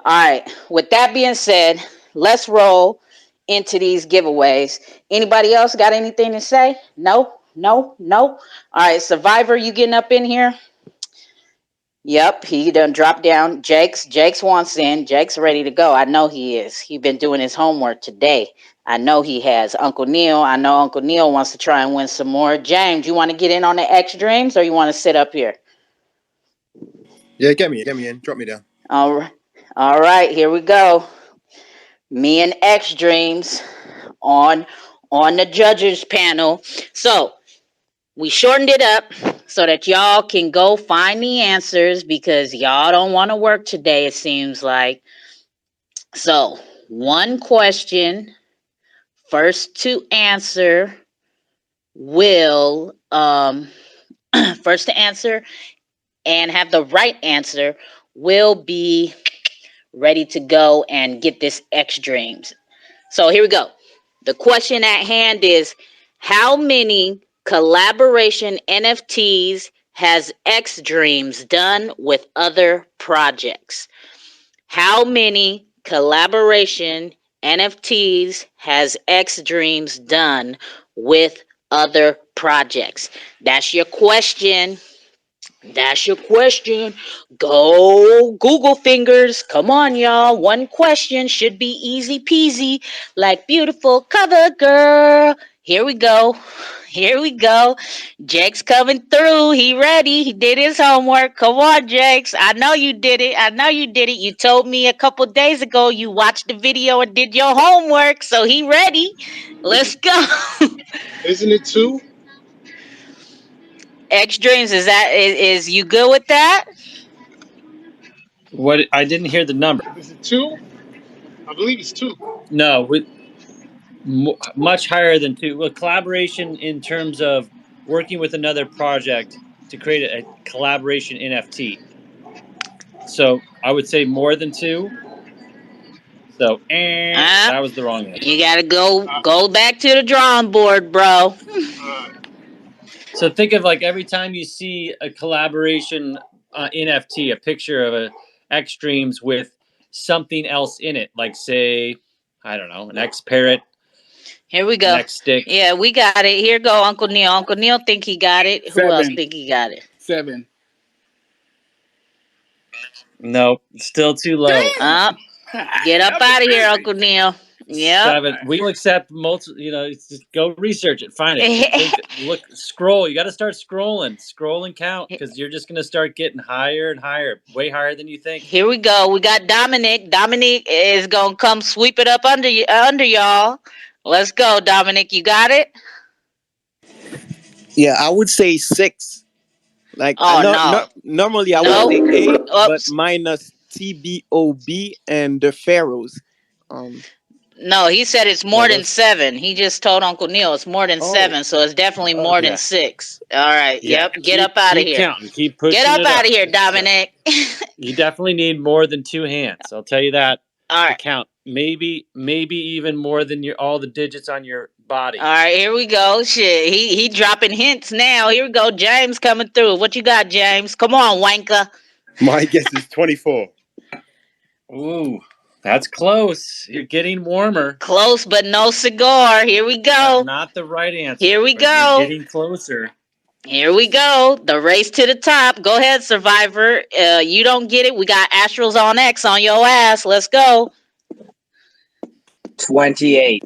All right. With that being said, let's roll into these giveaways. Anybody else got anything to say? No. All right, Survivor, you getting up in here? Yep, he done dropped down. Jake's wants in. Jake's ready to go. I know he is. He been doing his homework today. I know he has. Uncle Neil, I know Uncle Neil wants to try and win some more. James, you want to get in on the X Dreams or you want to sit up here?
Yeah, get me in. Drop me down.
All right, here we go. Me and X Dreams on the judges panel. So we shortened it up so that y'all can go find the answers because y'all don't want to work today, it seems like. So, 1 question, first to answer will, first to answer and have the right answer will be ready to go and get this X Dreams. So, here we go. The question at hand is how many collaboration NFTs has X Dreams done with other projects? How many collaboration NFTs has X Dreams done with other projects? That's your question. Go Google fingers. Come on, y'all. 1 question should be easy peasy, like beautiful cover girl. Here we go. Jake's coming through. He ready. He did his homework. Come on, Jakes. I know you did it. You told me a couple days ago you watched the video and did your homework. So he ready. Let's go.
Isn't it 2?
X Dreams, is you good with that?
What? I didn't hear the number.
Is it 2? I believe it's 2.
No, much higher than 2. Well, collaboration in terms of working with another project to create a collaboration NFT. So I would say more than 2. So that was the wrong answer.
You gotta go back to the drawing board, bro.
So think of like every time you see a collaboration NFT, a picture of a X Dreams with something else in it, like say, I don't know, an X Parrot.
Here we go.
Next stick.
Yeah, we got it. Here go Uncle Neil. Uncle Neil think he got it.
7.
Who else think he got it?
7.
Nope, still too low.
Get up out of here, Uncle Neil. Yeah.
7. We will accept multiple. Just go research it, find it. Look, scroll. You got to start scroll and count, because you're just gonna start getting higher and higher, way higher than you think.
Here we go. We got Dominic. Dominic is gonna come sweep it up under y'all. Let's go, Dominic. You got it?
Yeah, I would say 6. Like,
no.
Normally I would say 8, but minus TBOB and the Pharaohs.
No, he said it's more than 7. He just told Uncle Neil it's more than 7, so it's definitely more than 6. All right.
Yeah.
Yep. Get up out of here.
Counting. Keep pushing.
Get up out of here, Dominic.
You definitely need more than 2 hands. I'll tell you that.
All right.
To count. Maybe even more than all the digits on your body.
All right, here we go. Shit, he dropping hints now. Here we go. James coming through. What you got, James? Come on, wanker.
My guess is 24.
Ooh, that's close. You're getting warmer.
Close, but no cigar. Here we go.
That's not the right answer.
Here we go.
You're getting closer.
Here we go. The race to the top. Go ahead, Survivor. You don't get it. We got Astrals on X on your ass. Let's go.
28.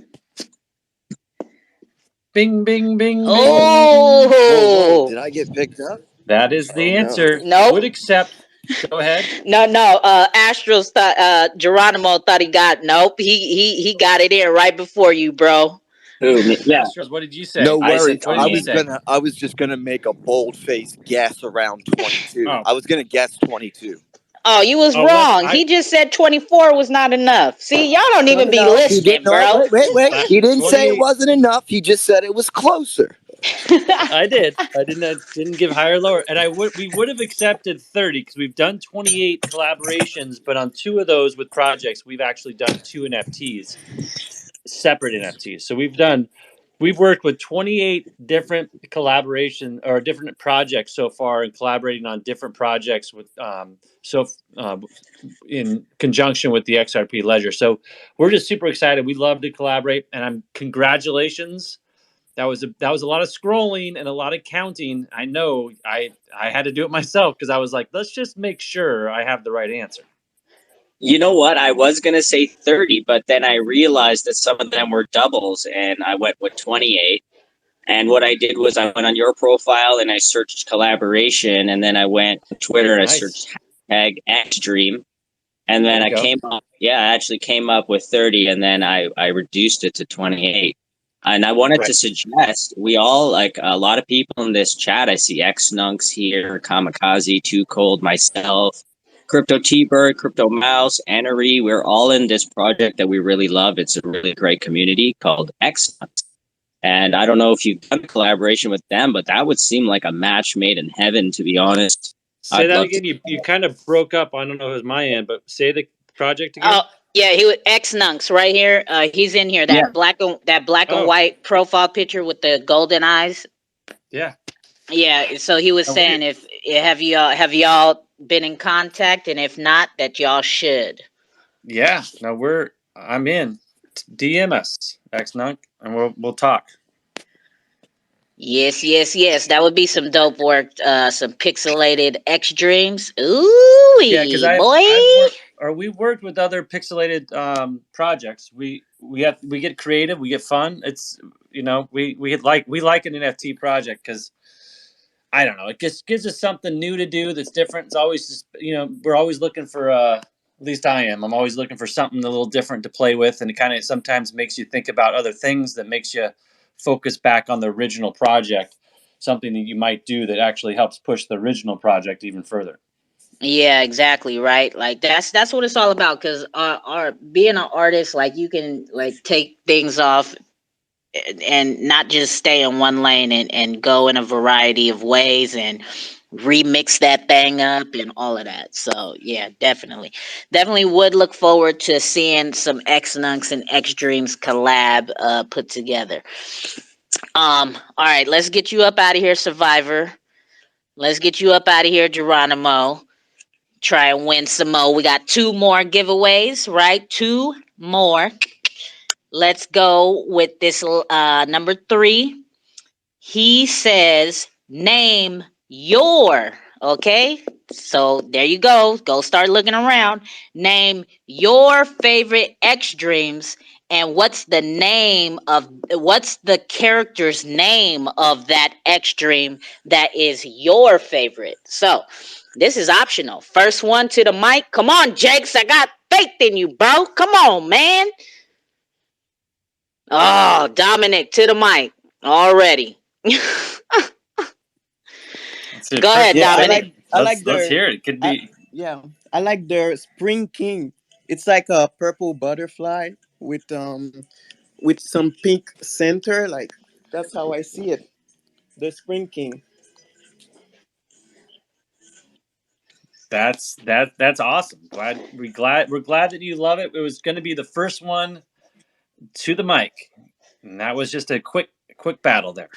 Bing, bing, bing,
oh.
bing.
Oh, did I get picked up?
That is the answer.
No.
Would accept. Go ahead.
No. Astrals thought Geronimo thought he got. Nope. He got it in right before you, bro.
Yeah.
Astrals, what did you say?
No worries.
I
was just gonna make a bold-faced guess around 22. I was gonna guess 22.
Oh, you was wrong. He just said 24 was not enough. See, y'all don't even be listening, bro.
Wait. He didn't say it wasn't enough. He just said it was closer.
I did. I didn't give higher or lower. And we would have accepted 30, because we've done 28 collaborations, but on 2 of those with projects, we've actually done 2 NFTs, separate NFTs. So we've worked with 28 different collaboration or different projects so far, and collaborating on different projects with in conjunction with the XRP ledger. So we're just super excited. We love to collaborate, and congratulations. That was a lot of scrolling and a lot of counting. I know I had to do it myself, because I was like, let's just make sure I have the right answer.
You know what? I was going to say 30, but then I realized that some of them were doubles, and I went with 28. And what I did was I went on your profile and I searched collaboration, and then I went to Twitter and I searched hashtag XDream. And then I actually came up with 30, and then I reduced it to 28. And I wanted to suggest we all, like a lot of people in this chat, I see Xnunks here, Kamikaze, 2Cold, myself, Crypto T-Bird, Crypto Mouse, Annery. We're all in this project that we really love. It's a really great community called Xnunks. And I don't know if you've done a collaboration with them, but that would seem like a match made in heaven, to be honest.
Say that again. You kind of broke up. I don't know if it was my end, but say the project again.
Oh, yeah, he was Xnunks right here. He's in here. That black and white profile picture with the golden eyes.
Yeah.
Yeah. So he was saying, have y'all been in contact, and if not, that y'all should.
Yeah. No, I'm in. DM us, Xnunk, and we'll talk.
Yes. That would be some dope work. Some pixelated X dreams. Ooh, yeah,
because we worked with other pixelated projects. We get creative, we get fun. It's we like an NFT project because I don't know, it just gives us something new to do that's different. It's always just we're always looking for at least I am. I'm always looking for something a little different to play with, and it kind of sometimes makes you think about other things that makes you focus back on the original project, something that you might do that actually helps push the original project even further.
Yeah, exactly, right. Like that's what it's all about. Because our being an artist, like you can like take things off and not just stay in one lane and go in a variety of ways and remix that thing up and all of that. So yeah, definitely would look forward to seeing some Xnunks and X Dreams collab put together. All right, let's get you up out of here, Survivor. Let's get you up out of here, Geronimo. Try and win some more. We got 2 more giveaways, right? 2 more. Let's go with this number 3. He says, name your Okay, so there you go. Go start looking around. Name your favorite X Dreams, and what's the character's name of that X Dream that is your favorite? So this is optional. First one to the mic. Come on, Jakes. I got faith in you, bro. Come on, man. Oh, Dominic to the mic already. Go ahead,
Yeah,
Dominic.
Let's hear it. It could be.
I like the Spring King. It's like a purple butterfly with some pink center. Like that's how I see it. The Spring King.
That's awesome. We're glad that you love it. It was going to be the first one to the mic, and that was just a quick battle there.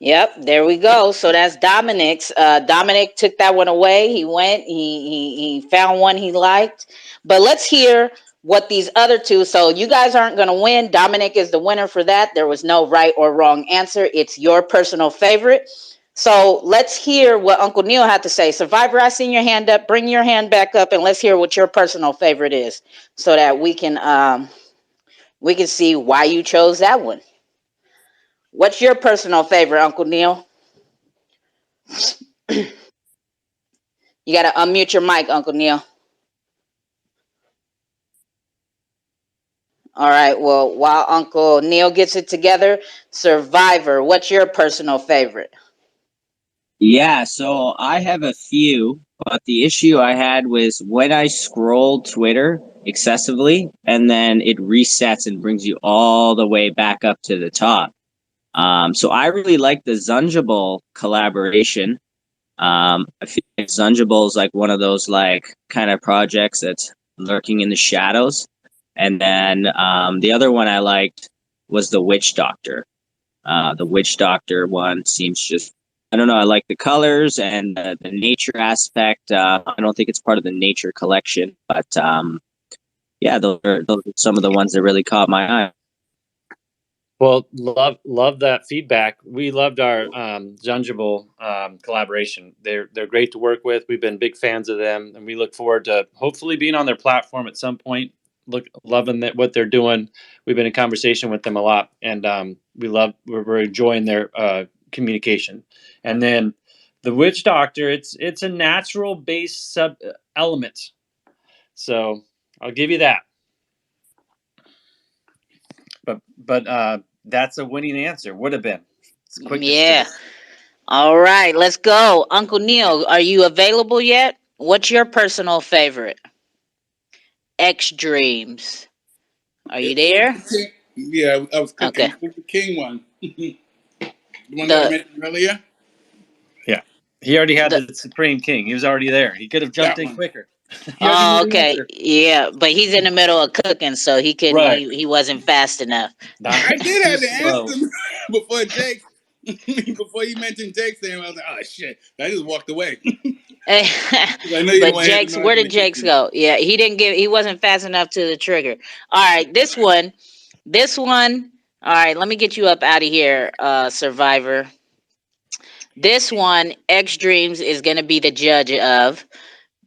Yep, there we go. So that's Dominic's. Dominic took that one away. He went. He found one he liked. But let's hear what these other two. So you guys aren't going to win. Dominic is the winner for that. There was no right or wrong answer. It's your personal favorite. So let's hear what Uncle Neil had to say. Survivor, I seen your hand up. Bring your hand back up, and let's hear what your personal favorite is, so that we can see why you chose that one. What's your personal favorite, Uncle Neil? You got to unmute your mic, Uncle Neil. All right. Well, while Uncle Neil gets it together, Survivor, what's your personal favorite?
Yeah, so I have a few, but the issue I had was when I scrolled Twitter excessively, and then it resets and brings you all the way back up to the top. So I really like the Xrpl collaboration. I feel like Xrpl is like one of those like kind of projects that's lurking in the shadows. And then the other one I liked was the Witch Doctor. The Witch Doctor one seems just, I don't know, I like the colors and the nature aspect. I don't think it's part of the nature collection, but yeah, those are some of the ones that really caught my eye.
Well, love that feedback. We loved our Xrpl collaboration. They're great to work with. We've been big fans of them, and we look forward to hopefully being on their platform at some point. Loving what they're doing. We've been in conversation with them a lot, and we're enjoying their communication. And then the Witch Doctor, it's a natural based sub element, so I'll give you that. But that's a winning answer. Would have been.
Yeah. All right, let's go. Uncle Neil, are you available yet? What's your personal favorite? X Dreams. Are you there?
Yeah, I was cooking.
Okay.
It's the King one. The one that I mentioned earlier.
Yeah. He already had the Supreme King. He was already there. He could have jumped in quicker.
Oh, okay. Yeah, but he's in the middle of cooking, so he couldn't. Right. He wasn't fast enough.
I did have to ask him before Jake. Before you mentioned Jake's name, I was like, "Oh shit!" I just walked away.
But Jake's, where did Jake's go? Yeah, he wasn't fast enough to the trigger. All right, this one. All right, let me get you up out of here, Survivor. This one, X Dreams is gonna be the judge of,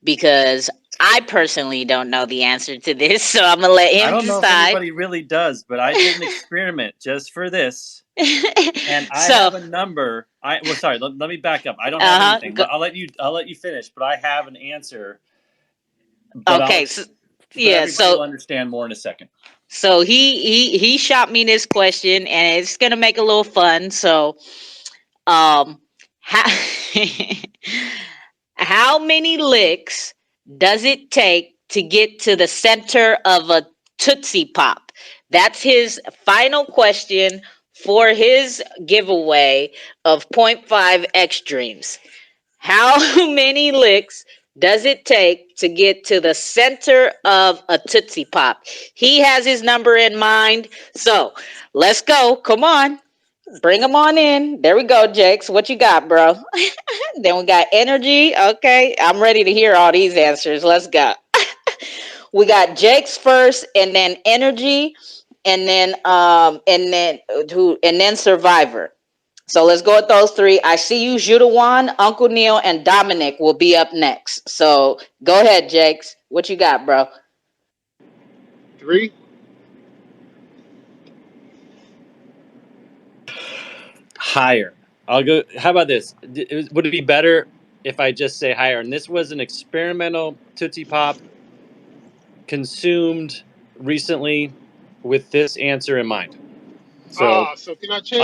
because I personally don't know the answer to this, so I'm gonna let him decide.
I don't know if anybody really does, but I did an experiment just for this, and I have a number. Sorry. Let me back up. I don't have anything. I'll let you finish, but I have an answer. But
okay.
Everybody will understand more in a second.
So he shot me this question, and it's gonna make a little fun. So, how how many licks does it take to get to the center of a Tootsie Pop? That's his final question for his giveaway of 0.5 X Dreams. How many licks does it take to get to the center of a Tootsie Pop? He has his number in mind. So let's go. Come on. Bring them on in. There we go, Jakes. What you got, bro? Then we got Energy. Okay. I'm ready to hear all these answers. Let's go. We got Jakes first, and then Energy, and then Survivor. So let's go with those three. I see you, Judawan, Uncle Neil, and Dominic will be up next. So go ahead, Jakes. What you got, bro?
3.
Higher. I'll go. How about this? Would it be better if I just say higher? And this was an experimental Tootsie Pop consumed recently with this answer in mind. So
So can I change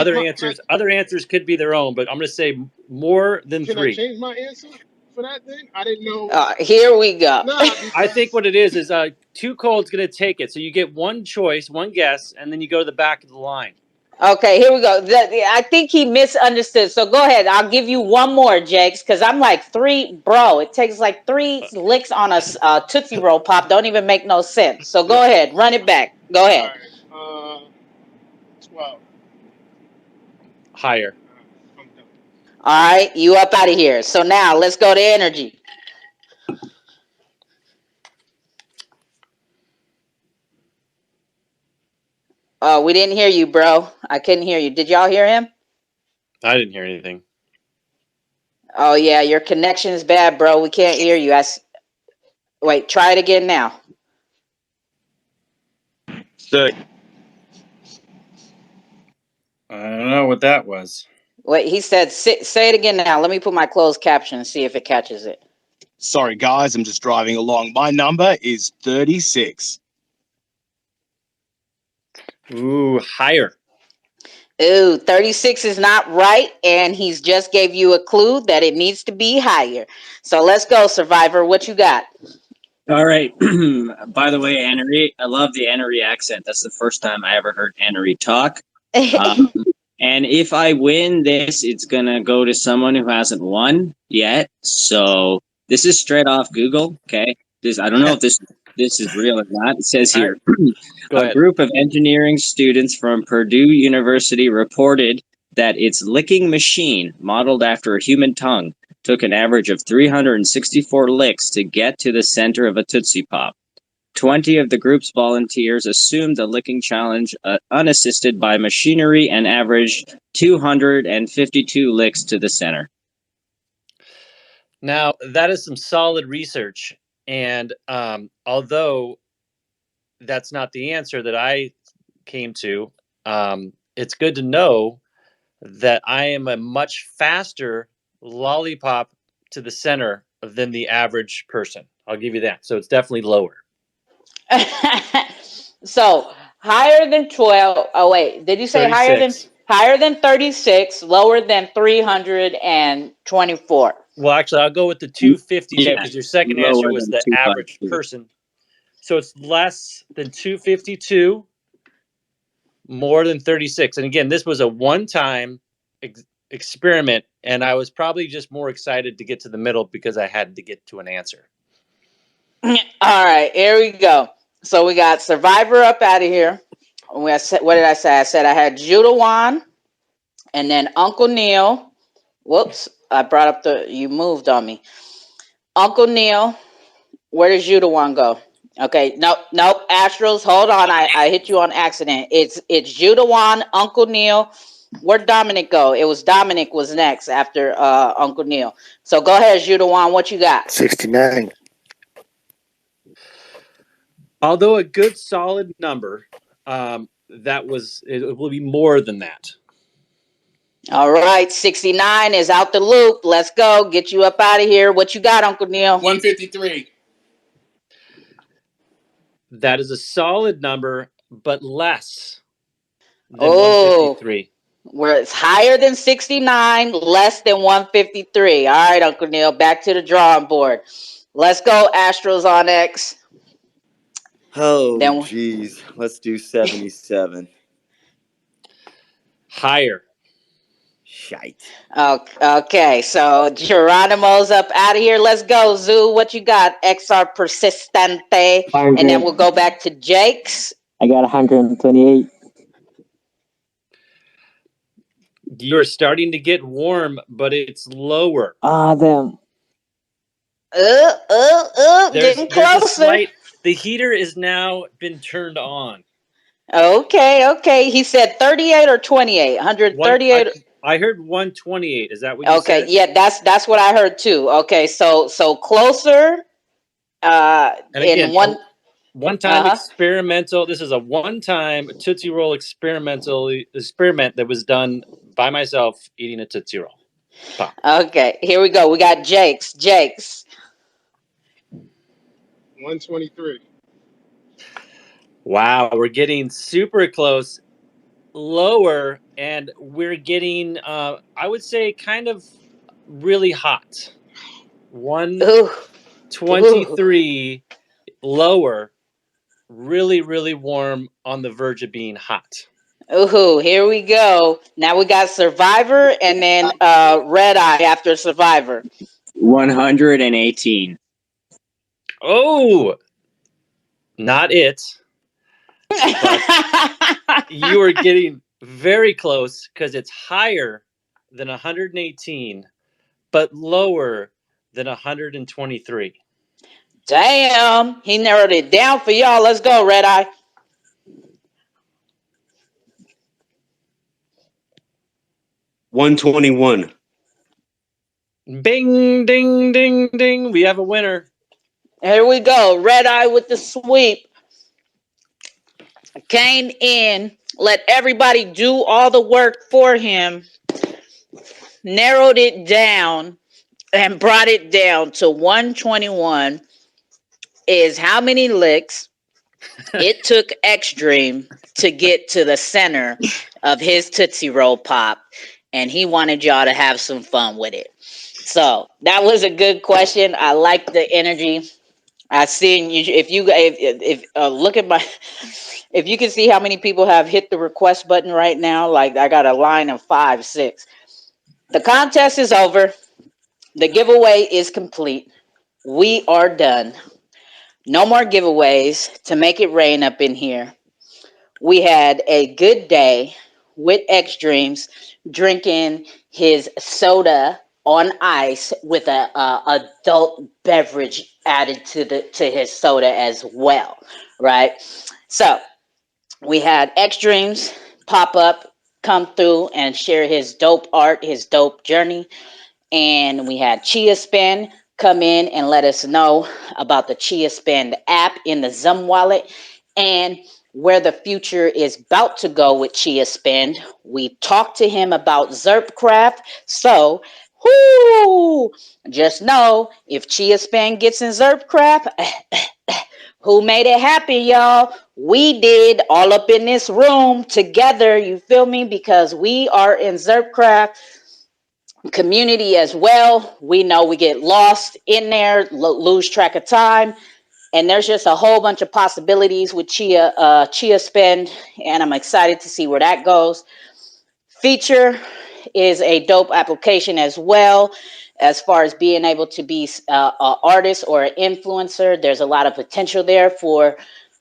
other answers could be their own, but I'm going to say more than
Can I
3.
change my answer for that then? I didn't know.
Here we go.
Nah,
I
because
think what it is 2Cold's going to take it. So you get one choice, one guess, and then you go to the back of the line.
Okay, here we go. I think he misunderstood. So go ahead. I'll give you one more, Jakes, because I'm like 3, bro. It takes like 3 licks on a Tootsie Roll Pop. Don't even make no sense. So go ahead. Run it back. Go ahead.
All right, 12.
Higher.
All right, you up out of here. So now let's go to energy. Oh, we didn't hear you, bro. I couldn't hear you. Did y'all hear him?
I didn't hear anything.
Oh, yeah, your connection is bad, bro. We can't hear you. Wait, try it again now.
So
I don't know what that was.
Wait, he said, say it again now. Let me put my closed caption and see if it catches it.
Sorry, guys, I'm just driving along. My number is 36.
Ooh, higher.
Ooh, 36 is not right, and he's just gave you a clue that it needs to be higher. So let's go, Survivor. What you got?
All right. By the way, Annery, I love the Annery accent. That's the first time I ever heard Annery talk. And if I win this, it's going to go to someone who hasn't won yet. So this is straight off Google. Okay. I don't know if this is real or not. It says here, a group of engineering students from Purdue University reported that its licking machine, modeled after a human tongue, took an average of 364 licks to get to the center of a Tootsie Pop. 20 of the group's volunteers assumed the licking challenge unassisted by machinery and averaged 252 licks to the center.
Now, that is some solid research. And although that's not the answer that I came to, it's good to know that I am a much faster lollipop to the center than the average person. I'll give you that. So it's definitely lower.
So higher than 12. Oh wait, did you say
36.
higher than 36, lower than 324?
Well, actually, I'll go with the 252 because your second answer was the average person. So it's less than 252, more than 36. And again, this was a one-time experiment, and I was probably just more excited to get to the middle because I had to get to an answer.
All right, here we go. So we got Survivor up out of here. What did I say? I said I had Judawan, and then Uncle Neil. Whoops, I brought up you moved on me. Uncle Neil, where does Judawan go? Okay, nope, Astros, hold on. I hit you on accident. It's Judawan, Uncle Neil. Where'd Dominic go? It was Dominic was next after Uncle Neil. So go ahead, Judawan, what you got?
69.
Although a good solid number, it will be more than that.
All right, 69 is out the loop. Let's go. Get you up out of here. What you got, Uncle Neil?
153.
That is a solid number, but less than 153.
Where it's higher than 69, less than 153. All right, Uncle Neil, back to the drawing board. Let's go, Astros on X.
Oh, jeez. Let's do 77.
Higher.
Shite.
Okay, so Geronimo's up out of here. Let's go, Zoo. What you got? XR Persistente.
100.
And then we'll go back to Jake's.
I got 128.
You're starting to get warm, but it's lower.
Ah, damn.
Getting closer.
The heater is now been turned on.
Okay. He said 38 or 28. 138.
I heard 128. Is that what you said?
Okay, yeah, that's what I heard too. Okay, so closer.
And again,
in
one-time experimental. This is a one-time Tootsie Roll experiment that was done by myself eating a Tootsie Roll pop.
Okay, here we go. We got Jake's.
123.
Wow, we're getting super close. Lower, and we're getting I would say kind of really hot. 123. Lower, really, really warm, on the verge of being hot.
Ooh, here we go. Now we got Survivor and then Red Eye after Survivor.
118.
Oh, not it. But you are getting very close because it's higher than 118, but lower than 123.
Damn, he narrowed it down for y'all. Let's go, Red Eye.
121.
Bing, ding, ding, ding. We have a winner.
Here we go. Red Eye with the sweep. Came in, let everybody do all the work for him, narrowed it down, and brought it down to 121 is how many licks it took Xdream to get to the center of his Tootsie Roll Pop, and he wanted y'all to have some fun with it. So that was a good question. I like the energy. I seen you. If look at my, if you can see how many people have hit the request button right now, like I got a line of 5, 6. The contest is over. The giveaway is complete. We are done. No more giveaways to make it rain up in here. We had a good day with Xdreams drinking his soda on ice with a adult beverage added to his soda as well, right? So we had Xdreams pop up, come through and share his dope art, his dope journey. And we had Chia Spend come in and let us know about the Chia Spend app in the Zum wallet and where the future is about to go with Chia Spend. We talked to him about Xrpl. So, just know if Chia Spend gets in Xrpl, who made it happen, y'all? We did, all up in this room together, you feel me? Because we are in Xrpl community as well. We know we get lost in there, lose track of time, and there's just a whole bunch of possibilities with Chia Spend, and I'm excited to see where that goes. Feeturre is a dope application as well. As far as being able to be an artist or an influencer, there's a lot of potential there for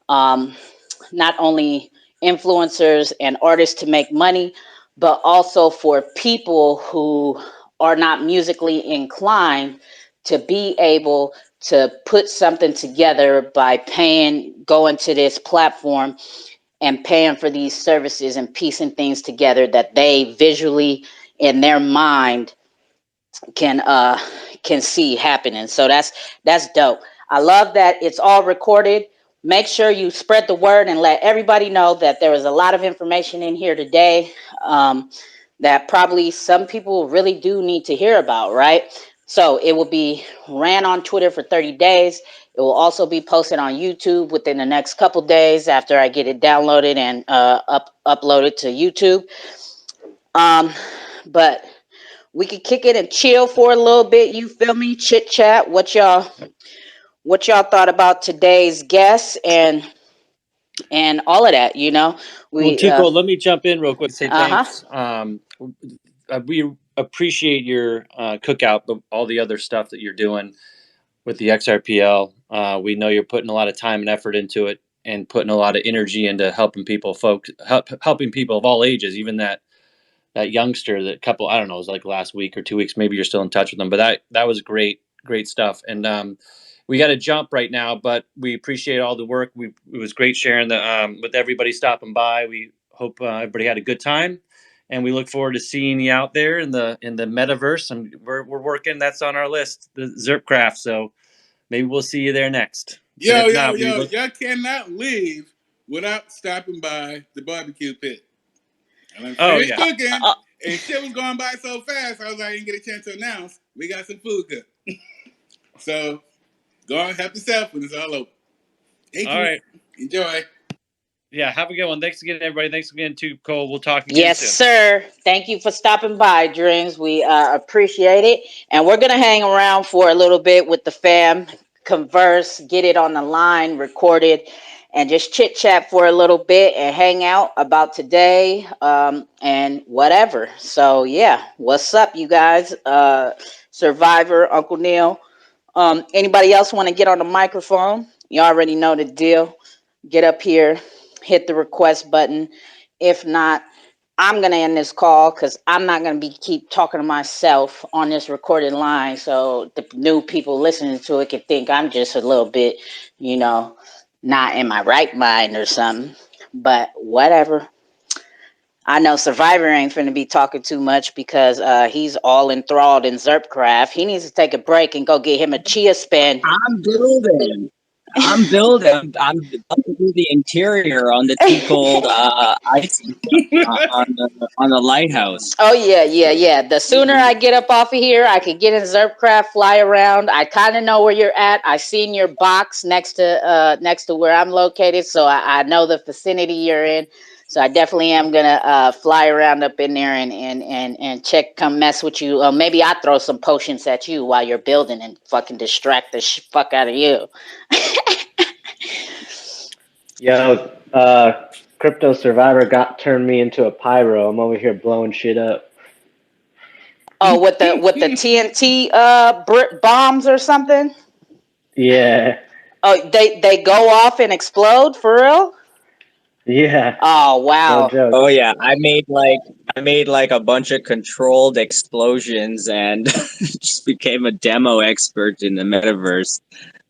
not only influencers and artists to make money, but also for people who are not musically inclined to be able to put something together by going to this platform and paying for these services and piecing things together that they visually in their mind can see happening. So that's dope. I love that it's all recorded. Make sure you spread the word and let everybody know that there was a lot of information in here today that probably some people really do need to hear about, right? So it will be ran on Twitter for 30 days. It will also be posted on YouTube within the next couple days after I get it downloaded and uploaded to YouTube. But we could kick it and chill for a little bit. You feel me? Chit chat. What y'all thought about today's guests and all of that? You know,
Well, 2Cold, let me jump in real quick. Say thanks. We appreciate your cookout, all the other stuff that you're doing with the Xrpl. We know you're putting a lot of time and effort into it, and putting a lot of energy into helping people, helping people of all ages. Even that youngster, that couple, I don't know, it was like last week or 2 weeks. Maybe you're still in touch with them, but that was great stuff. And we got to jump right now, but we appreciate all the work. It was great sharing with everybody stopping by. We hope everybody had a good time, and we look forward to seeing you out there in the metaverse. And we're working. That's on our list, the Xrpl. So maybe we'll see you there next.
Yo, y'all cannot leave without stopping by the barbecue pit. And I'm finished cooking, and shit was going by so fast, I was like, I didn't get a chance to announce we got some food cooked. So go and help yourself when it's all over. Thank you. All right. Enjoy.
Yeah, have a good one. Thanks again, everybody. Thanks again, 2Cold. We'll talk again
yes,
soon.
sir. Thank you for stopping by, Dreams. We appreciate it. And we're going to hang around for a little bit with the fam, converse, get it on the line, recorded, and just chit-chat for a little bit and hang out about today and whatever. So, yeah, what's up, you guys? Survivor, Uncle Neil. Anybody else want to get on the microphone? You already know the deal. Get up here, hit the request button. If not, I'm going to end this call because I'm not going to keep talking to myself on this recorded line. So the new people listening to it can think I'm just a little bit, not in my right mind or something. But whatever. I know Survivor ain't finna be talking too much because he's all enthralled in Xrpl. He needs to take a break and go get him a chia spin.
I'm building. I'm about to do the interior on the 2Cold ice on the lighthouse.
Oh yeah. The sooner I get up off of here, I can get in Xrpl, fly around. I kind of know where you're at. I seen your box next to where I'm located, so I know the vicinity you're in. So I definitely am gonna fly around up in there and check, come mess with you. Maybe I throw some potions at you while you're building and fucking distract the fuck out of you.
Yo, Crypto Survivor turned me into a pyro. I'm over here blowing shit up.
Oh, with the TNT bombs or something?
Yeah.
Oh, they go off and explode for real?
Yeah.
Oh wow.
No joke.
Oh yeah, I made like a bunch of controlled explosions and just became a demo expert in the metaverse.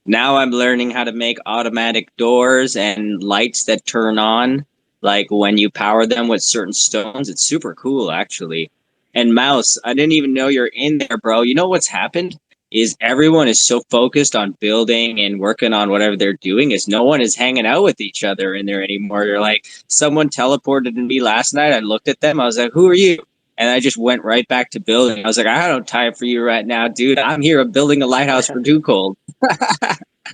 Now I'm learning how to make automatic doors and lights that turn on, like when you power them with certain stones. It's super cool, actually. And Mouse, I didn't even know you're in there, bro. You know what's happened? Is everyone is so focused on building and working on whatever they're doing, is no one is hanging out with each other in there anymore. They're like, someone teleported to me last night. I looked at them. I was like, who are you? And I just went right back to building. I was like, I don't have time for you right now, dude. I'm here building a lighthouse for 2Cold.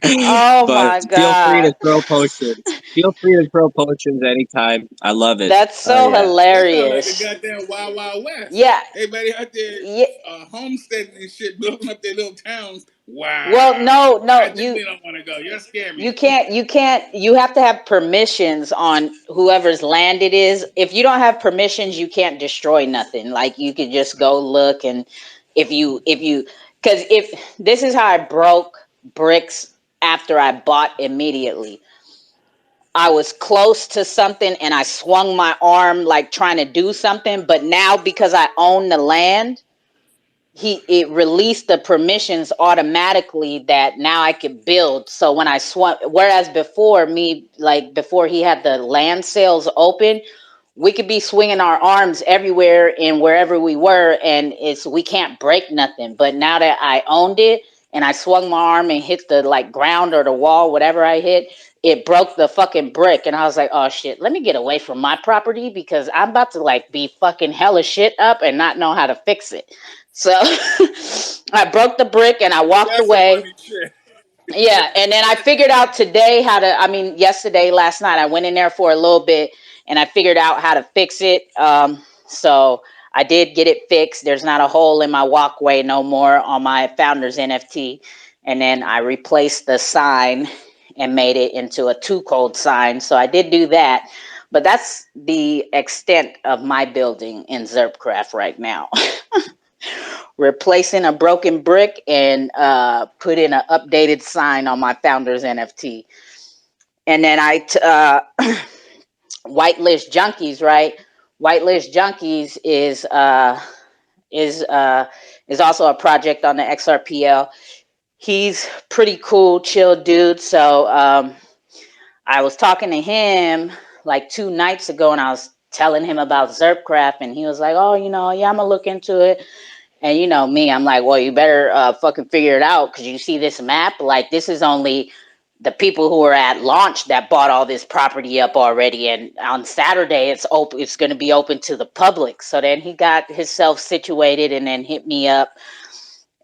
Oh my god.
Feel free to throw potions. Feel free to throw potions anytime. I love it.
That's so hilarious.
That sounds like the goddamn Wild Wild West.
Yeah.
Everybody out there homesteading and shit, building up their little towns. Wow.
Well, no,
I definitely don't want to go. You're scaring me.
You can't. You have to have permissions on whoever's land it is. If you don't have permissions, you can't destroy nothing. Like you could just go look, and because if this is how I broke bricks after I bought immediately. I was close to something and I swung my arm like trying to do something, but now because I own the land, it released the permissions automatically that now I could build. So when I swung, whereas before he had the land sales open, we could be swinging our arms everywhere and wherever we were, and we can't break nothing. But now that I owned it and I swung my arm and hit the ground or the wall, whatever I hit, it broke the fucking brick. And I was like, oh shit, let me get away from my property because I'm about to be fucking hella shit up and not know how to fix it. So I broke the brick and I walked away. Yeah, and then I figured out today last night, I went in there for a little bit and I figured out how to fix it. So I did get it fixed. There's not a hole in my walkway no more on my founder's NFT. And then I replaced the sign and made it into a 2Cold sign. So I did do that. But that's the extent of my building in Xrpl right now. Replacing a broken brick and put in an updated sign on my founder's NFT. And then Whitelist Junkies, right? Whitelist Junkies is also a project on the Xrpl. He's pretty cool, chill dude. So I was talking to him like 2 nights ago, and I was telling him about Xrpl, and he was like, oh, you know, yeah, I'm gonna look into it. And you know me, I'm like, well, you better fucking figure it out, because you see this map, like this is only the people who are at launch that bought all this property up already, and on Saturday it's open. It's going to be open to the public. So then he got himself situated, and then hit me up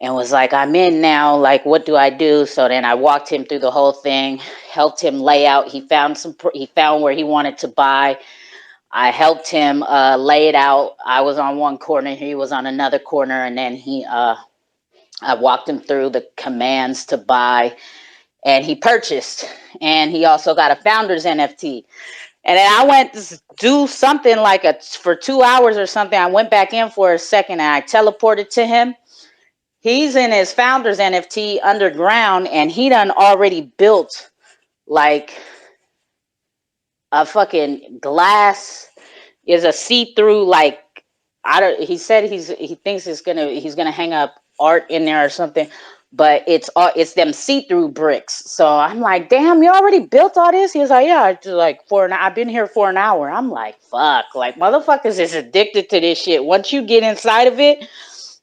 and was like, I'm in now. Like, what do I do? So then I walked him through the whole thing, helped him lay out. He found where he wanted to buy. I helped him lay it out. I was on one corner, he was on another corner, and then I walked him through the commands to buy, and he purchased. And he also got a founder's NFT. And then I went to do something like for 2 hours or something. I went back in for a second, and I teleported to him. He's in his founder's NFT underground, and he done already built like a fucking glass, is a see-through, like, he said he thinks he's gonna hang up art in there or something, but it's them see-through bricks. So I'm like, damn, you already built all this? He was like, yeah, I've been here for an hour. I'm like, fuck, like motherfuckers is addicted to this shit. Once you get inside of it,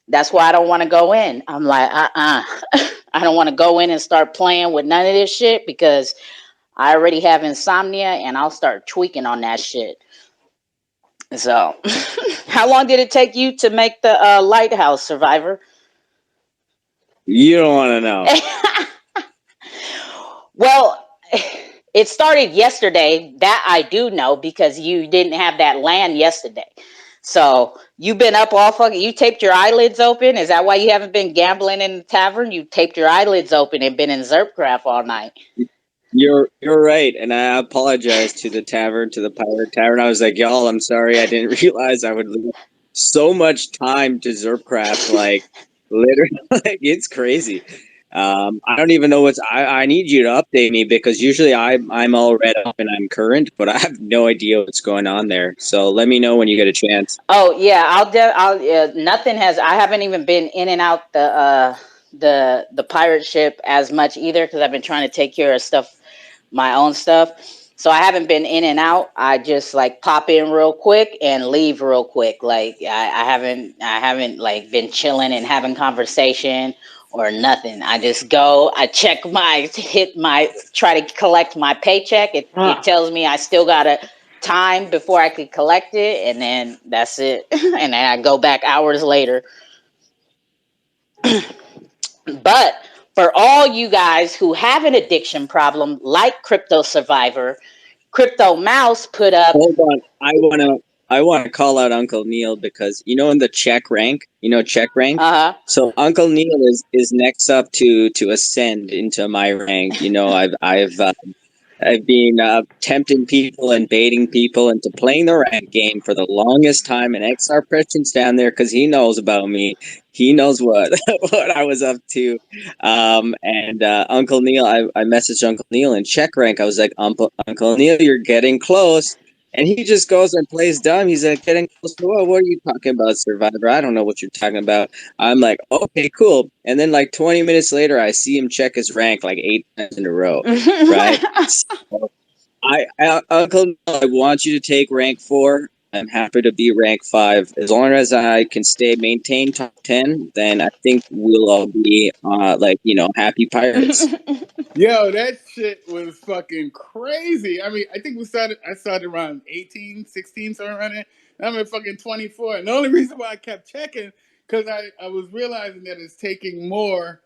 that's why I don't want to go in. I'm like, I don't want to go in and start playing with none of this shit, because I already have insomnia, and I'll start tweaking on that shit. So, how long did it take you to make the lighthouse, Survivor?
You don't want to know.
Well, it started yesterday. That I do know, because you didn't have that land yesterday. So you've been up all fucking. You taped your eyelids open. Is that why you haven't been gambling in the tavern? You taped your eyelids open and been in Xrpl all night.
You're right, and I apologize to the tavern, to the pirate tavern. I was like, y'all, I'm sorry, I didn't realize I would lose so much time to Xrpl. Like, literally, like, it's crazy. I don't even know I need you to update me, because usually I'm all read up and I'm current, but I have no idea what's going on there. So let me know when you get a chance.
Oh yeah, nothing has. I haven't even been in and out the pirate ship as much either, because I've been trying to take care of stuff, my own stuff. So I haven't been in and out. I just like pop in real quick and leave real quick. Like I haven't like been chilling and having conversation or nothing. I just go, I check try to collect my paycheck. It tells me I still got time before I could collect it, and then that's it. And then I go back hours later. But for all you guys who have an addiction problem, like Crypto Survivor, Crypto Mouse put up.
Hold on, I wanna call out Uncle Neil, because in the check rank, check rank. So Uncle Neil is next up to ascend into my rank. I've been tempting people and baiting people into playing the rank game for the longest time, and Xrpl down there because he knows about me. He knows what what I was up to. And Uncle Neil, I messaged Uncle Neil in check rank. I was like, Uncle Neil, you're getting close. And he just goes and plays dumb. He's like, getting close to what are you talking about, Survivor? I don't know what you're talking about. I'm like, okay, cool. And then like 20 minutes later, I see him check his rank like 8 times in a row, right? So Uncle, I want you to take rank 4. I'm happy to be rank 5. As long as I can maintain top 10, then I think we'll all be happy pirates.
Yo, that shit was fucking crazy. I mean, I think I started around 18, 16, something around there. I'm at fucking 24. And the only reason why I kept checking, because I was realizing that it's taking more,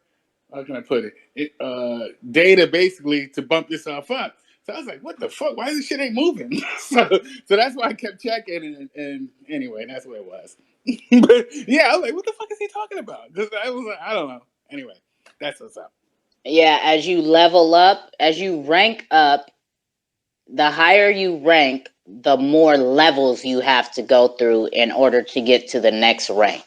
how can I put it, data basically to bump yourself up. So I was like, what the fuck? Why this shit ain't moving? so that's why I kept checking. And anyway, that's what it was. But yeah, I was like, what the fuck is he talking about? Because I was like, I don't know. Anyway, that's what's up.
Yeah, as you level up, as you rank up, the higher you rank, the more levels you have to go through in order to get to the next rank.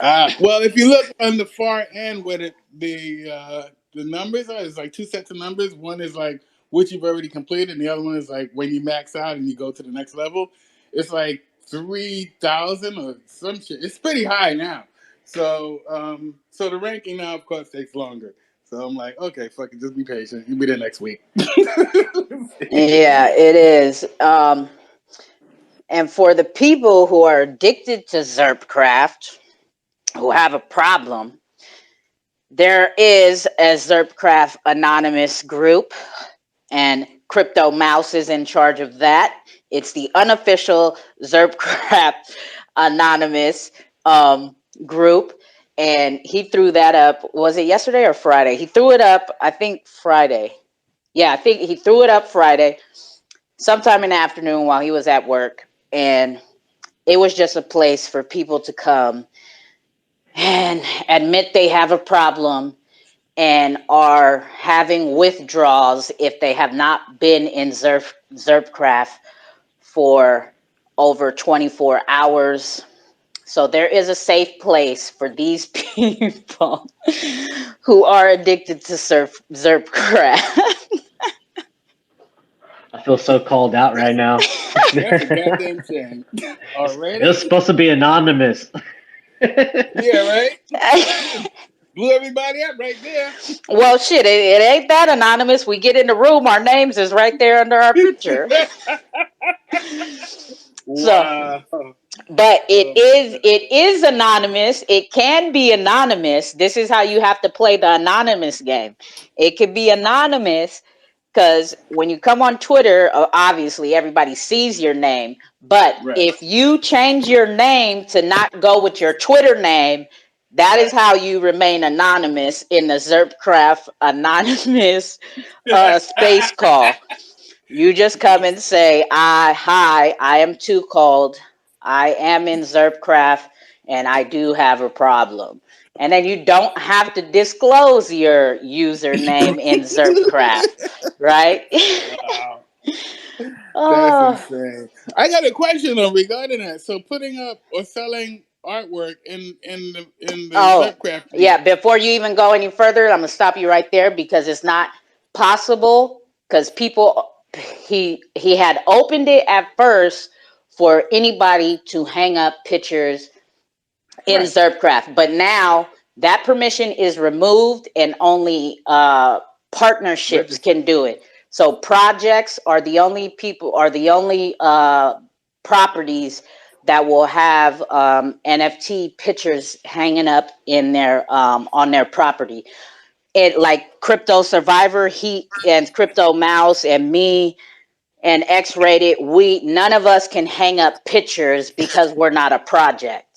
Well, if you look on the far end where the numbers are, it's like 2 sets of numbers. One is like what you've already completed, and the other one is like when you max out and you go to the next level. It's like 3,000 or some shit. It's pretty high now. So so the ranking now, of course, takes longer. So I'm like, okay, fuck it, just be patient. You'll be there next week.
Yeah, it is. And for the people who are addicted to Xrpl, who have a problem, there is a Xrpl anonymous group, and Crypto Mouse is in charge of that. It's the unofficial Xrpl anonymous group, and he threw that up. Was it yesterday or Friday? He threw it up, I think Friday. Yeah, I think he threw it up Friday, sometime in the afternoon while he was at work, and it was just a place for people to come and admit they have a problem and are having withdrawals if they have not been in Xrpl for over 24 hours. So there is a safe place for these people who are addicted to Xrpl.
I feel so called out right now.
That's a goddamn shame. Already?
It was supposed to be anonymous.
Yeah, right? Blew everybody up right there.
Well, shit, it ain't that anonymous. We get in the room, our names is right there under our picture.
Wow.
So, but it is anonymous. It can be anonymous. This is how you have to play the anonymous game. It can be anonymous because when you come on Twitter, obviously everybody sees your name. But if you change your name to not go with your Twitter name, that is how you remain anonymous in the Xrpl anonymous space call. You just come and say, hi, I am 2Cold. I am in Xrpl and I do have a problem. And then you don't have to disclose your username in Xrpl, right?
Wow. That's insane. I got a question though regarding that. So putting up or selling artwork in the Xrpl.
Yeah, before you even go any further, I'm gonna stop you right there because it's not possible because he had opened it at first for anybody to hang up pictures in Xrpl, but now that permission is removed and only partnerships can do it. So projects are the only properties that will have NFT pictures hanging up in their on their property. It like Crypto Survivor, he and Crypto Mouse and me and Xrated, none of us can hang up pictures because we're not a project.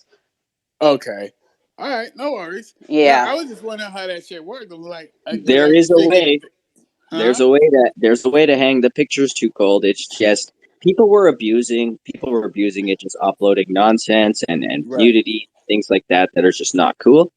Okay. All right, no worries.
Yeah.
No, I was just wondering how that shit worked. I'm like,
There is a way. There's a way to hang the pictures 2Cold. It's just people were abusing it, just uploading nonsense and nudity, things like that are just not cool.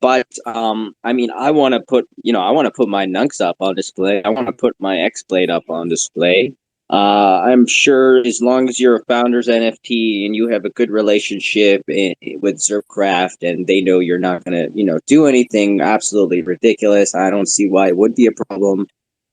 But I mean, I want to put my nunks up on display. I want to put my X-Blade up on display. I'm sure as long as you're a founder's NFT and you have a good relationship with Xrpl and they know you're not going to, do anything absolutely ridiculous, I don't see why it would be a problem.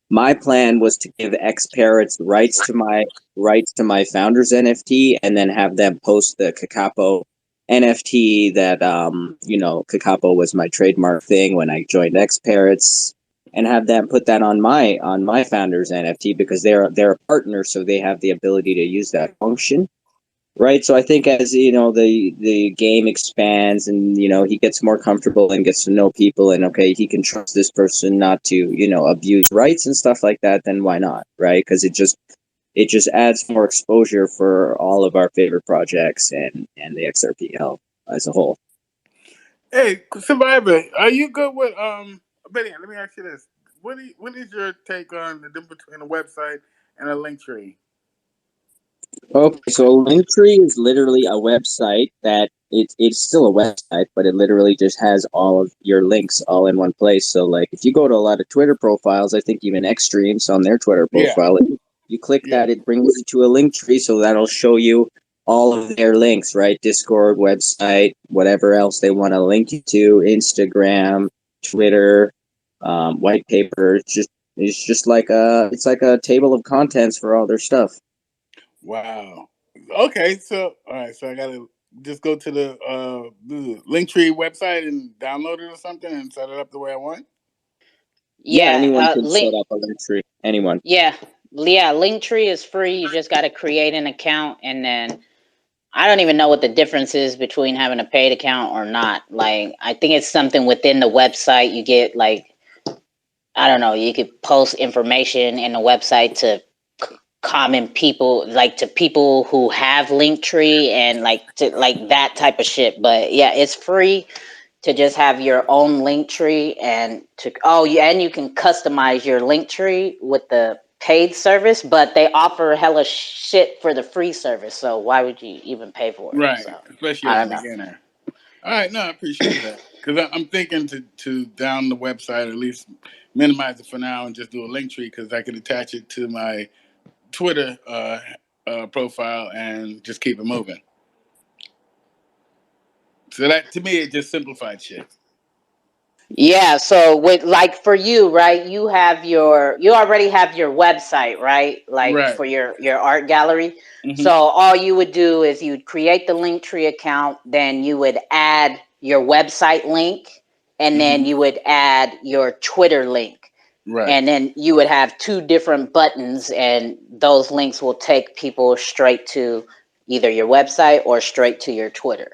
My plan was to give X-Parrots rights to my founder's NFT and then have them post the Kakapo NFT that Kakapo was my trademark thing when I joined X-Parrots, and have them put that on my founder's NFT because they're a partner, so they have the ability to use that function. Right, so I think as the game expands and he gets more comfortable and gets to know people and he can trust this person not to abuse rights and stuff like that, then why not, right? Because it just adds more exposure for all of our favorite projects and the Xrpl as a whole.
Hey, Survivor, are you good with Benny? Let me ask you this: what is your take on the difference between a website and a link tree?
Okay, so a link tree is literally a website that it's still a website, but it literally just has all of your links all in one place. So like if you go to a lot of Twitter profiles, I think even Xstreams on their Twitter profile, you click that, it brings you to a link tree, so that'll show you all of their links, right? Discord, website, whatever else they want to link you to, Instagram, Twitter, white paper. It's just like a table of contents for all their stuff.
Wow. Okay, so all right, so I gotta just go to the Linktree website and download it or something and set it up the way I want.
Yeah, anyone can set up a Linktree. Anyone.
Yeah, Yeah, Linktree is free. You just got to create an account, and then I don't even know what the difference is between having a paid account or not. Like, I think it's something within the website. You get like, I don't know, you could post information in the website to common people, like to people who have Linktree and like to like that type of shit. But yeah, it's free to just have your own Linktree and to yeah, and you can customize your Linktree with the paid service, but they offer hella shit for the free service. So why would you even pay for it?
Right,
So
especially
I
as a
don't know.
beginner. All right, no, I appreciate that because I'm thinking to down the website, or at least minimize it for now, and just do a link tree because I can attach it to my Twitter profile and just keep it moving. So that to me, it just simplified shit.
Yeah, so with like for you, right? You already have your website, right? Like
Right.
for your art gallery.
Mm-hmm.
So all you would do is you'd create the Linktree account, then you would add your website link, and then you would add your Twitter link.
Right.
And then you would have two different buttons, and those links will take people straight to either your website or straight to your Twitter.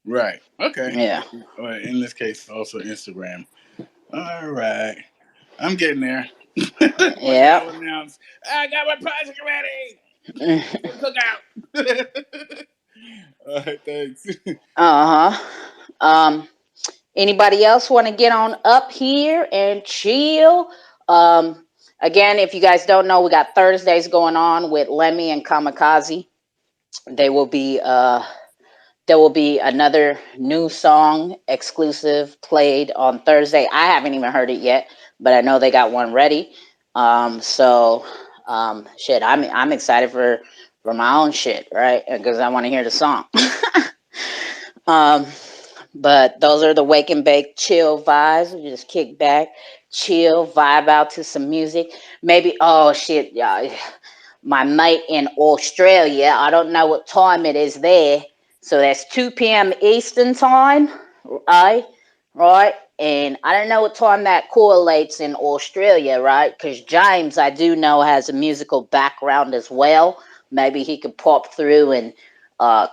Right. Okay.
Yeah.
Or in this case, also Instagram. All right. I'm getting there.
Yeah.
I'll announce, I got my project ready for Cookout. All right, thanks.
Anybody else want to get on up here and chill? Again, if you guys don't know, we got Thursdays going on with Lemmy and Kamikaze. They will be there will be another new song exclusive played on Thursday. I haven't even heard it yet, but I know they got one ready. Shit, I'm excited for my own shit, right? Because I want to hear the song. But those are the wake and bake chill vibes. We just kick back, chill, vibe out to some music. Maybe y'all. My mate in Australia, I don't know what time it is there. So that's 2 p.m. Eastern time, right? Right? And I don't know what time that correlates in Australia, right? Because James, I do know, has a musical background as well. Maybe he could pop through and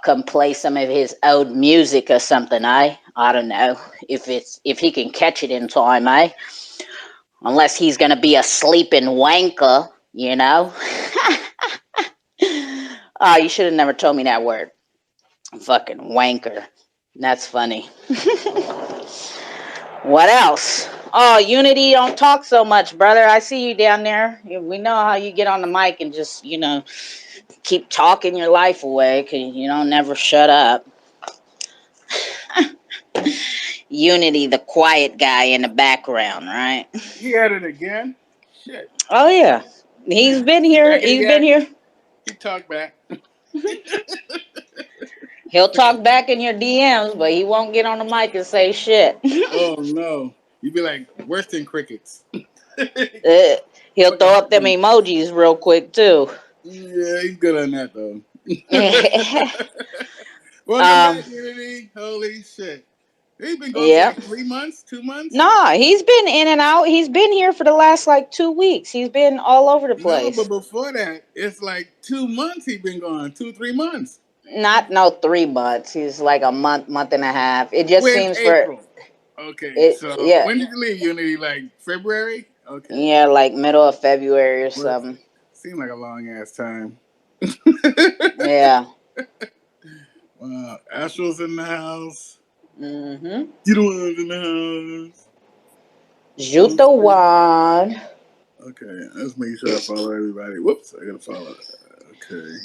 come play some of his old music or something, eh? I don't know if he can catch it in time, eh? Unless he's gonna be a sleeping wanker, you know. Oh, you should have never told me that word. Fucking wanker. That's funny. What else? Oh, Unity, don't talk so much, brother. I see you down there. We know how you get on the mic and just, keep talking your life away because you don't never shut up. Unity, the quiet guy in the background, right?
He had it again. Shit.
Oh yeah, he's been here. He's been here.
He talked back.
He'll talk back in your DMs, but he won't get on the mic and say shit.
Oh no, you'd be like worse than crickets.
He'll throw up them emojis real quick too.
Yeah, he's good on that though. Welcome back, Unity. Holy shit. He's been gone for like 3 months, 2 months?
Nah, he's been in and out. He's been here for the last like 2 weeks. He's been all over the place.
No, but before that, it's like 2 months he's been gone. 2-3 months.
No 3 months. He's like a month and a half. It just seems
April? Okay,
yeah.
When did you leave Unity? Like February? Okay.
Yeah, like middle of February or something.
Seemed like a long ass time.
Yeah.
Wow, Astral's in the house.
Mm-hmm.
You the one's in the house.
Juto one.
Okay, let's make sure I follow everybody. Whoops, I gotta follow. Okay.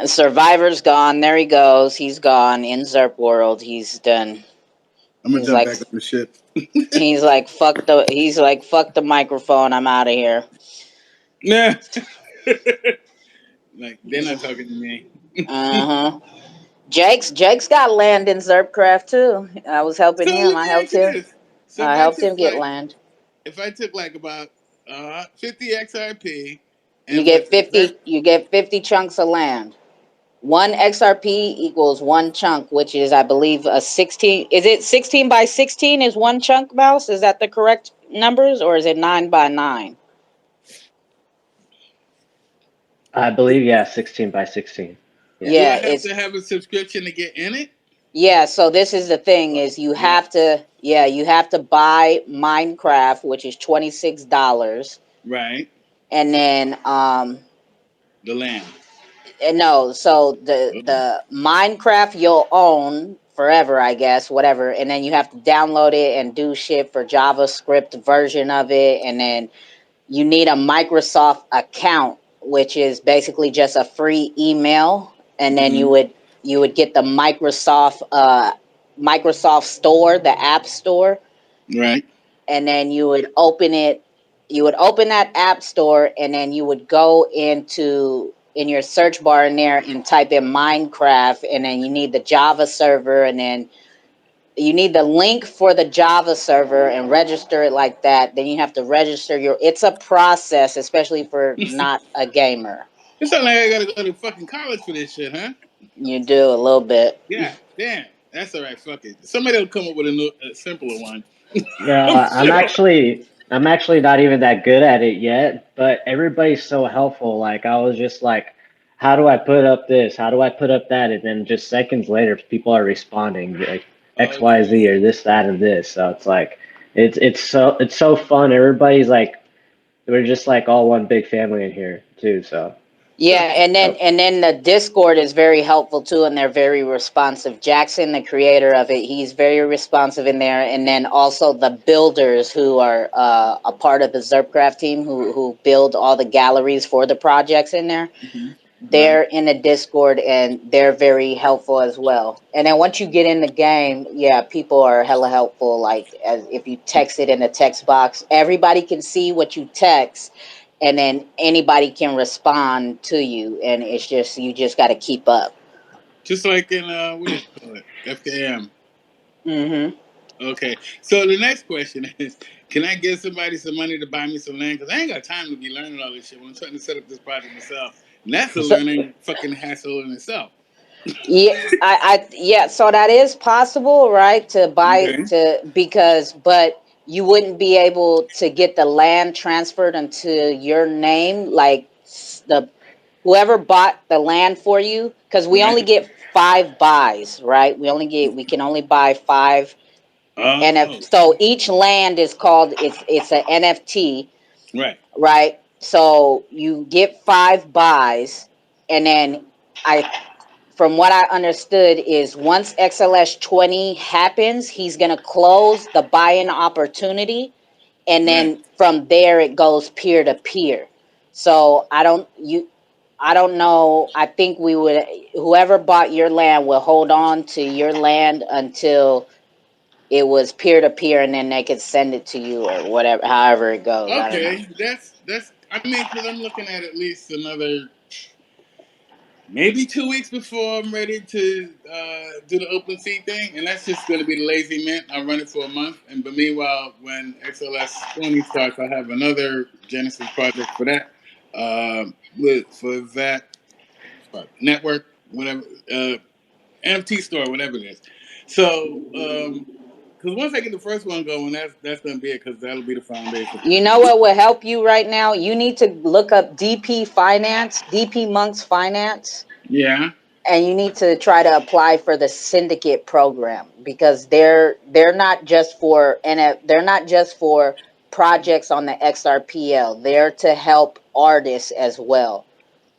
Survivor's gone. There he goes. He's gone in Xrpl world. He's done.
I'm gonna jump back on the ship.
He's like fuck the microphone. I'm out of here.
Nah. Like they're not talking to me.
Jake's got land in Xrpcraft too. I was helping him. I helped him.
So
I helped him get land.
If I took like about 50 XRP, and
you get 50. You get 50 chunks of land. 1 XRP equals 1 chunk, which is, I believe, a 16. Is it 16 by 16 is 1 chunk, Mouse? Is that the correct numbers, or is it 9 by 9?
I believe, yeah, 16 by 16.
Yeah. Do I have to have a subscription to get in it?
Yeah, so this is the thing is you have to buy Minecraft, which is $26.
Right.
And then
the land.
No, so the Minecraft you'll own forever, I guess, whatever, and then you have to download it and do shit for JavaScript version of it, and then you need a Microsoft account, which is basically just a free email, and then you would get the Microsoft Store, the App Store,
right,
and then you would open it. You would open that App Store, and then you would go in your search bar in there and type in Minecraft, and then you need the Java server, and then you need the link for the Java server and register it like that. Then you have to register it's a process, especially for not a gamer.
It sounds like I gotta go to fucking college for this shit, huh?
You do a little bit.
Yeah, damn. That's all right. Fuck it. Somebody will come up with a simpler one.
No, I'm actually not even that good at it yet, but everybody's so helpful. Like I was just like, how do I put up this? How do I put up that? And then just seconds later, people are responding like X, Y, Z, or this, that, and this. So it's like, it's so fun. Everybody's like, we're just like all one big family in here too. So.
Yeah, and then the Discord is very helpful too, and they're very responsive. Jackson, the creator of it, he's very responsive in there, and then also the builders who are a part of the Xrpl team who build all the galleries for the projects in there. They're in the Discord, and they're very helpful as well. And then once you get in the game, yeah, people are hella helpful. Like as if you text it in the text box, everybody can see what you text, and then anybody can respond to you, and it's just you just got to keep up.
Just like in what do you call it, FKM.
Mm-hmm.
Okay, so the next question is, can I give somebody some money to buy me some land? Because I ain't got time to be learning all this shit when I'm trying to set up this project myself. And that's a learning fucking hassle in itself.
Yeah, so that is possible, right? To buy but you wouldn't be able to get the land transferred into your name, like the whoever bought the land for you, because we only get 5 buys, right? We can only buy 5. And so each land is called it's an NFT, right? So you get 5 buys, and then from what I understood is once XLS 20 happens, he's going to close the buy-in opportunity, and then from there it goes peer to peer. So I don't know. I think whoever bought your land will hold on to your land until it was peer to peer, and then they could send it to you or whatever, however it goes. I don't know.
That's. I mean, because I'm looking at least another maybe 2 weeks before I'm ready to do the open seed thing, and that's just going to be the lazy mint. I'll run it for a month, but meanwhile, when XLS 20 starts, I have another Genesis project for that, for that network, whatever, NFT store, whatever it is. So, because once I get the first one going, that's going to be it, because that'll be the foundation.
You know what will help you right now? You need to look up DP Monks Finance.
Yeah.
And you need to try to apply for the syndicate program, because they're not just for they're not just for projects on the Xrpl. They're to help artists as well.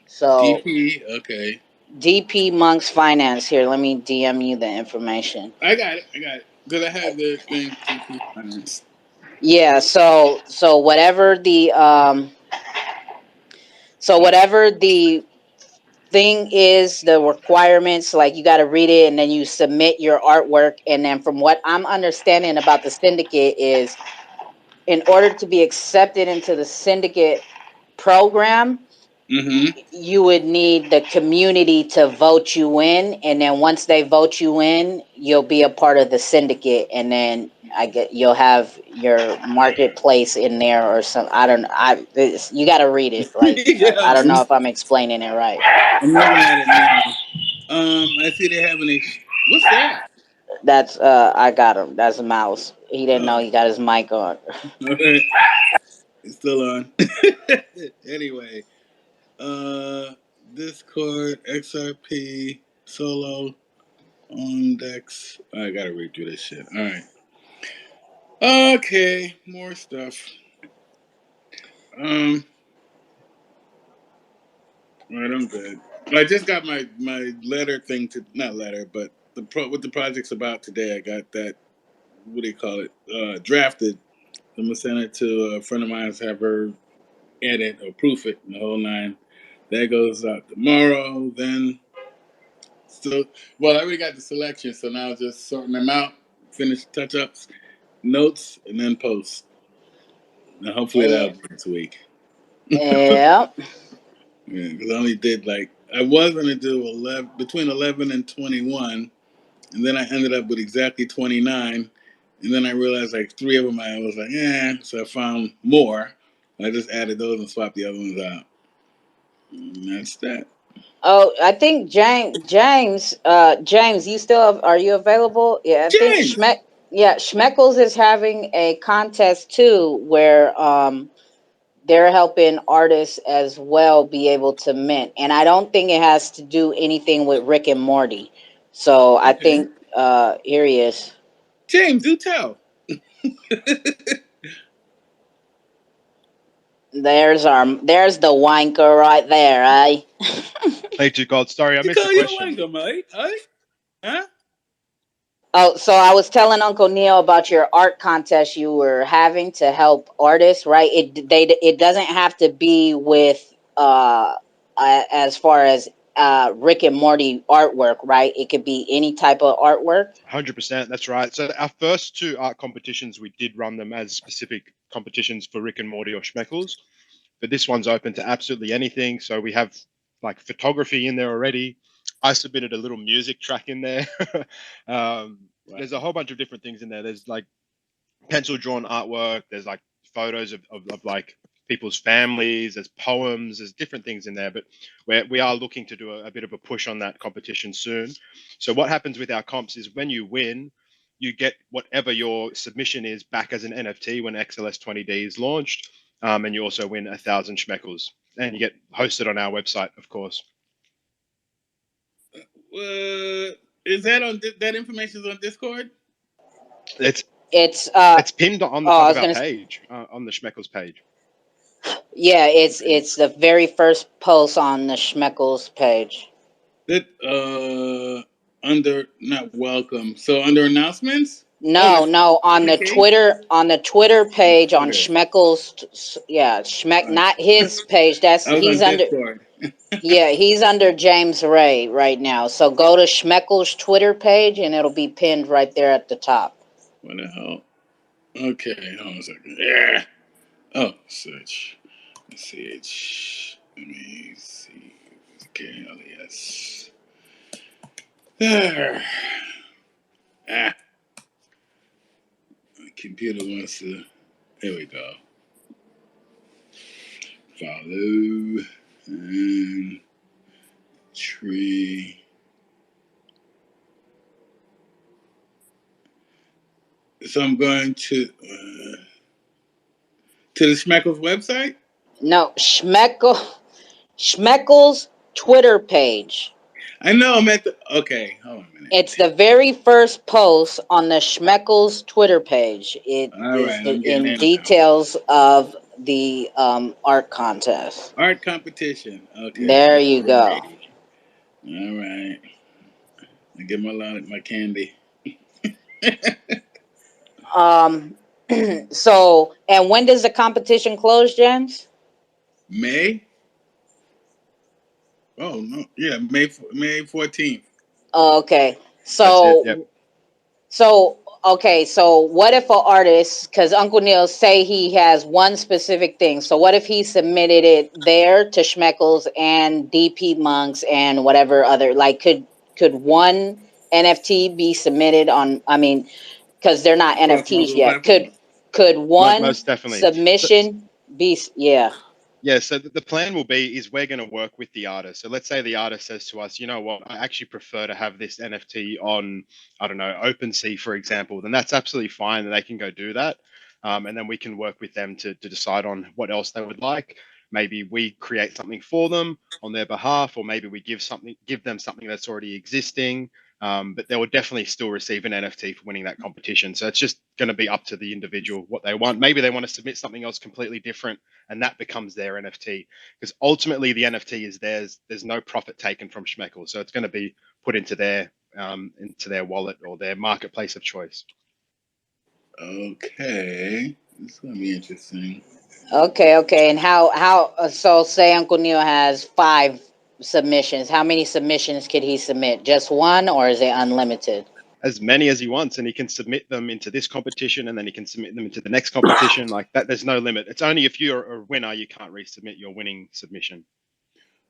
So
okay.
DP Monks Finance. Here, let me DM you the information.
I got it. Because I had the thing DP Finance.
Yeah, so whatever the thing is, the requirements, like you got to read it and then you submit your artwork, and then from what I'm understanding about the syndicate is, in order to be accepted into the syndicate program, you would need the community to vote you in, and then once they vote you in, you'll be a part of the syndicate, and then you'll have your marketplace in there or some. I don't. You got to read it. Like I don't know if I'm explaining it right.
I'm looking at it now. I see they have what's that?
That's I got him. That's a mouse. He didn't know he got his mic on.
It's still on. Anyway, Discord, XRP, solo, on Dex. I gotta read through this shit. All right. Okay, more stuff. Right, I'm good. I just got my letter thing to not letter, but what the project's about today. I got that. What do you call it? Drafted. I'm gonna send it to a friend of mine to have her edit or proof it, the whole nine. That goes out tomorrow. Then, I already got the selection, so now just sorting them out, finish touch ups, notes, and then post. Now, hopefully that'll be next week.
Yeah.
Yeah, because I only did I was gonna do between 11 and 21, and then I ended up with exactly 29, and then I realized 3 of them I was like, so I found more. I just added those and swapped the other ones out. And that's that.
Oh, I think James, you still are you available? Yeah, I think Schmeckles is having a contest too, where they're helping artists as well be able to mint, and I don't think it has to do anything with Rick and Morty. So I think here he is.
James, do tell.
There's the wanker right there, eh?
Hey, 2Cold's. Sorry, I missed the question.
You wanker, mate? Huh?
Oh, so I was telling Uncle Neil about your art contest you were having to help artists, right? It doesn't have to be with as far as Rick and Morty artwork, right? It could be any type of artwork.
100%, that's right. So our first 2 art competitions, we did run them as specific competitions for Rick and Morty or Schmeckles, but this one's open to absolutely anything. So we have photography in there already. I submitted a little music track in there. There's a whole bunch of different things in there. There's pencil drawn artwork. There's photos of people's families. There's poems. There's different things in there. But we are looking to do a bit of a push on that competition soon. So what happens with our comps is when you win, you get whatever your submission is back as an NFT when XLS 20D is launched, and you also win 1,000 Schmeckles, and you get hosted on our website, of course.
Is that on that information is on Discord?
It's pinned on the top of our page, on the Schmeckles page.
Yeah, it's the very first post on the Schmeckles page.
That under not welcome. So under announcements?
No, on the Twitter page on Schmeckles. Yeah, not his page. He's under. Yeah, he's under James Ray right now. So go to Schmeckles' Twitter page and it'll be pinned right there at the top.
What the hell? Okay, hold on a second. Yeah. Oh, search. Let's see. Let me see. Okay, yes. There. My computer wants to. There we go. Follow and tree. So I'm going to the Schmeckles website?
No, Schmeckles' Twitter page.
I know I'm at the. Okay, hold on a minute.
It's the very first post on the Schmeckles Twitter page. It is in details of the art contest.
Art competition. Okay.
There you go.
All right. I get my candy.
So, and when does the competition close, James?
May. Oh no! Yeah, May 14th.
Oh, okay. So, so what if an artist, because Uncle Neil say he has one specific thing. So what if he submitted it there to Schmeckles and DP Monks and whatever other, could one NFT be submitted on, I mean, because they're not NFTs yet. Could one submission be, yeah.
Yeah, so the plan will be is we're going to work with the artist. So let's say the artist says to us, you know what, I actually prefer to have this NFT on, I don't know, OpenSea, for example. Then that's absolutely fine. And they can go do that. And then we can work with them to decide on what else they would like.
maybe we create something for them on their behalf, or maybe we give them something that's already existing. But they will definitely still receive an NFT for winning that competition. So it's just going to be up to the individual what they want. Maybe they want to submit something else completely different, and that becomes their NFT. Because ultimately, the NFT is theirs. There's no profit taken from Xrpl, so it's going to be put into their wallet or their marketplace of choice.
Okay, this is going to be interesting.
Okay. And how? So say Uncle Neil has 5 submissions. How many submissions could he submit? Just one, or is it unlimited?
As many as he wants, and he can submit them into this competition, and then he can submit them into the next competition. Like that, there's no limit. It's only if you're a winner, you can't resubmit your winning submission.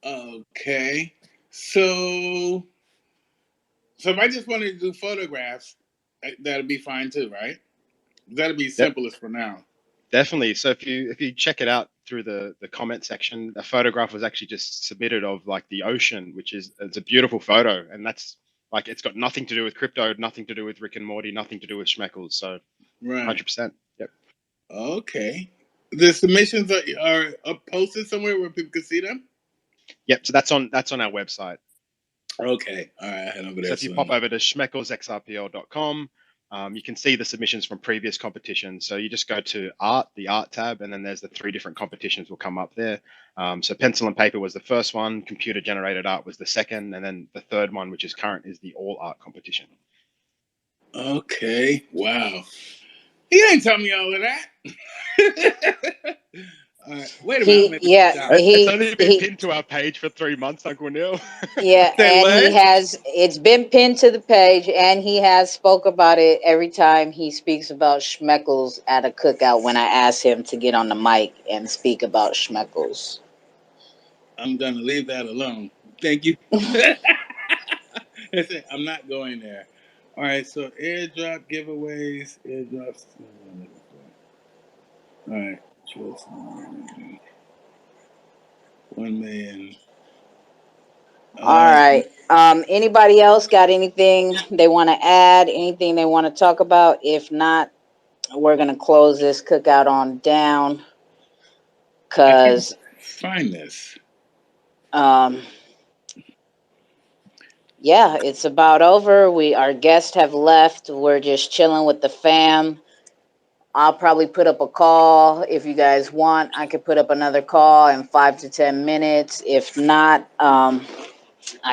Okay, so if I just wanted to do photographs, that'd be fine too, right? That'd be simplest for now.
Definitely. So if you check it out through the comment section, a photograph was actually just submitted of like the ocean, it's a beautiful photo, and that's like it's got nothing to do with crypto, nothing to do with Rick and Morty, nothing to do with Xrpl. So,
right,
100%. Yep.
Okay. The submissions are posted somewhere where people can see them.
Yep. So that's on our website.
Okay. All right. I head over there.
So if you pop over to Xrpl.com, you can see the submissions from previous competitions. So you just go to the art tab, and then there's the 3 different competitions will come up there. So pencil and paper was the first one, computer generated art was the second, and then the third one, which is current, is the all art competition.
Okay. Wow. He didn't tell me all of that. All right. Wait a minute.
It's only been pinned to our page for 3 months, Uncle Neil.
Yeah, and it's been pinned to the page, and he has spoke about it every time he speaks about Xrpl at a cookout when I ask him to get on the mic and speak about Xrpl.
I'm going to leave that alone. Thank you. I'm not going there. All right, so airdrop giveaways, airdrops. All right, 1 million.
All right. Anybody else got anything they want to add? Anything they want to talk about? If not, we're gonna close this cookout on down. Cause
find this.
Yeah, it's about over. Our guests have left. We're just chilling with the fam. I'll probably put up a call if you guys want. I could put up another call in 5 to 10 minutes. If not, I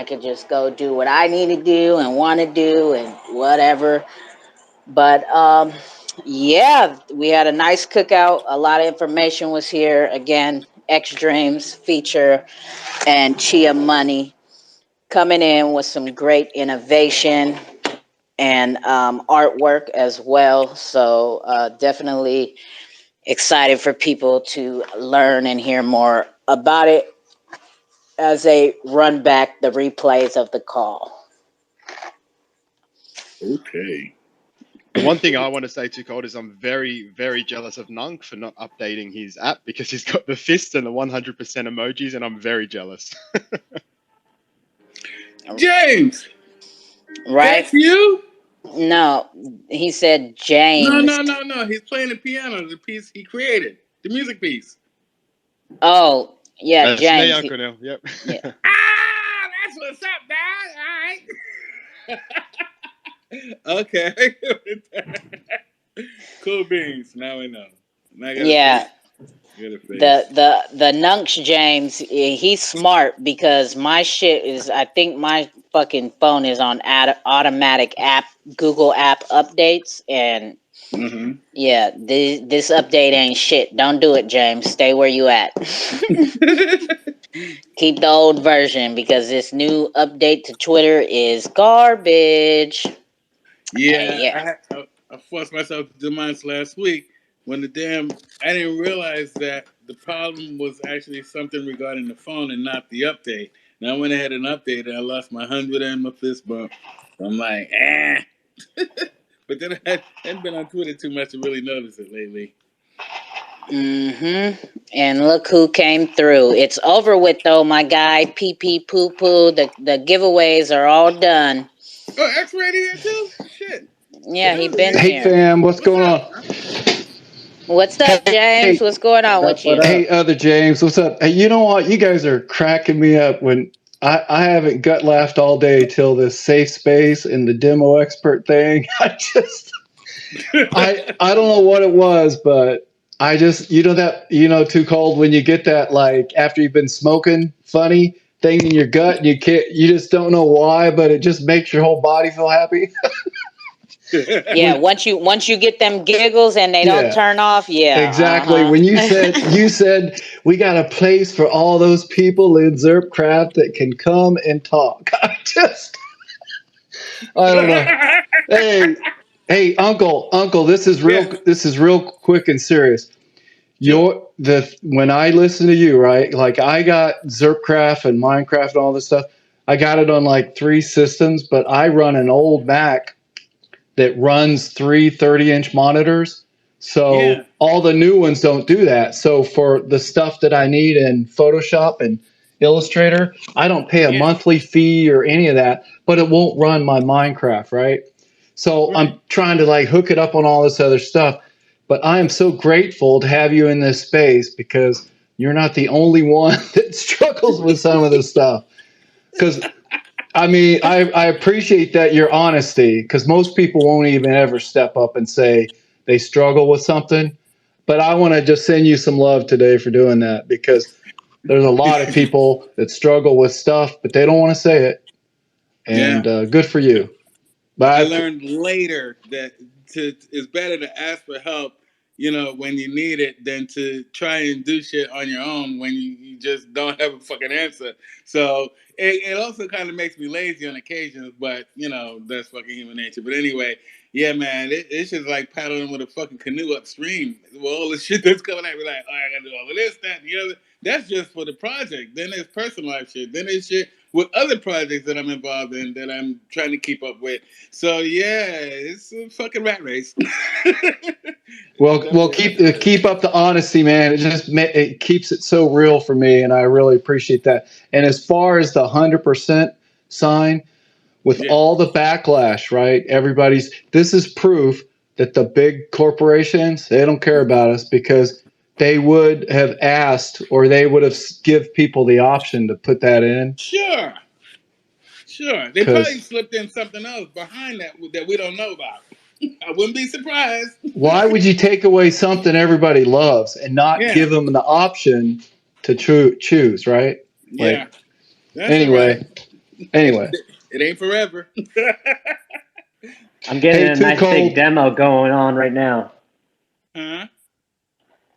could just go do what I need to do and want to do and whatever. But yeah, we had a nice cookout. A lot of information was here. Again, X Dreams, Feeturre, and Chia Money coming in with some great innovation and artwork as well. So definitely excited for people to learn and hear more about it as they run back the replays of the call.
Okay.
The one thing I want to say to 2Cold is I'm very, very jealous of Nunk for not updating his app because he's got the fist and the 100% emojis, and I'm very jealous.
James!
Right?
That's you?
No, he said James.
No. He's playing the piano, the piece he created, the music piece.
Oh, yeah,
That's
James.
me, Uncle Neil. Yep.
Yeah. That's what's up, dog. All right. Okay. Cool beans. Now we know.
Yeah. The Nunks James, he's smart because my shit is, I think my fucking phone is on automatic app, Google app updates, and yeah, this update ain't shit. Don't do it, James. Stay where you at. Keep the old version because this new update to Twitter is garbage.
Yeah. I forced myself to do mine last week when I didn't realize that the problem was actually something regarding the phone and not the update. Now I went ahead and updated. I lost my 100 and my fist bump. I'm like, But then I hadn't been on Twitter too much to really notice it lately.
And look who came through. It's over with though, my guy. PP poo poo. The giveaways are all done.
Oh, X-Ray here too? Shit.
Yeah, he been
Hey
here.
fam, what's going on?
What's up, James?
Hey,
what's going on with you?
hey, other James, what's up? Hey, you know what? You guys are cracking me up when I haven't gut laughed all day till this safe space and the demo expert thing. I don't know what it was, but I just too cold when you get that like after you've been smoking funny thing in your gut and you just don't know why, but it just makes your whole body feel happy.
Yeah, once you get them giggles and they don't turn off,
Exactly. When you said we got a place for all those people in Xrpl that can come and talk. I don't know. Hey, Uncle, this is real.
Yeah.
This is real quick and serious. When I listen to you, right? Like I got Xrpl and Minecraft and all this stuff. I got it on like 3 systems, but I run an old Mac that runs 3 30-inch monitors. So all the new ones don't do that. So for the stuff that I need in Photoshop and Illustrator, I don't pay a monthly fee or any of that, but it won't run my Minecraft, right? So I'm trying to like hook it up on all this other stuff. But I am so grateful to have you in this space because you're not the only one that struggles with some of this stuff. Because I mean, I appreciate that your honesty because most people won't even ever step up and say they struggle with something. But I want to just send you some love today for doing that because there's a lot of people that struggle with stuff, but they don't want to say it. And good for you. But
I learned later that it's better to ask for help, when you need it, than to try and do shit on your own when you just don't have a fucking answer. So it also kind of makes me lazy on occasions, but that's fucking human nature. But anyway, yeah, man, it's just like paddling with a fucking canoe upstream. With all the shit that's coming at me, like, oh, I gotta do all of this, that, and the other. That's just for the project. Then there's personal life shit. Then there's shit with other projects that I'm involved in that I'm trying to keep up with. So yeah, it's a fucking rat race.
Well, keep up the honesty, man. It keeps it so real for me, and I really appreciate that. And as far as the 100% sign, with all the backlash, right? This is proof that the big corporations, they don't care about us because they would have asked or they would have give people the option to put that in.
Sure. They probably slipped in something else behind that we don't know about. I wouldn't be surprised.
Why would you take away something everybody loves and not give them the option to choose, right?
Yeah. That's
anyway.
It ain't forever.
I'm getting a nice big demo going on right now.
Huh?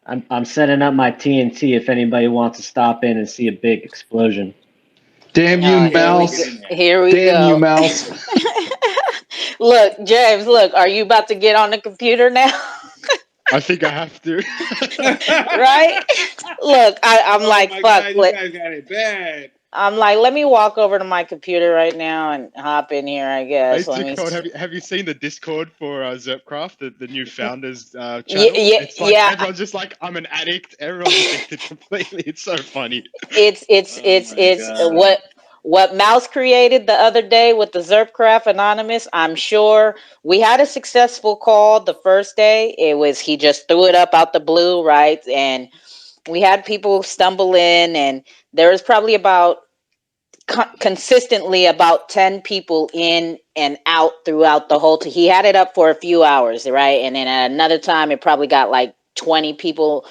I'm setting up my TNT if anybody wants to stop in and see a big explosion.
Damn you, mouse.
Here we go.
Damn you, mouse.
Look, James, are you about to get on the computer now?
I think I have to.
Right? Look, I'm like, fuck.
God, you guys got it bad.
I'm like, let me walk over to my computer right now and hop in here, I guess.
Hey, have you seen the Discord for Xrpl, the new founders channel?
It's
like everyone's just like, I'm an addict. Everyone's addicted completely. It's so funny.
It's what Mouse created the other day with the Xrpl Anonymous. I'm sure we had a successful call the first day. He just threw it up out the blue, right? And we had people stumble in, and there was probably consistently about 10 people in and out throughout the whole he had it up for a few hours, right? And then at another time it probably got like 20 people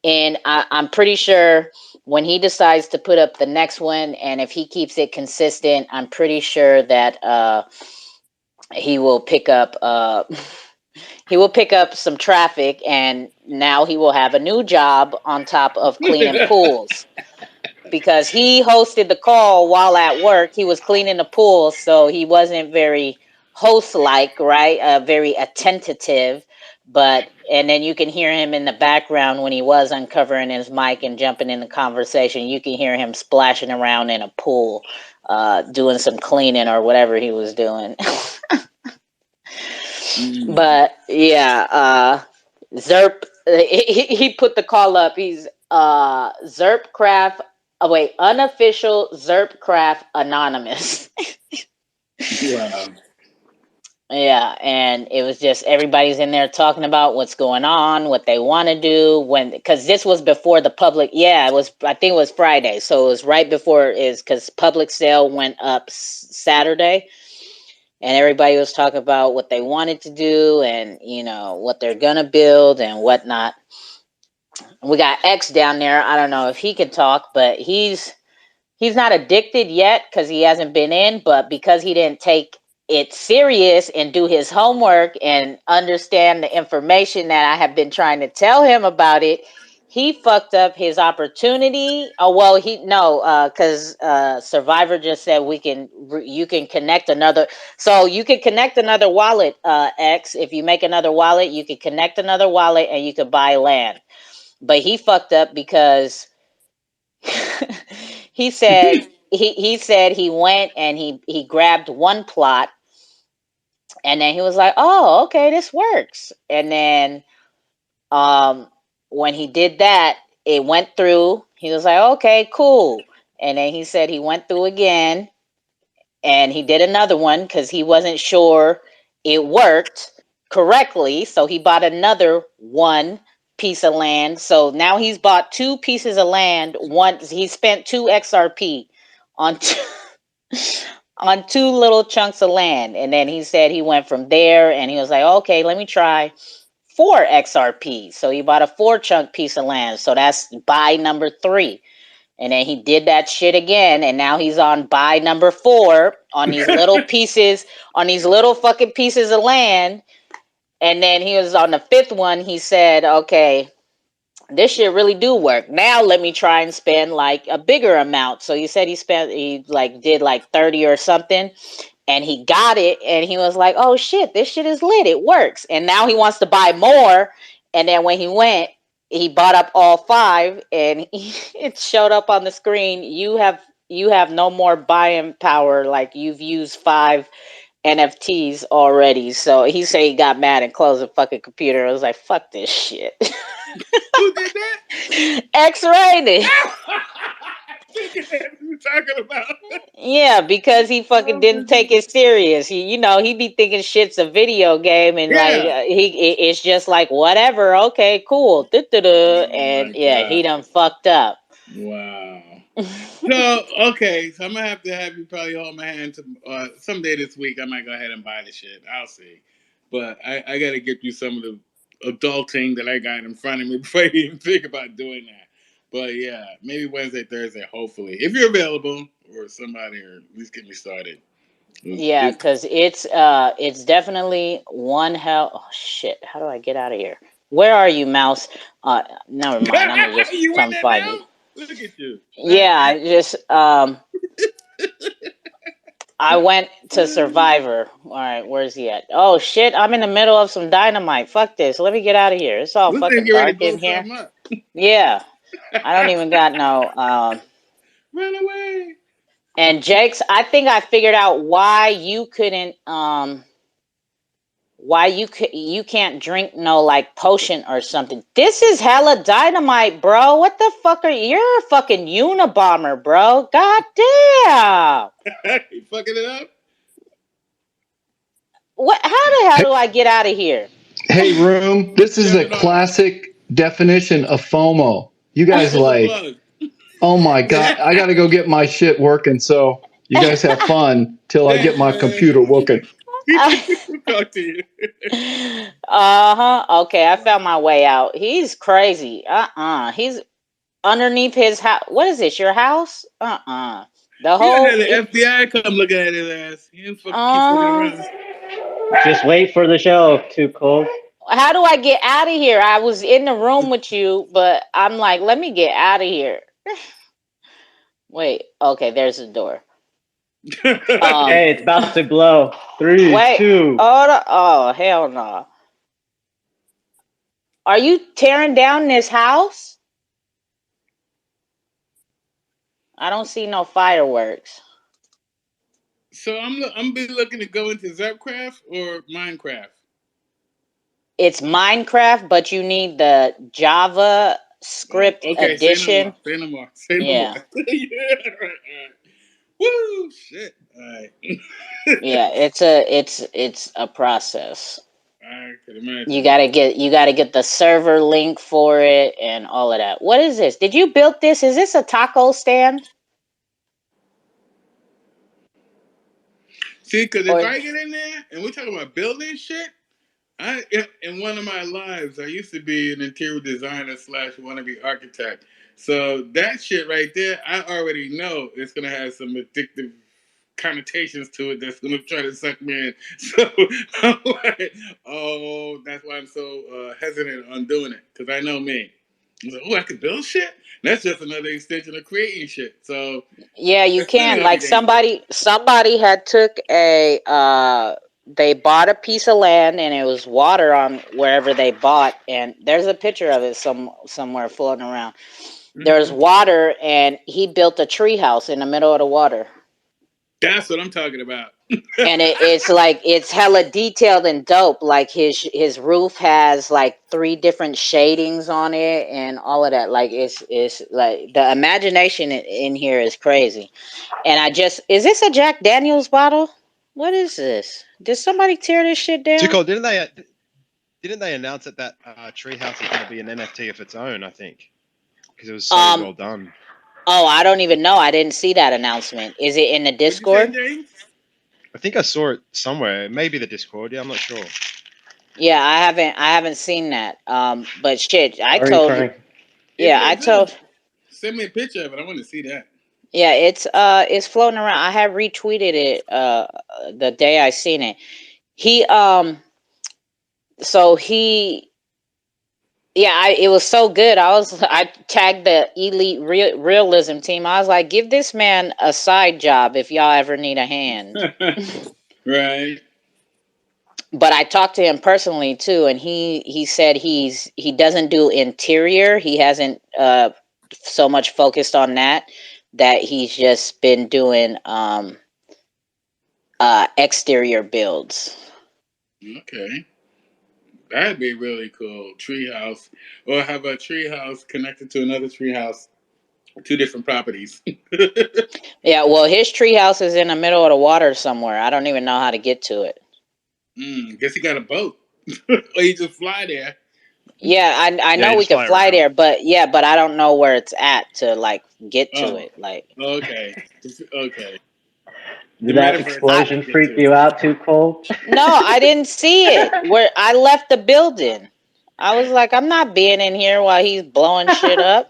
in. I'm pretty sure when he decides to put up the next one, and if he keeps it consistent, I'm pretty sure that he will pick up some traffic, and now he will have a new job on top of cleaning pools. Because he hosted the call while at work. He was cleaning the pool, so he wasn't very host-like, right? Very attentive. And then you can hear him in the background when he was uncovering his mic and jumping in the conversation. You can hear him splashing around in a pool, doing some cleaning or whatever he was doing. But yeah, Xrpl. He put the call up. He's Xrpl. Unofficial Xrpl Anonymous.
Wow.
Yeah, and it was just everybody's in there talking about what's going on, what they want to do because this was before the public. Yeah, it was. I think it was Friday, so it was right before because public sale went up Saturday, and everybody was talking about what they wanted to do and what they're gonna build and whatnot. We got X down there. I don't know if he can talk, but he's not addicted yet because he hasn't been in, but because he didn't take it serious and do his homework and understand the information that I have been trying to tell him about it, he fucked up his opportunity. Oh well, because Survivor just said you can connect another, so you can connect another wallet. X, if you make another wallet, you can connect another wallet and you could buy land. But he fucked up because he said he went and he grabbed one plot and then he was like, oh, okay, this works. And then when he did that, it went through. He was like, okay, cool. And then he said he went through again and he did another one because he wasn't sure it worked correctly. So he bought another one piece of land. So now he's bought two pieces of land. He spent 2 XRP on on 2 little chunks of land. And then he said he went from there and he was like, okay, let me try 4 XRP. So he bought a 4 chunk piece of land. So that's buy number 3. And then he did that shit again, and now he's on buy number 4 on these little pieces, on these little fucking pieces of land. And then he was on the 5th one. He said, okay, this shit really do work. Now let me try and spend like a bigger amount. So he said he did like 30 or something. And he got it, and he was like, oh shit, this shit is lit. It works. And now he wants to buy more. And then when he went, he bought up all 5, and it showed up on the screen. You have no more buying power. Like you've used 5 NFTs already. So he said he got mad and closed the fucking computer. I was like, fuck this shit.
Who did that?
X-rated.
You talking about?
Yeah, because he fucking didn't take it serious. He be thinking shit's a video game, and it's just like whatever. Okay, cool. And yeah, he done fucked up.
Wow. So okay, so I'm gonna have you probably hold my hand to someday this week. I might go ahead and buy the shit. I'll see, but I gotta get you some of the adulting that I got in front of me before you even think about doing that. But yeah, maybe Wednesday, Thursday, hopefully, if you're available, or somebody, or at least get me started.
Yeah, because it's definitely one hell. Oh shit! How do I get out of here? Where are you, Mouse? Never mind. I'm gonna just come find you.
Look at you.
Yeah, I just I went to Survivor. All right, where's he at? Oh shit! I'm in the middle of some dynamite. Fuck this. Let me get out of here. It's all fucking dark in here. Yeah, I don't even got no.
Run away.
And Jakes, I think I figured out why you couldn't why you can't drink no like potion or something. This is hella dynamite, bro. What the fuck are you? You're a fucking Unabomber, bro. God damn.
You fucking it up?
What? How the hell do I get out of here?
Hey, Room, this is a classic definition of FOMO. You guys like, oh my God, I got to go get my shit working. So you guys have fun till I get my computer working.
Talk to you.
Okay, I found my way out. He's crazy. He's underneath his house. What is this? Your house? The whole.
Yeah, the FBI come looking at his ass. He didn't keep fucking around.
Just wait for the show, 2Cold's.
How do I get out of here? I was in the room with you, but I'm like, let me get out of here. Wait. Okay, there's the door.
Hey, it's about to glow. 3, 2.
Oh, hell no. Are you tearing down this house? I don't see no fireworks.
So I'm be looking to go into Xrpl or Minecraft.
It's Minecraft, but you need the JavaScript edition.
Say no more. Yeah, right. Woo! Shit. All right.
Yeah, it's a process.
I could imagine.
You gotta get the server link for it and all of that. What is this? Did you build this? Is this a taco stand?
See, because if I get in there and we're talking about building shit, in one of my lives, I used to be an interior designer / wannabe architect. So that shit right there, I already know it's gonna have some addictive connotations to it that's gonna try to suck me in. So I'm like, oh, that's why I'm so hesitant on doing it, because I know me. I'm like, oh, I could build shit. That's just another extension of creating shit. So
yeah, you can. Like somebody had took a they bought a piece of land and it was water on wherever they bought, and there's a picture of it somewhere floating around. There's water and he built a tree house in the middle of the water.
That's what I'm talking about.
And it's like it's hella detailed and dope. Like his roof has like 3 different shadings on it and all of that. Like it's like the imagination in here is crazy. And is this a Jack Daniels bottle? What is this? Did somebody tear this shit down?
2Cold, didn't they announce that treehouse is going to be an NFT of its own? I think because it was so well done.
Oh, I don't even know. I didn't see that announcement. Is it in the Discord?
What'd you say, James?
I think I saw it somewhere. Maybe the Discord. Yeah, I'm not sure.
Yeah, I haven't seen that. But shit, I told.
Send me a picture of it. I want to see that.
Yeah, it's floating around. I had retweeted it the day I seen it. It was so good. I tagged the elite realism team. I was like, give this man a side job if y'all ever need a hand.
Right.
But I talked to him personally too, and he said he doesn't do interior. He hasn't so much focused on that he's just been doing exterior builds.
Okay. That'd be really cool. Treehouse. Or have a treehouse connected to another treehouse. 2 different properties.
Yeah, well, his treehouse is in the middle of the water somewhere. I don't even know how to get to it.
Guess he got a boat. Or you just fly there.
Yeah, I know we can fly there, but I don't know where it's at to like get to it. Like,
okay.
Did that explosion freak you out too, Cole?
No, I didn't see it. Where I left the building, I was like, I'm not being in here while he's blowing shit up.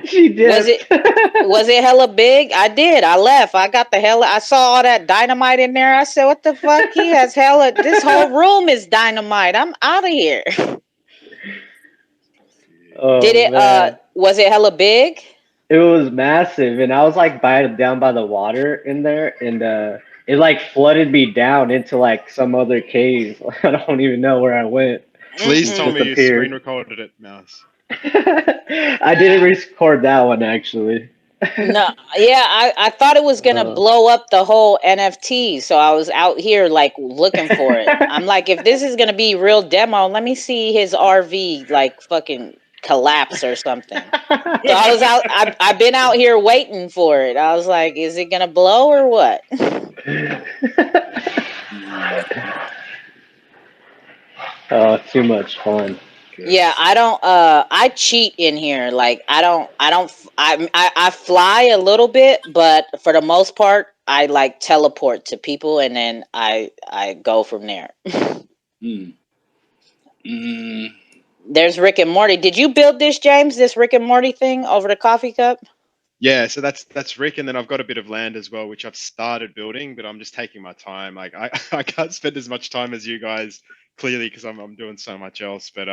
She did.
Was it hella big? I did. I left. I got the hell. I saw all that dynamite in there. I said, "What the fuck? He has hella. This whole room is dynamite. I'm out of here."
Oh,
did it?
Man.
Was it hella big?
It was massive, and I was like down by the water in there, and it like flooded me down into like some other cave. I don't even know where I went.
Please tell me you screen recorded it, Mouse.
I didn't record that one actually.
No, yeah, I thought it was gonna blow up the whole NFT, so I was out here like looking for it. I'm like, if this is gonna be real demo, let me see his RV like fucking collapse or something. So I was out. I've been out here waiting for it. I was like, is it gonna blow or what?
Oh, too much fun.
Yeah, I don't I cheat in here. Like I fly a little bit, but for the most part I like teleport to people and then I go from there. There's Rick and Morty. Did you build this, James? This Rick and Morty thing over the coffee cup?
Yeah, so that's Rick, and then I've got a bit of land as well, which I've started building, but I'm just taking my time. Like I can't spend as much time as you guys, clearly, because I'm doing so much else. But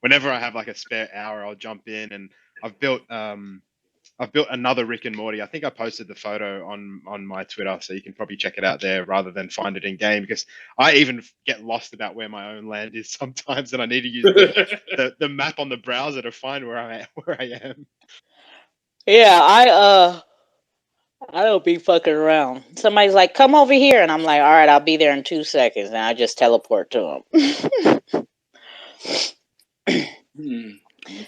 whenever I have like a spare hour, I'll jump in, and I've built another Rick and Morty. I think I posted the photo on my Twitter, so you can probably check it out there rather than find it in game, because I even get lost about where my own land is sometimes, and I need to use the map on the browser to find where I am.
Yeah, I don't be fucking around. Somebody's like, "Come over here," and I'm like, "All right, I'll be there in 2 seconds," and I just teleport to them.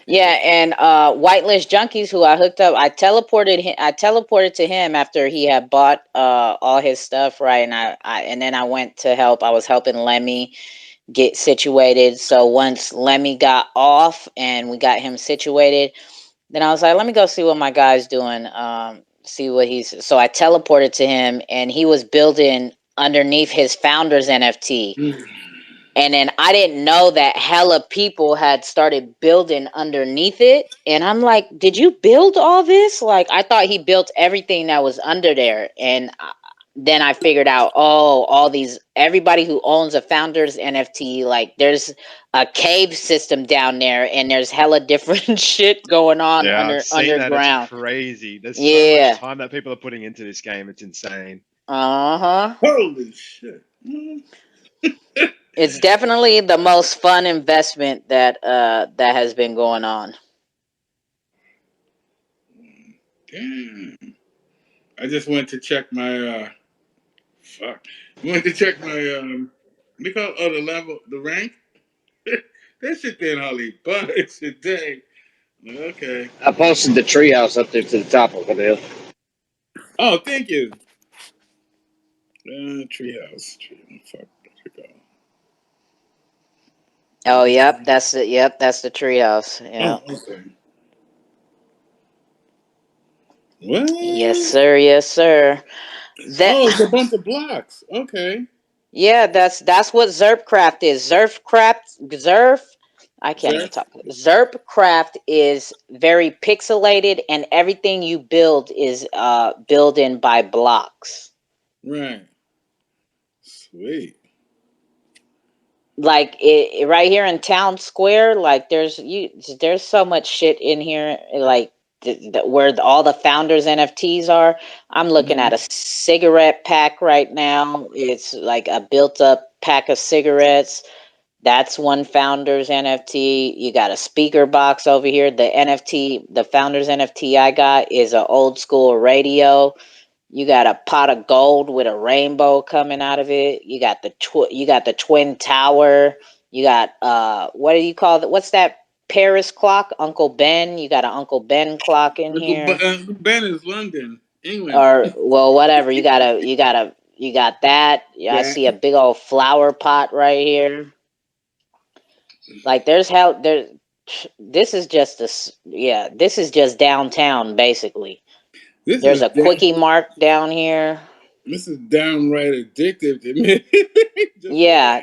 Yeah, and Whitelist Junkies, who I hooked up, I teleported to him after he had bought all his stuff, right? And and then I went to help. I was helping Lemmy get situated. So once Lemmy got off and we got him situated, then I was like, let me go see what my guy's doing. See what he's. So I teleported to him, and he was building underneath his founder's NFT. And then I didn't know that hella people had started building underneath it. And I'm like, did you build all this? Like, I thought he built everything that was under there. And then I figured out, oh, everybody who owns a founder's NFT, like, there's a cave system down there, and there's hella different shit going on
Yeah, I've seen that.
underground.
It's crazy. There's so
Yeah.
much time that people are putting into this game. It's insane.
Uh-huh.
Holy shit.
It's definitely the most fun investment that has been going on.
Damn. I just went to check my went to check my they call it, the level, the rank. That shit didn't hardly budge today. Okay.
I posted the treehouse up there to the top of it.
Oh, thank you. Treehouse. Fuck.
Oh, yep, that's it. Yep, that's the treehouse. Yeah.
Oh, okay. What?
Yes, sir. Yes, sir.
It's a bunch of blocks. Okay.
Yeah, that's what Xrpl is. I can't even talk. Xrpl is very pixelated, and everything you build is building by blocks.
Right. Sweet.
Like right here in Town Square, like there's so much shit in here, like where all the founders NFTs are. I'm looking at a cigarette pack right now. It's like a built up pack of cigarettes. That's one founders NFT. You got a speaker box over here. The founders NFT I got is an old school radio. You got a pot of gold with a rainbow coming out of it. You got the twin tower. You got what do you call it? What's that Paris clock? Uncle Ben. You got an Uncle Ben clock in here.
Uncle Ben is London, England.
Or well, whatever. You got that. I see a big old flower pot right here. Like this is just this is just downtown basically. There's a quickie mark down here.
This is downright addictive to me.
Yeah,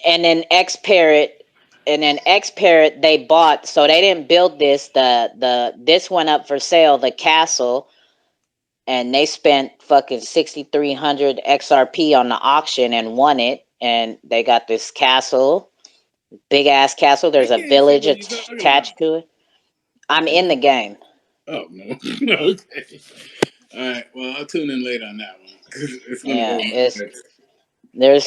and then Xrpl they bought, so they didn't build this. This went up for sale, the castle, and they spent fucking 6,300 XRP on the auction and won it, and they got this castle, big ass castle. There's a village attached to it. I'm in the game.
Oh no. Okay. All right. Well, I'll tune in later on that one. It's gonna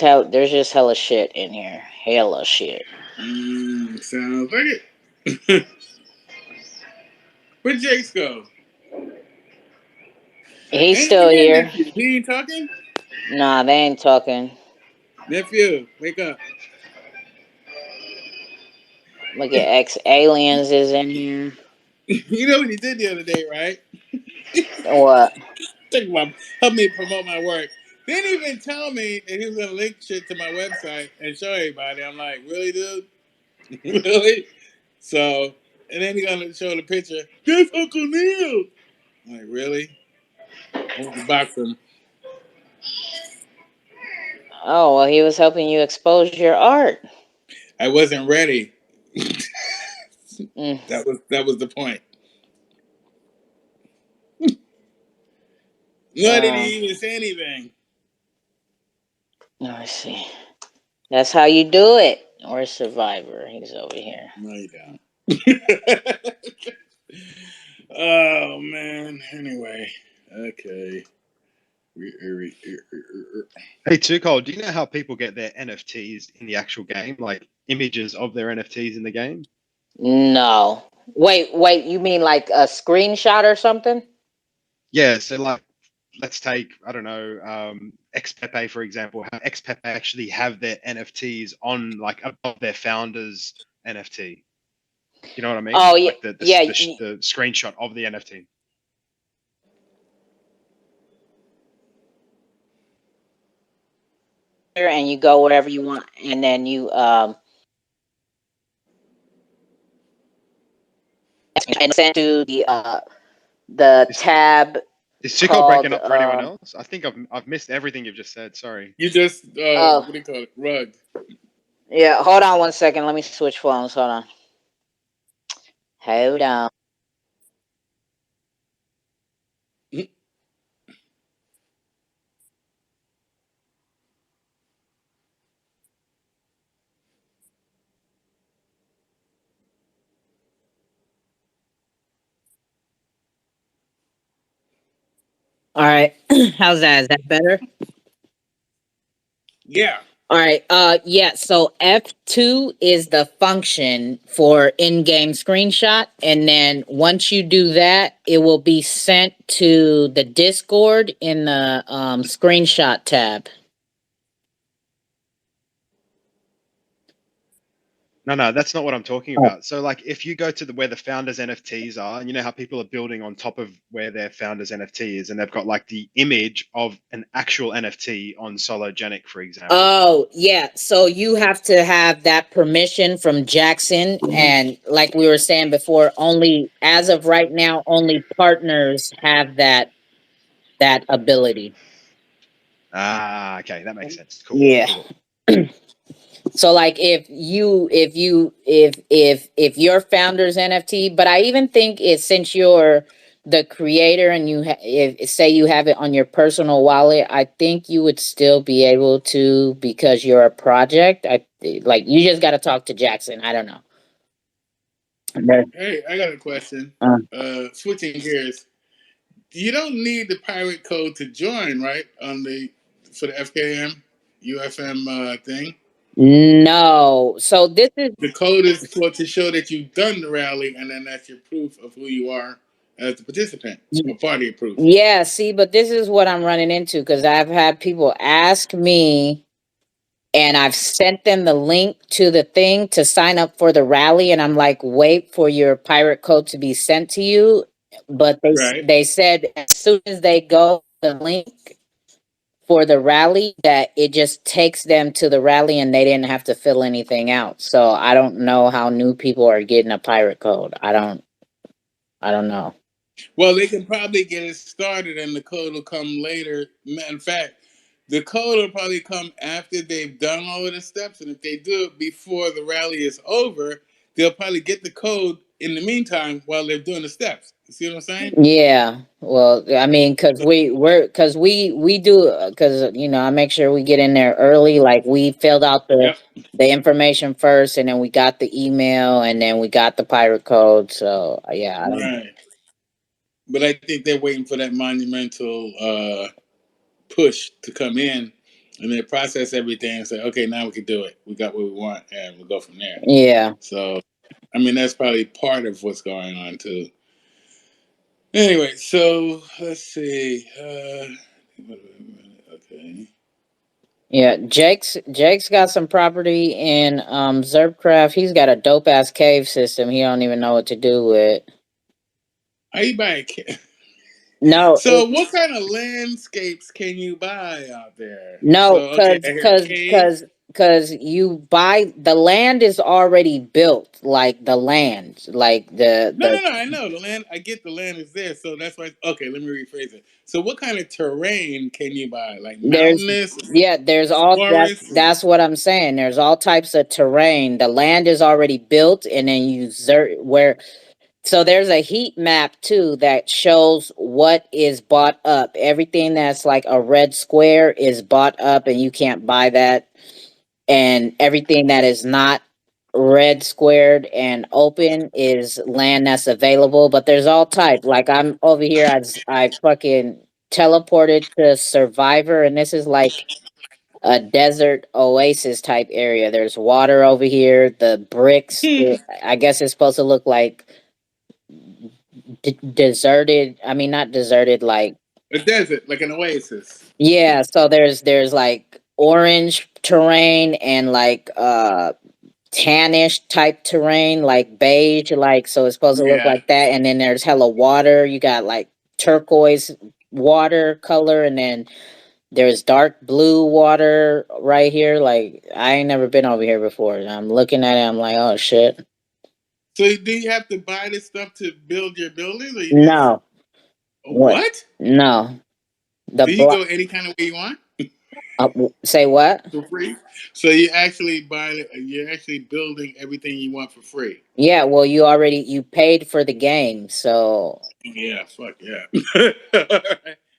go.
There's just hella shit in here. Hella shit.
Sounds like it. Where'd Jace go?
He's still here.
Nephew? He ain't talking?
Nah, they ain't talking.
Nephew, wake up.
Look at X-Aliens is in here.
You know what he did the other day, right?
What?
Help me promote my work. Didn't even tell me that he was gonna link shit to my website and show everybody. I'm like, really, dude? Really? So, and then he's gonna show the picture. That's Uncle Neil. I'm like, really? I want to box him.
Oh, well, he was helping you expose your art.
I wasn't ready. That was the point. Nor did he even say anything.
Let me see. That's how you do it. Or Survivor. He's over here.
No, you don't. Oh man. Anyway, okay.
Hey, 2Cold, do you know how people get their NFTs in the actual game, like images of their NFTs in the game?
No. Wait. You mean like a screenshot or something?
Yeah. So, like, let's take, I don't know, Xrpl, for example. How Xrpl actually have their NFTs on, like, above their founders' NFT. You know what I mean?
Oh yeah,
Like the
yeah.
the screenshot of the NFT.
And you go wherever you want, and then you and send to the tab.
Is 2Cold breaking up for anyone else? I think I've missed everything you've just said. Sorry.
You just what do you call it? Rug.
Yeah, hold on 1 second. Let me switch phones. Hold on. Hold on. All right. How's that? Is that better?
Yeah.
All right. Yeah. So F2 is the function for in-game screenshot, and then once you do that, it will be sent to the Discord in the screenshot tab.
No, that's not what I'm talking about. So like if you go to where the founders NFTs are, and you know how people are building on top of where their founders NFT is, and they've got like the image of an actual NFT on Sologenic, for example.
Oh, yeah. So you have to have that permission from Jackson, and like we were saying before, only as of right now, only partners have that ability.
Ah, okay, that makes sense. Cool.
Yeah.
Cool.
So like if your founder's NFT, but I even think it's since you're the creator and you if say you have it on your personal wallet, I think you would still be able to because you're a project. Like you just got to talk to Jackson. I don't know.
Hey, I got a question. Switching gears. You don't need the pirate code to join, right? For the FKM UFM thing.
No. So this is
the code is to show that you've done the rally, and then that's your proof of who you are as the participant, or party proof.
Yeah. See, but this is what I'm running into because I've had people ask me. And I've sent them the link to the thing to sign up for the rally, and I'm like, wait for your pirate code to be sent to you. But they said as soon as they go the link for the rally, that it just takes them to the rally, and they didn't have to fill anything out. So I don't know how new people are getting a pirate code. I don't know.
Well, they can probably get it started, and the code will come later. Matter of fact, the code will probably come after they've done all of the steps, and if they do it before the rally is over, they'll probably get the code in the meantime while they're doing the steps. You see what I'm saying?
Yeah. Well, I mean, because we do because I make sure we get in there early. Like we filled out the information first, and then we got the email, and then we got the pirate code. So yeah.
Right. But I think they're waiting for that monumental push to come in, and they process everything and say, okay, now we can do it. We got what we want, and we'll go from there.
Yeah.
So, I mean, that's probably part of what's going on, too. Anyway, so let's see. Okay.
Yeah, Jake's got some property in Xrpl. He's got a dope ass cave system. He don't even know what to do with.
Are you buying?
No.
So what kind of landscapes can you buy out there?
No,
So,
because you buy the land is already built. Like the land, like
No. I know the land. I get the land is there, so that's why. Okay, let me rephrase it. So, what kind of terrain can you buy? Like mountainous?
There's all that's what I'm saying. There's all types of terrain. The land is already built, and then you where. So there's a heat map too that shows what is bought up. Everything that's like a red square is bought up, and you can't buy that. And everything that is not red squared and open is land that's available. But there's all type. Like I'm over here, I fucking teleported to Survivor, and this is like a desert oasis type area. There's water over here. The bricks, I guess it's supposed to look like deserted. I mean, not deserted, like
a desert, like an oasis.
Yeah, so there's like orange terrain and like tannish type terrain, like beige, like so it's supposed to look
Yeah.
like that. And then there's hella water. You got like turquoise water color, and then there's dark blue water right here. Like I ain't never been over here before. I'm looking at it. I'm like, oh shit.
So do you have to buy this stuff to build your buildings, or you just
No.
what?
No. The
So you
block.
go any kind of way you want
Say what?
for free. So you actually buy, you're actually building everything you want for free.
Yeah. Well, you paid for the game, so
Yeah, fuck yeah.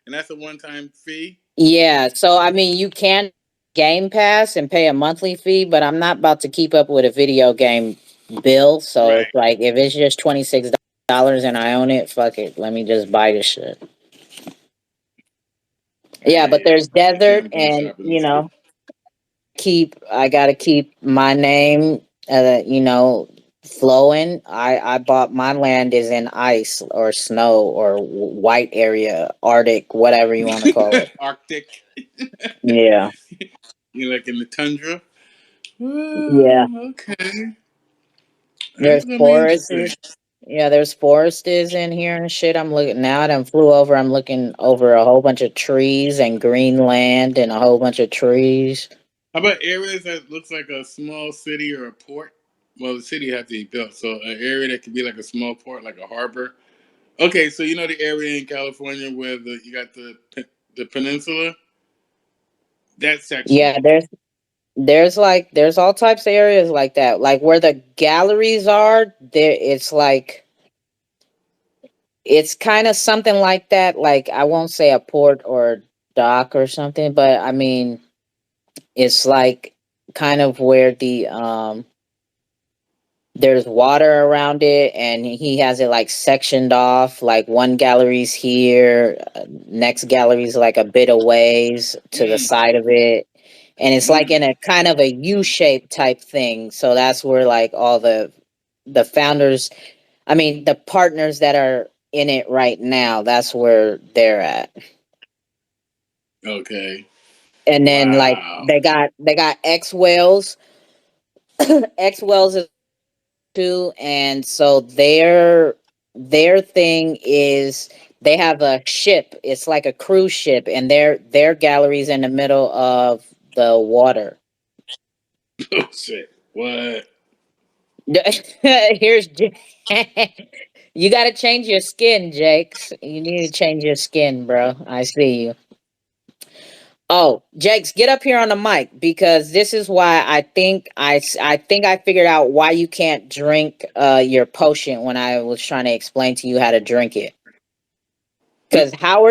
And that's a one-time fee.
yeah. So I mean, you can Game Pass and pay a monthly fee, but I'm not about to keep up with a video game bill. So
Right.
it's like if it's just $26 and I own it, fuck it. Let me just buy this shit. Yeah, but
Hey,
there's
you
desert,
can't go
and
shopping this week.
I gotta keep my name, flowing. I bought my land is in ice or snow or white area, Arctic, whatever you want to call it.
Arctic.
Yeah,
You like in the tundra?
yeah.
Okay. That's
There's
gonna be
forests.
interesting.
Yeah, there's forests in here and shit. I'm looking now. I done flew over. I'm looking over a whole bunch of trees and green land and a whole bunch of trees.
How about areas that looks like a small city or a port? Well, the city has to be built, so an area that could be like a small port, like a harbor. Okay, so you know the area in California where you got the peninsula, that section.
Yeah, there's all types of areas like that. Like where the galleries are, there it's kind of something like that. Like I won't say a port or dock or something, but I mean it's like kind of where there's water around it, and he has it like sectioned off. Like one gallery's here, next gallery's like a bit of ways to the side of it, and it's like in a kind of a U-shaped type thing. So that's where like all the founders, I mean the partners that are in it right now, that's where they're at.
Okay.
And then like
Wow.
they got X Whales. X Wells is too, and so their thing is they have a ship. It's like a cruise ship, and their gallery's in the middle of the water.
Oh shit! What?
Here's you got to change your skin, Jakes. You need to change your skin, bro. I see you. Oh, Jakes, get up here on the mic because this is why I think I figured out why you can't drink your potion when I was trying to explain to you how to drink it. Cuz how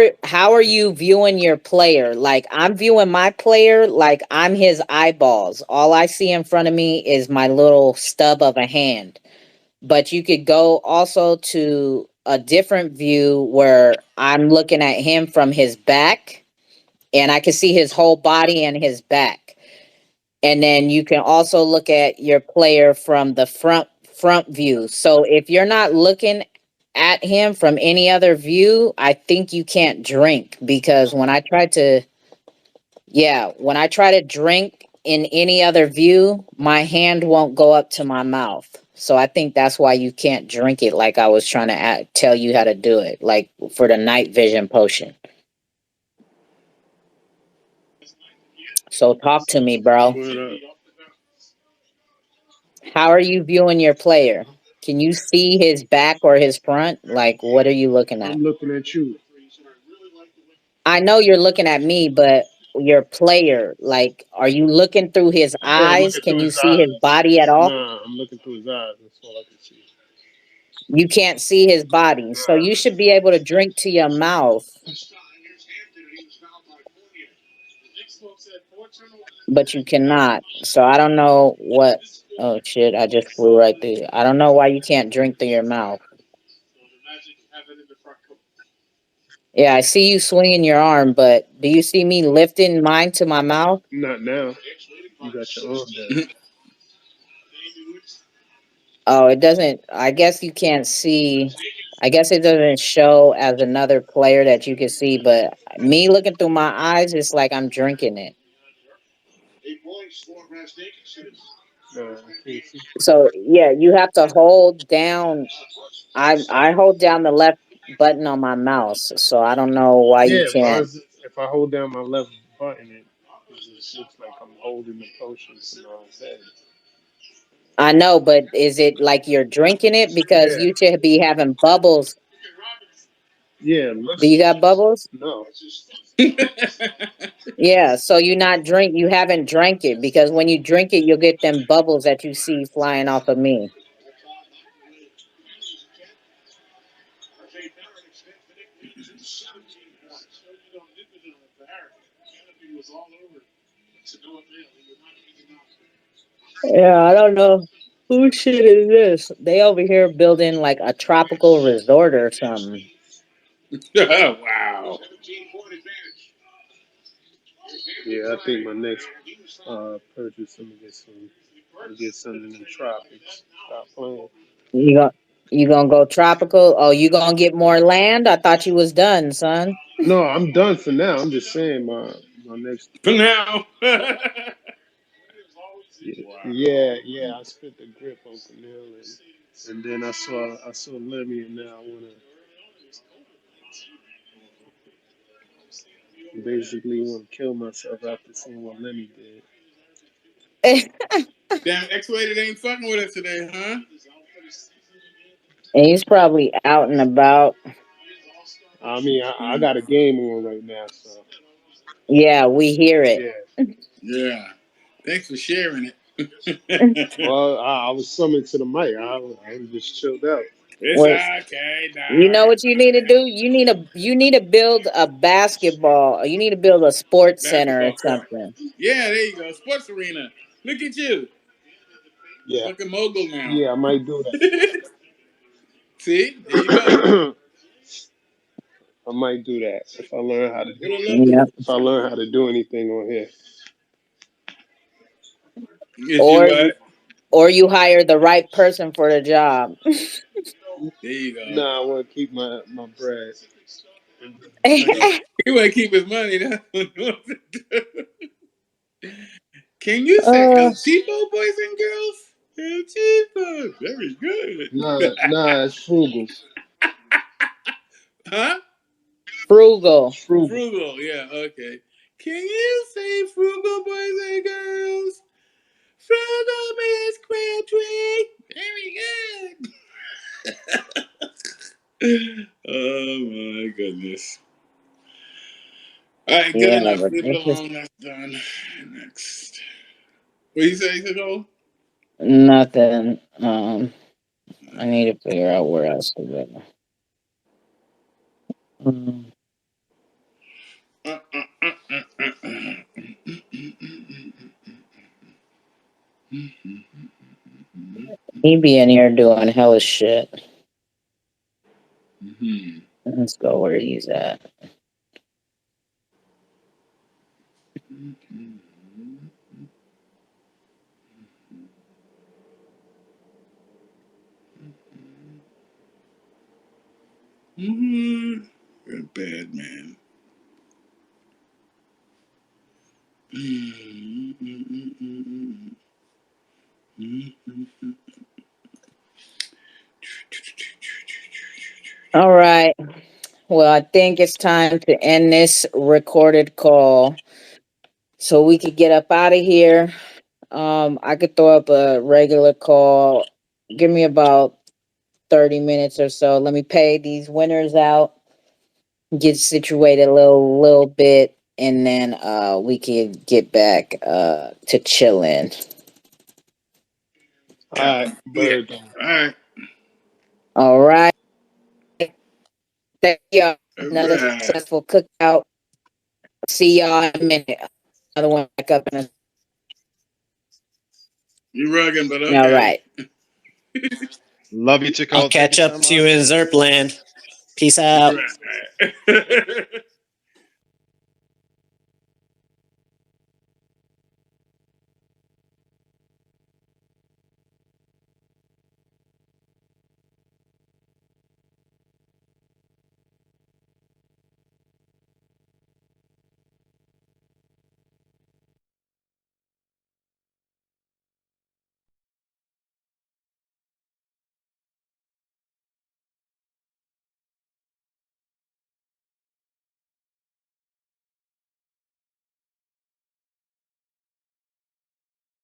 are you viewing your player? Like I'm viewing my player like I'm his eyeballs. All I see in front of me is my little stub of a hand. But you could go also to a different view where I'm looking at him from his back, and I can see his whole body and his back. And then you can also look at your player from the front view. So if you're not looking at him from any other view, I think you can't drink because when I try to drink in any other view, my hand won't go up to my mouth. So I think that's why you can't drink it like I was trying to tell you how to do it, like for the night vision potion. So talk to me, bro. How are you viewing your player? Can you see his back or his front? Like, what are you looking at?
I'm looking at you.
I know you're looking at me, but your player, like, are you looking through his
Yeah, I'm
eyes?
looking
Can
through
you
his
see his
eyes.
body at all?
Nah, I'm looking through his eyes. That's all I can see.
You can't see his body. So you should be able to drink to your mouth, but you cannot. So I don't know what. Oh, shit. I just flew right through. I don't know why you can't drink through your mouth. Yeah, I see you swinging your arm, but do you see me lifting mine to my mouth?
Not now. You got your arm down.
Oh, it doesn't. I guess you can't see. I guess it doesn't show as another player that you can see, but me looking through my eyes, it's like I'm drinking it.
No, I can't see.
So yeah, you have to hold down. I hold down the left button on my mouse, so I don't know why you
Yeah,
can't.
if I hold down my left button, it just looks like I'm holding the potion from my head.
I know, but is it like you're drinking it? Because
Yeah,
you should be having bubbles.
yeah.
Do you got bubbles?
No.
Yeah, so you haven't drank it because when you drink it, you'll get them bubbles that you see flying off of me. Yeah, I don't know. Who shit is this? They over here building like a tropical resort or something.
Wow.
Yeah, I think my next purchase, I'm gonna get something in the tropics. Stop playing.
You going you gonna go tropical? Oh, you gonna get more land? I thought you was done, son.
No, I'm done for now. I'm just saying my next.
For now.
Yeah. I spent the grip on Camille, and then I saw Lemmy, and now I wanna basically want to kill myself after seeing what Lemmy did.
Damn, X-Rated ain't fucking with us today, huh?
And he's probably out and about.
I mean, I got a game on right now, so
Yeah, we hear it.
yeah.
Yeah. Thanks for sharing it.
Well, I was summoned to the mic. I just chilled out.
It's
What
okay,
you know
dog.
what you need to do? You need to build a basketball. You need to build a sports center or
Basketball court.
something.
Yeah, there you go. Sports arena. Look at you.
Yeah,
Fucking mogul now.
yeah, I might do
See? There you go.
that. I might do that if I learn how to
What
do
a
anything.
lovely.
Yeah.
If I learn how to do anything on here.
Is you
Or
what?
or you hire the right person for the job.
There you go.
Nah, I want to keep my bread.
He want to keep his money. That's what he wants to do. Can you say
uh
El Cheapo, boys and girls? El Cheapo. Very good.
Nah, it's frugal.
Huh?
frugal.
Frugal.
Frugal. Yeah, okay. Can you say frugal, boys and girls? Frugal Miss Crabtree. Very good. Oh my goodness. All right, good
Yeah,
enough.
but
Leave it
it's just
alone. That's done. Next. What you say, Nicole?
nothing. I need to figure out where else to go. Um, he be in here doing hella shit. Let's go where he's at.
You're a bad man.
All right. Well, I think it's time to end this recorded call so we could get up out of here. I could throw up a regular call. Give me about 30 minutes or so. Let me pay these winners out, get situated a little bit, and then we could get back to chilling.
All right, bird.
All right.
All right. Thank y'all.
All
Another
right.
successful cookout. See y'all in a minute. Another one back up in a.
You're rugging, but
All
okay.
right.
Love you, 2Cold.
I'll catch up to you in Xrpl land. Peace out.
Right.